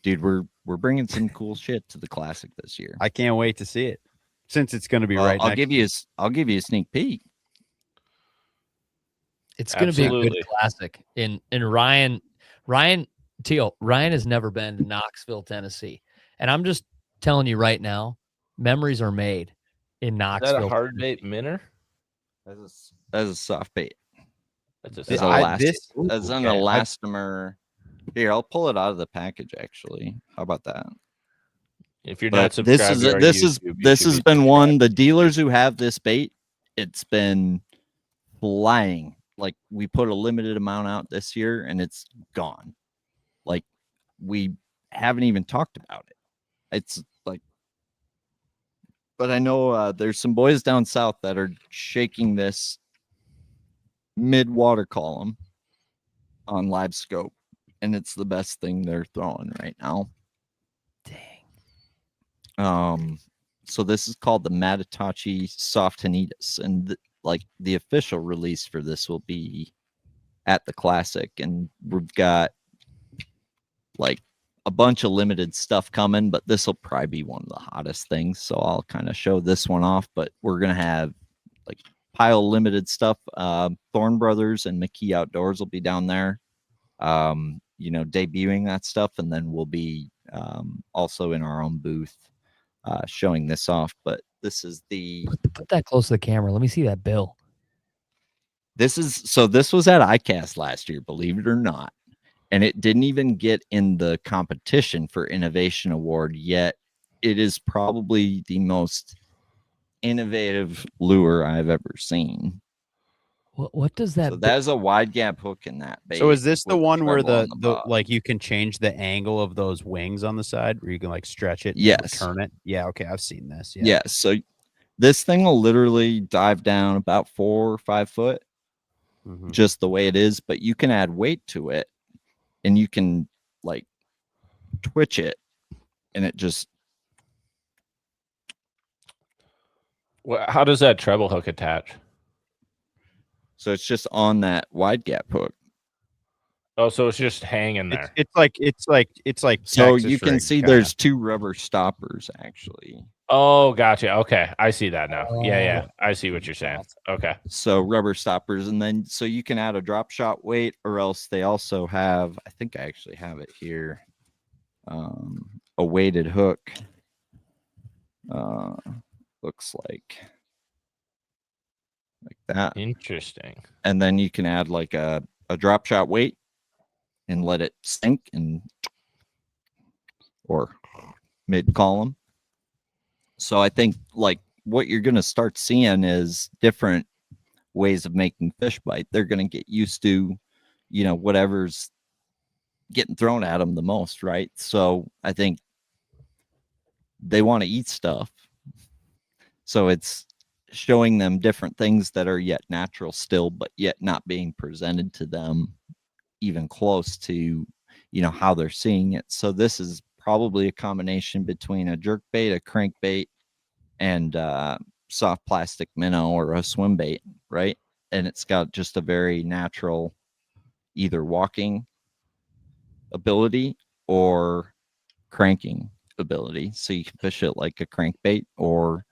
Speaker 4: Dude, we're bringing some cool shit to the Classic this year.
Speaker 1: I can't wait to see it. Since it's going to be
Speaker 4: Well,
Speaker 1: right
Speaker 4: I'll
Speaker 1: next.
Speaker 4: give you a sneak peek.
Speaker 2: It's going to be a
Speaker 3: Absolutely.
Speaker 2: good classic. And Ryan Teal, Ryan has never been to Knoxville, Tennessee. And I'm just telling you right now, memories are made in
Speaker 3: Is that
Speaker 2: Knoxville.
Speaker 3: a hard bait minnow?
Speaker 4: That is a soft bait.
Speaker 3: That's a
Speaker 4: As
Speaker 3: solid.
Speaker 4: as an
Speaker 1: okay,
Speaker 4: elastomer. Here, I'll pull it out of the package. Actually, how about that?
Speaker 3: If you're not
Speaker 4: But this
Speaker 3: subscribed
Speaker 4: is
Speaker 3: to our
Speaker 4: this
Speaker 3: YouTube,
Speaker 4: is
Speaker 3: you
Speaker 4: this
Speaker 3: should
Speaker 4: has
Speaker 3: be
Speaker 4: been one.
Speaker 3: subscribed.
Speaker 4: The dealers who have this bait, it's been flying. Like we put a limited amount out this year, and it's gone. Like we haven't even talked about it. It's like, but I know there's some boys down south that are shaking this mid water column on live scope, and it's the best thing they're throwing right now.
Speaker 2: Dang.
Speaker 4: So this is called the Matatachi Soft Hanitas, and like the official release for this will be at the Classic, and we've got like a bunch of limited stuff coming, but this will probably be one of the hottest things. So I'll kind of show this one off, but we're gonna have like pile limited stuff. Thorn Brothers and McKee Outdoors will be down there, debuting that stuff, and then we'll be also in our own booth showing this off. But this is
Speaker 2: Put that close to the camera. Let me see that bill.
Speaker 4: this was at ICAST last year, believe it or not. And it didn't even get in the competition for innovation award yet. It is probably the most innovative lure I've ever seen.
Speaker 2: What does that?
Speaker 4: So that is a wide gap hook in that bait.
Speaker 1: So is this the
Speaker 4: with
Speaker 1: one where
Speaker 4: treble on
Speaker 1: the
Speaker 4: bottom.
Speaker 1: like you can change the angle of those wings on the side, where you can like stretch it, and
Speaker 4: Yes.
Speaker 1: turn it? Yeah, okay, I've seen this. Yeah.
Speaker 4: Yeah. So this thing will literally dive down about 4 or 5 foot,
Speaker 1: Mhm.
Speaker 4: just the way it is, but you can add weight to it, and you can like twitch it, and it just
Speaker 3: How does that treble hook attach?
Speaker 4: so it's just on that wide gap hook.
Speaker 3: Oh, so it's just hanging there.
Speaker 1: It's like
Speaker 4: So
Speaker 1: Texas
Speaker 4: you can
Speaker 1: rig,
Speaker 4: see
Speaker 1: kinda.
Speaker 4: there's 2 rubber stoppers actually.
Speaker 3: Oh, gotcha. Okay, I see that now. Yeah,
Speaker 2: Oh.
Speaker 3: I see what you're saying. Okay.
Speaker 4: So rubber stoppers, and then so you can add a drop shot weight, or else they also have, I think I actually have it here, a weighted hook. Looks like that.
Speaker 3: Interesting.
Speaker 4: And then you can add like a drop shot weight and let it sink or mid column. So I think like what you're going to start seeing is different ways of making fish bite. They're going to get used to, whatever's getting thrown at them the most, right? So I think they want to eat stuff. So it's showing them different things that are yet natural still, but yet not being presented to them even close to, how they're seeing it. So this is probably a combination between a jerk bait, a crankbait, and soft plastic minnow or a swim bait, right? And it's got just a very natural either walking ability or cranking ability. So you can fish it like a crankbait or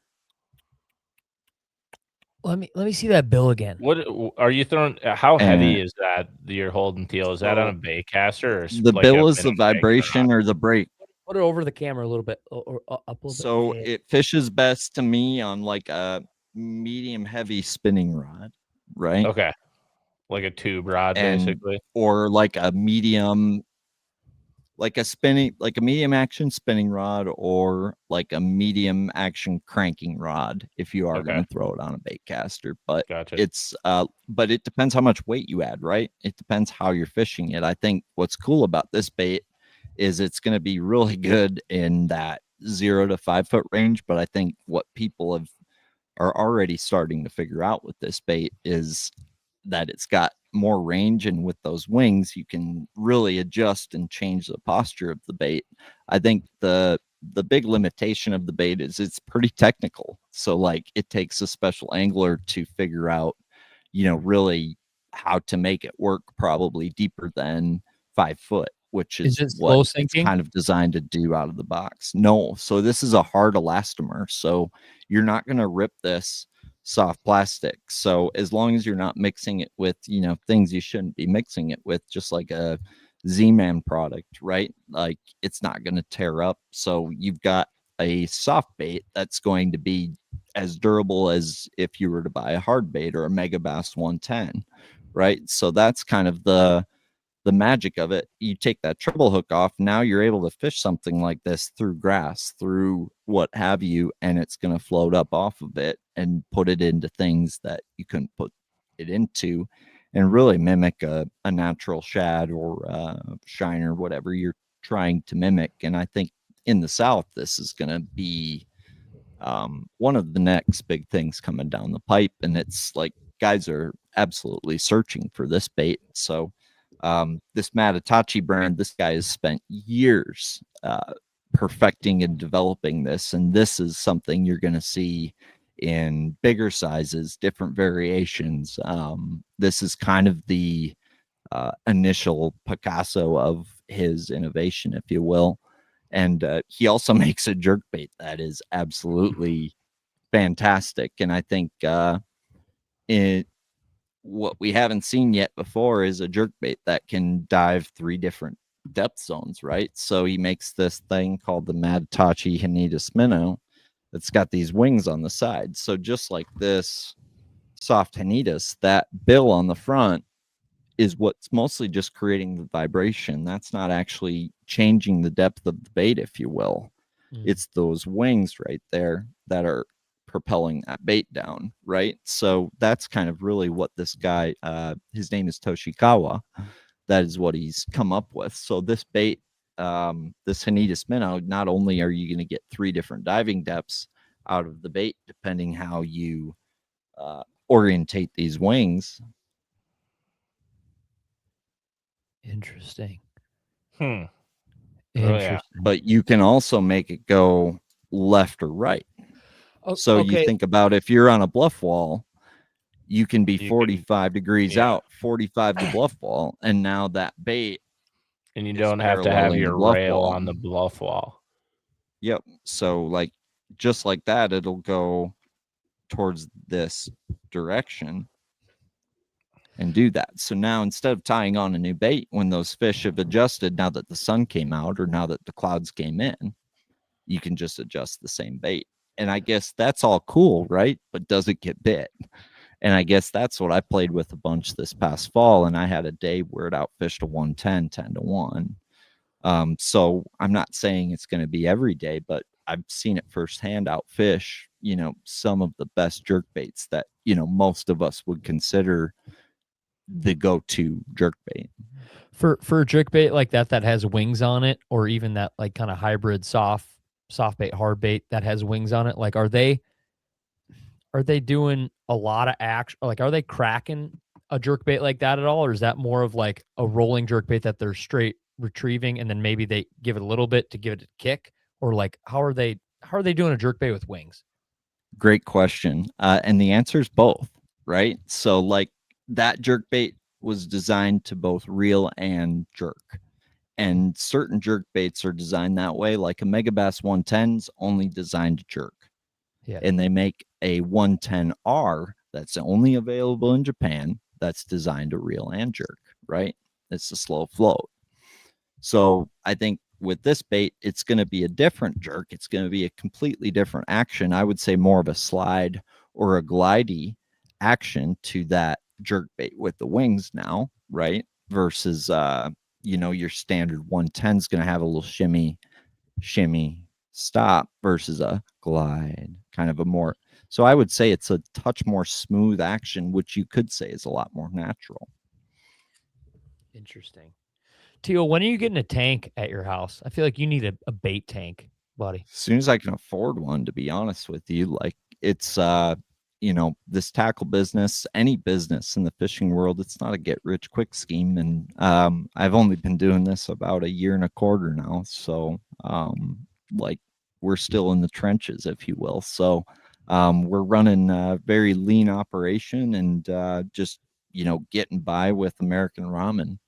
Speaker 2: Let me see that bill again.
Speaker 3: What are you throwing? How heavy
Speaker 4: And-
Speaker 3: is that you're holding, Teal? Is that on a
Speaker 4: So,
Speaker 3: bait caster or
Speaker 4: the
Speaker 3: like
Speaker 4: bill
Speaker 3: a
Speaker 4: is the
Speaker 3: minnow jig
Speaker 4: vibration or the break.
Speaker 2: Put it over the camera a little bit, or up a little
Speaker 4: So
Speaker 2: bit.
Speaker 4: it fishes best to me on like a medium heavy spinning rod, right?
Speaker 3: Okay, like a tube rod,
Speaker 4: And
Speaker 3: basically.
Speaker 4: or like a medium medium action spinning rod, or like a medium action cranking rod if you are
Speaker 3: Okay.
Speaker 4: going to throw it on a bait caster. But
Speaker 3: Gotcha.
Speaker 4: but it depends how much weight you add, right? It depends how you're fishing it. I think what's cool about this bait is it's going to be really good in that 0 to 5 foot range. But I think what people are already starting to figure out with this bait is that it's got more range, and with those wings you can really adjust and change the posture of the bait. I think the big limitation of the bait is it's pretty technical. So like it takes a special angler to figure out, really how to make it work probably deeper than 5 foot, which
Speaker 2: Is
Speaker 4: is
Speaker 2: it
Speaker 4: what
Speaker 2: slow
Speaker 4: it's
Speaker 2: sinking?
Speaker 4: kind of designed to do out of the box. No, so this is a hard elastomer, so you're not going to rip this soft plastic. So as long as you're not mixing it with, things you shouldn't be mixing it with, just like a Z-Man product, right? Like it's not going to tear up. So you've got a soft bait that's going to be as durable as if you were to buy a hard bait or a Mega Bass 110, right? So that's kind of the magic of it. You take that treble hook off, now you're able to fish something like this through grass, through what have you, and it's going to float up off of it and put it into things that you couldn't put it into, and really mimic a natural shad or shiner, whatever you're trying to mimic. And I think in the South, this is going to be one of the next big things coming down the pipe. And it's like guys are absolutely searching for this bait. So this Matatachi brand, this guy has spent years perfecting and developing this. And this is something you're going to see in bigger sizes, different variations. This is kind of the initial Picasso of his innovation, if you will. And he also makes a jerk bait that is absolutely fantastic. And I think what we haven't seen yet before is a jerk bait that can dive 3 different depth zones, right? So he makes this thing called the Matatachi Hanitas minnow that's got these wings on the side. So just like this soft Hanitas, that bill on the front is what's mostly just creating the vibration. That's not actually changing the depth of the bait, if you will. It's those wings right there that are propelling that bait down, right? So that's kind of really what this guy, his name is Toshikawa, that is what he's come up with. So this bait, this Hanitas minnow, not only are you going to get 3 different diving depths out of the bait, depending how you orientate these wings.
Speaker 2: Interesting.
Speaker 3: Oh,
Speaker 2: Interesting.
Speaker 3: yeah.
Speaker 4: But you can also make it go left or right. So you
Speaker 2: Okay.
Speaker 4: think about if you're on a bluff wall, you can be
Speaker 3: You can-
Speaker 4: 45 degrees
Speaker 3: yeah.
Speaker 4: out, 45 to bluff wall, and now that bait,
Speaker 3: And you
Speaker 4: is
Speaker 3: don't have to have
Speaker 4: paralleling the
Speaker 3: your
Speaker 4: bluff
Speaker 3: rail
Speaker 4: wall.
Speaker 3: on the bluff wall.
Speaker 4: Yep. So like just like that, it'll go towards this direction and do that. So now instead of tying on a new bait when those fish have adjusted, now that the sun came out or now that the clouds came in, you can just adjust the same bait. And I guess that's all cool, right? But does it get bit? And I guess that's what I played with a bunch this past fall. And I had a day where it outfished a 110, 10 to 1. So I'm not saying it's going to be every day, but I've seen it firsthand outfish, some of the best jerk baits that, most of us would consider the go-to jerk bait.
Speaker 2: For a jerk bait like that has wings on it, or even that like kind of hybrid soft bait, hard bait that has wings on it, like are they doing a lot of action? Like, are they cracking a jerk bait like that at all, or is that more of like a rolling jerk bait that they're straight retrieving and then maybe they give it a little bit to give it a kick, or like how are they doing a jerk bait with wings?
Speaker 4: Great question. And the answer is both, right? So like that jerk bait was designed to both reel and jerk. And certain jerk baits are designed that way. Like a Megabass 110's only designed to jerk.
Speaker 2: Yeah.
Speaker 4: And they make a 110R that's only available in Japan that's designed to reel and jerk, right? It's a slow float. So I think with this bait, it's going to be a different jerk. It's going to be a completely different action. I would say more of a slide or a glidey action to that jerk bait with the wings now, right? Versus, your standard 110 is going to have a little shimmy, stop versus a glide, kind of a more. So I would say it's a touch more smooth action, which you could say is a lot more natural.
Speaker 2: Interesting. Teal, when are you getting a tank at your house? I feel like you need a bait tank, buddy.
Speaker 4: As soon as I can afford one, to be honest with you, like it's this tackle business, any business in the fishing world, it's not a get rich quick scheme. And I've only been doing this about 1.25 years now. So like we're still in the trenches, if you will. So we're running a very lean operation and just getting by with American ramen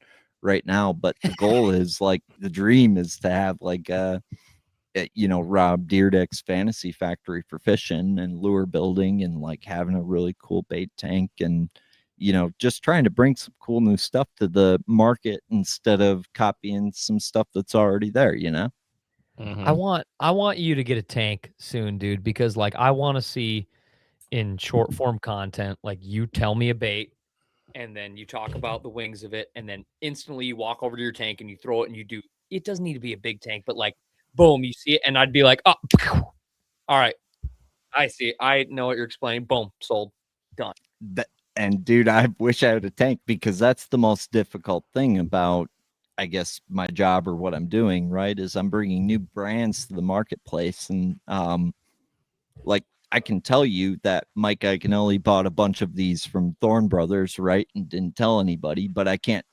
Speaker 4: right now. But the goal is like the dream is to have like Rob Deerdick's fantasy factory for fishing and lure building and like having a really cool bait tank and just trying to bring some cool new stuff to the market instead of copying some stuff that's already there.
Speaker 2: I want you to get a tank soon, dude, because like I want to see in short form content, like you tell me a bait, and then you talk about the wings of it, and then instantly you walk over to your tank and you throw it and you do. It doesn't need to be a big tank, but like, boom, you see it, and I'd be like, oh, all right, I see it. I know what you're explaining. Boom, sold, done.
Speaker 4: And dude, I wish I had a tank, because that's the most difficult thing about, I guess, my job or what I'm doing, right? Is I'm bringing new brands to the marketplace. And like, I can tell you that Mike Iaconelli bought a bunch of these from Thorn Brothers, right? And didn't tell anybody, but I can't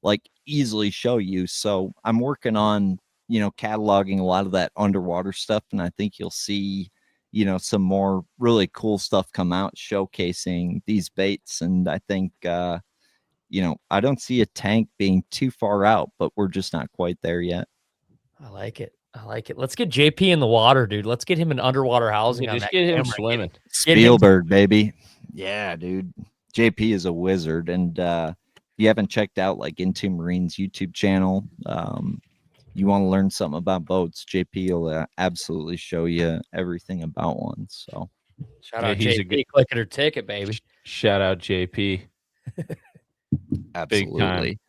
Speaker 4: like easily show you. So I'm working on, cataloging a lot of that underwater stuff. And I think you'll see, some more really cool stuff come out showcasing these baits. And I think, I don't see a tank being too far out, but we're just not quite there yet.
Speaker 2: I like it. I like it. Let's get JP in the water, dude. Let's get him an underwater housing on
Speaker 3: Just
Speaker 2: that
Speaker 3: get him
Speaker 2: camera.
Speaker 3: swimming.
Speaker 2: Get him-
Speaker 4: Spielberg, baby. Yeah, dude. JP is a wizard. And if you haven't checked out like Into Marine's YouTube channel, you want to learn something about boats, JP will absolutely show you everything about one. So
Speaker 2: Shout
Speaker 3: Yeah,
Speaker 2: out
Speaker 3: he's a
Speaker 2: JP,
Speaker 3: good-
Speaker 2: clicking her ticket, baby.
Speaker 3: Shout out JP.
Speaker 4: absolutely.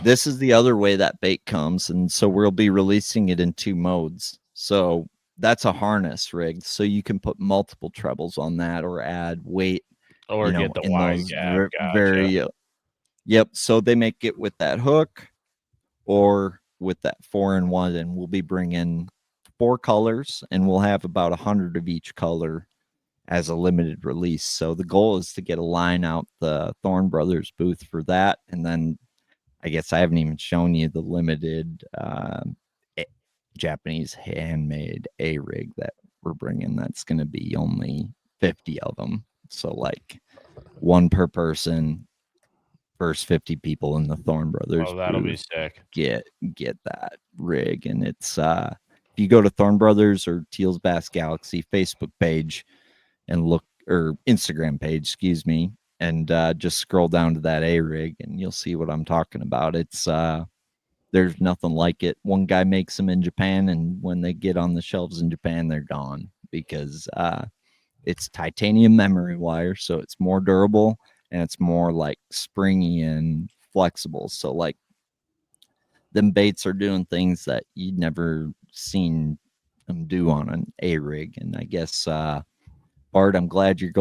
Speaker 4: This is the other way that bait comes. And so we'll be releasing it in 2 modes. So that's a harness rig. So you can put multiple trebles on that or add weight.
Speaker 3: Or get the
Speaker 4: in
Speaker 3: wide
Speaker 4: those
Speaker 3: gap. Gotcha.
Speaker 4: very yep. So they make it with that hook or with that 4-in-1, and we'll be bringing 4 colors, and we'll have about 100 of each color as a limited release. So the goal is to get a line out the Thorn Brothers booth for that, and then I guess I haven't even shown you the limited Japanese handmade A rig that we're bringing. That's going to be only 50 of them. So like 1 per person, first 50 people in the Thorn Brothers.
Speaker 3: Oh, that'll be
Speaker 4: booth
Speaker 3: sick.
Speaker 4: get that rig. And it's if you go to Thorn Brothers or Teal's Bass Galaxy Facebook page and look, or Instagram page, excuse me, and just scroll down to that A rig and you'll see what I'm talking about. It's there's nothing like it. One guy makes them in Japan, and when they get on the shelves in Japan, they're gone because it's titanium memory wire, so it's more durable and it's more like springy and flexible. So like them baits are doing things that you'd never seen them do on an A rig. And I guess Bart, I'm glad you're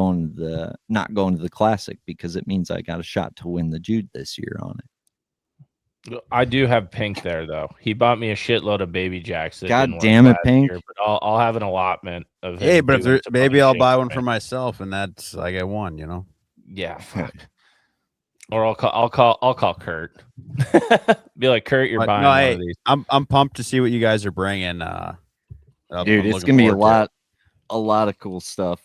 Speaker 4: not going to the Classic, because it means I got a shot to win the Jude this year on it.
Speaker 3: I do have Pink there though. He bought me a shitload of baby jacks. That
Speaker 4: God
Speaker 3: didn't work
Speaker 4: damn it,
Speaker 3: last
Speaker 4: Pink.
Speaker 3: year, but I'll have an allotment of.
Speaker 1: Hey,
Speaker 3: him
Speaker 1: but if
Speaker 3: doing
Speaker 1: there,
Speaker 3: some
Speaker 1: maybe
Speaker 3: other
Speaker 1: I'll
Speaker 3: shit
Speaker 1: buy
Speaker 3: for
Speaker 1: one
Speaker 3: me.
Speaker 1: for myself, and that's I get one. You know.
Speaker 3: Yeah, fuck. Or I'll call Kurt. Be like, Kurt, you're
Speaker 1: But
Speaker 3: buying
Speaker 1: no,
Speaker 3: one
Speaker 1: hey,
Speaker 3: of these.
Speaker 1: I'm pumped to see what you guys are bringing.
Speaker 4: Dude,
Speaker 1: I'm
Speaker 4: it's
Speaker 1: looking
Speaker 4: gonna be a
Speaker 1: forward to it.
Speaker 4: lot of cool stuff.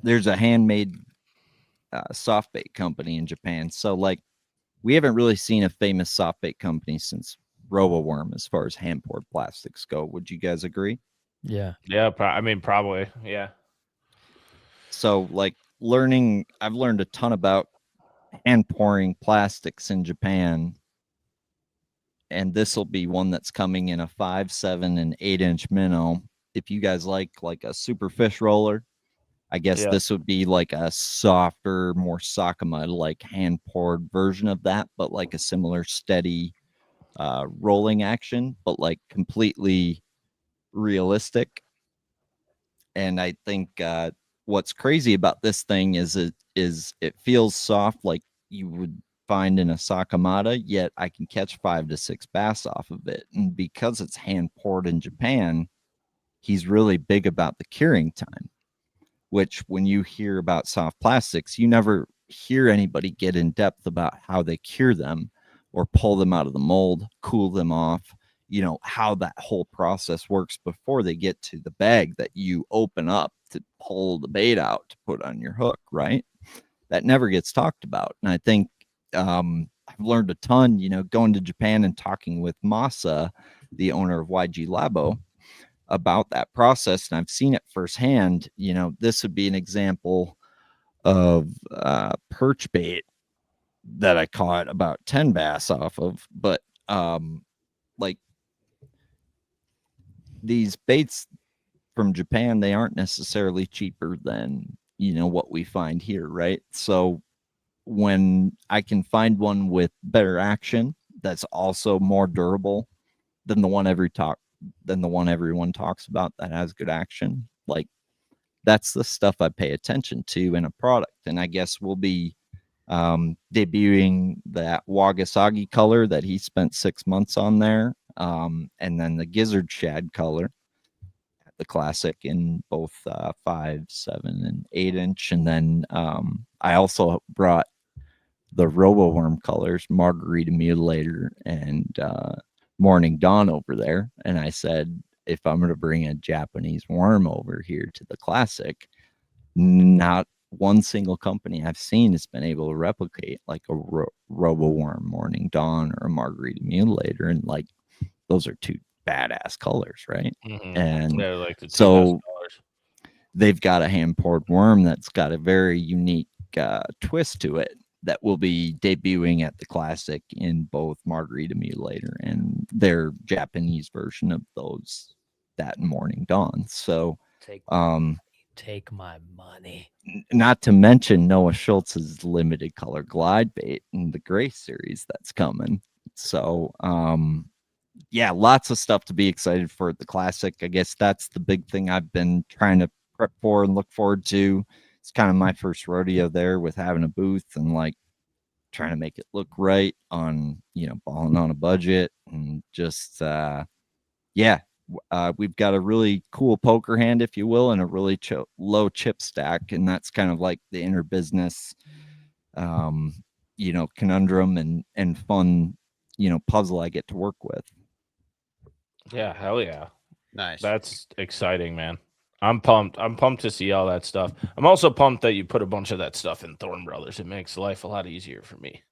Speaker 4: There's a handmade soft bait company in Japan. So like we haven't really seen a famous soft bait company since RoboWorm as far as hand poured plastics go. Would you guys agree?
Speaker 2: Yeah.
Speaker 3: Yeah, probably. Yeah.
Speaker 4: So like I've learned a ton about hand pouring plastics in Japan. And this will be one that's coming in a 5, 7, and 8-inch minnow. If you guys like a super fish roller, I guess
Speaker 3: Yeah.
Speaker 4: this would be like a softer, more Sakama like hand poured version of that, but like a similar steady rolling action, but like completely realistic. And I think what's crazy about this thing is it feels soft like you would find in a Sakamata, yet I can catch 5 to 6 bass off of it. And because it's hand poured in Japan, he's really big about the curing time, which when you hear about soft plastics, you never hear anybody get in depth about how they cure them or pull them out of the mold, cool them off, how that whole process works before they get to the bag that you open up to pull the bait out to put on your hook, right? That never gets talked about. And I think I've learned a ton, going to Japan and talking with Masa, the owner of YG Labo, about that process. And I've seen it firsthand. This would be an example of perch bait that I caught about 10 bass off of. But like these baits from Japan, they aren't necessarily cheaper than, what we find here, right? So when I can find one with better action that's also more durable than the one everyone talks about that has good action, like that's the stuff I pay attention to in a product. And I guess we'll be debuting that Wagasagi color that he spent 6 months on there, and then the Gizzard Shad color, the Classic, in both 5, 7, and 8-inch. And then I also brought the Roboworm colors, Margarita Mutilator and Morning Dawn, over there. And I said, if I'm going to bring a Japanese worm over here to the Classic, not one single company I've seen has been able to replicate like a Roboworm Morning Dawn or a Margarita Mutilator. And like, those are two badass colors, right? And
Speaker 3: they're like the two
Speaker 4: so
Speaker 3: best colors.
Speaker 4: they've got a hand poured worm that's got a very unique twist to it that will be debuting at the Classic in both Margarita Mutilator and their Japanese version of those, that and Morning Dawn. So
Speaker 2: take my money.
Speaker 4: Not to mention Noah Schultz's limited color glide bait in the gray series that's coming. So yeah, lots of stuff to be excited for at the Classic. I guess that's the big thing I've been trying to prep for and look forward to. It's kind of my first rodeo there with having a booth and like trying to make it look right on, balling on a budget and just, we've got a really cool poker hand, if you will, and a really low chip stack. And that's kind of like the inner business, conundrum and fun, puzzle I get to work with.
Speaker 3: Yeah, hell yeah.
Speaker 1: Nice.
Speaker 3: That's exciting, man. I'm pumped. I'm pumped to see all that stuff. I'm also pumped that you put a bunch of that stuff in Thorn Brothers. It makes life a lot easier for me.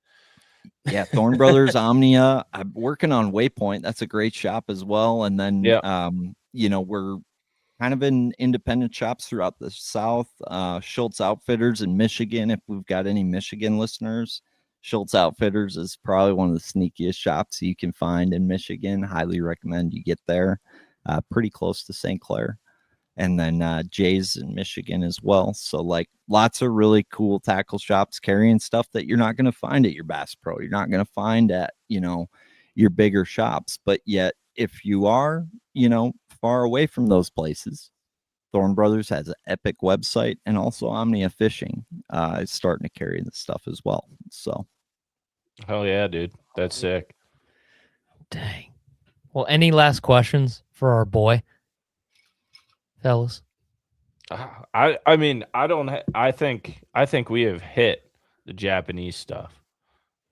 Speaker 4: Yeah, Thorn Brothers, Omnia. I'm working on Waypoint. That's a great shop as well. And then, we're kind of in independent shops throughout the South. Schultz Outfitters in Michigan, if we've got any Michigan listeners. Schultz Outfitters is probably one of the sneakiest shops you can find in Michigan. Highly recommend you get there. Pretty close to St. Clair. And then Jay's in Michigan as well. So like lots of really cool tackle shops carrying stuff that you're not going to find at your Bass Pro. You're not going to find at, your bigger shops. But yet if you are, far away from those places, Thorn Brothers has an epic website, and also Omnia Fishing is starting to carry this stuff as well. So.
Speaker 3: Hell yeah, dude. That's sick.
Speaker 2: Dang. Well, any last questions for our boy, fellas?
Speaker 3: I think we have hit the Japanese stuff.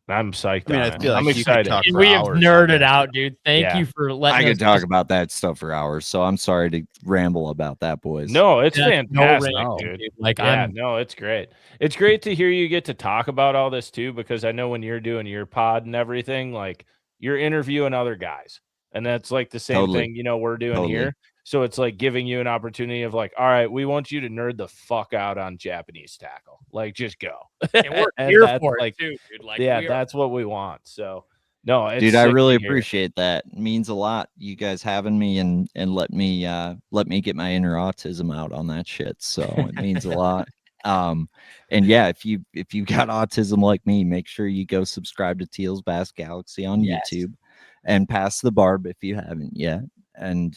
Speaker 3: I'm psyched.
Speaker 1: I feel like
Speaker 3: I'm
Speaker 1: you could
Speaker 3: excited.
Speaker 1: talk for
Speaker 2: We have
Speaker 1: hours on
Speaker 2: nerded
Speaker 1: that.
Speaker 2: out, dude. Thank
Speaker 3: Yeah.
Speaker 2: you for letting
Speaker 4: I
Speaker 2: us
Speaker 4: could talk about that stuff for hours, so I'm sorry to ramble about that, boys.
Speaker 3: No, it's
Speaker 2: That's
Speaker 3: fantastic,
Speaker 2: no
Speaker 3: dude.
Speaker 2: dude. Like
Speaker 3: Yeah, no, it's great. It's great to hear you get to talk about all this too, because I know when you're doing your pod and everything, like you're interviewing other guys, and that's like the same
Speaker 4: Totally.
Speaker 3: thing, we're doing here. So it's like giving you an opportunity of like, all right, we want you to nerd the fuck out on Japanese tackle. Like, just go.
Speaker 2: And we're
Speaker 3: And
Speaker 2: here
Speaker 3: that's
Speaker 2: for
Speaker 3: like,
Speaker 2: it too, dude. Like,
Speaker 3: yeah,
Speaker 2: we are-
Speaker 3: that's what we want. So no, it's
Speaker 4: Dude, I
Speaker 3: sick
Speaker 4: really
Speaker 3: to hear.
Speaker 4: appreciate that. It means a lot, you guys having me and let me get my inner autism out on that shit. So it means a lot. And yeah, if you got autism like me, make sure you go subscribe to Teal's Bass Galaxy on YouTube and Pass the Barb if you haven't yet. And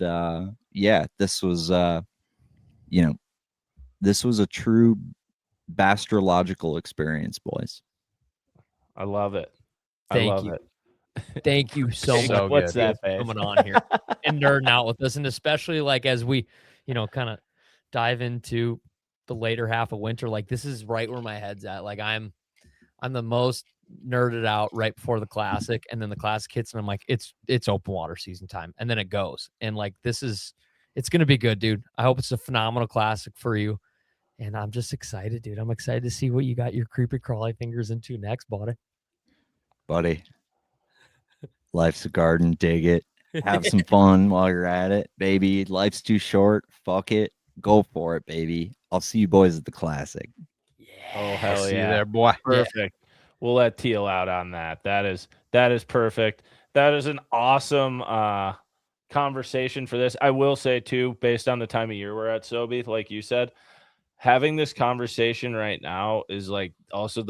Speaker 4: this was this was a true bastrological experience, boys.
Speaker 3: I love it.
Speaker 2: Thank
Speaker 3: I love
Speaker 2: you.
Speaker 3: it.
Speaker 2: Thank you so
Speaker 1: So
Speaker 2: much.
Speaker 3: What's
Speaker 1: good.
Speaker 3: that,
Speaker 2: for
Speaker 3: babe?
Speaker 2: coming on here and nerding out with us, and especially like as we, kind of dive into the later half of winter. Like this is right where my head's at. Like I'm the most nerded out right before the Classic, and then the Classic hits, and I'm like, it's open water season time, and then it goes, and like it's gonna be good, dude. I hope it's a phenomenal Classic for you, and I'm just excited, dude. I'm excited to see what you got your creepy crawly fingers into next,
Speaker 4: Buddy. Life's a garden, dig it. Have some fun while you're at it, baby. Life's too short. Fuck it. Go for it, baby. I'll see you boys at the Classic.
Speaker 3: Oh, hell
Speaker 1: See you
Speaker 3: yeah.
Speaker 1: there, boy.
Speaker 3: Perfect. We'll let Teal out on that. That is perfect. That is an awesome conversation for this. I will say too, based on the time of year we're at, Sobe, like you said, having this conversation right now is like also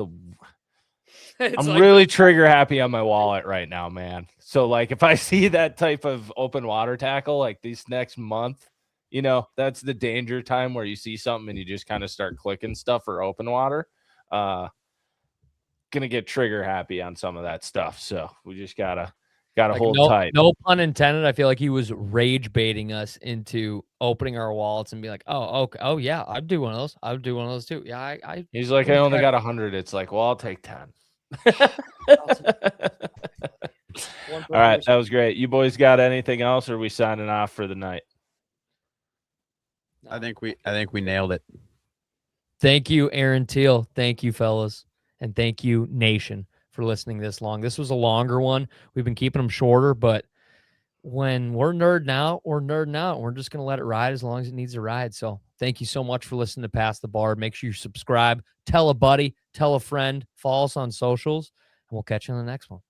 Speaker 2: It's
Speaker 3: I'm
Speaker 2: like-
Speaker 3: really trigger happy on my wallet right now, man. So like if I see that type of open water tackle like this next month, you know, that's the danger time where you see something and you just kind of start clicking stuff for open water. Gonna get trigger happy on some of that stuff. So we just gotta
Speaker 2: like,
Speaker 3: hold
Speaker 2: no,
Speaker 3: tight.
Speaker 2: no pun intended. I feel like he was rage baiting us into opening our wallets and be like, oh, okay. Oh yeah, I'd do one of those. I would do one of those too. Yeah, I
Speaker 3: He's like, I only got 100. It's like, well, I'll take 10. All right, that was great. You boys got anything else, or are we signing off for the night?
Speaker 1: I think we nailed it.
Speaker 2: Thank you, Aaron Teal. Thank you, fellas. And thank you, Nation, for listening this long. This was a longer one. We've been keeping them shorter, but when we're nerding out, we're nerding out. We're just going to let it ride as long as it needs to ride. So thank you so much for listening to Pass the Bar. Make sure you subscribe, tell a buddy, tell a friend, follow us on socials, and we'll catch you on the next one.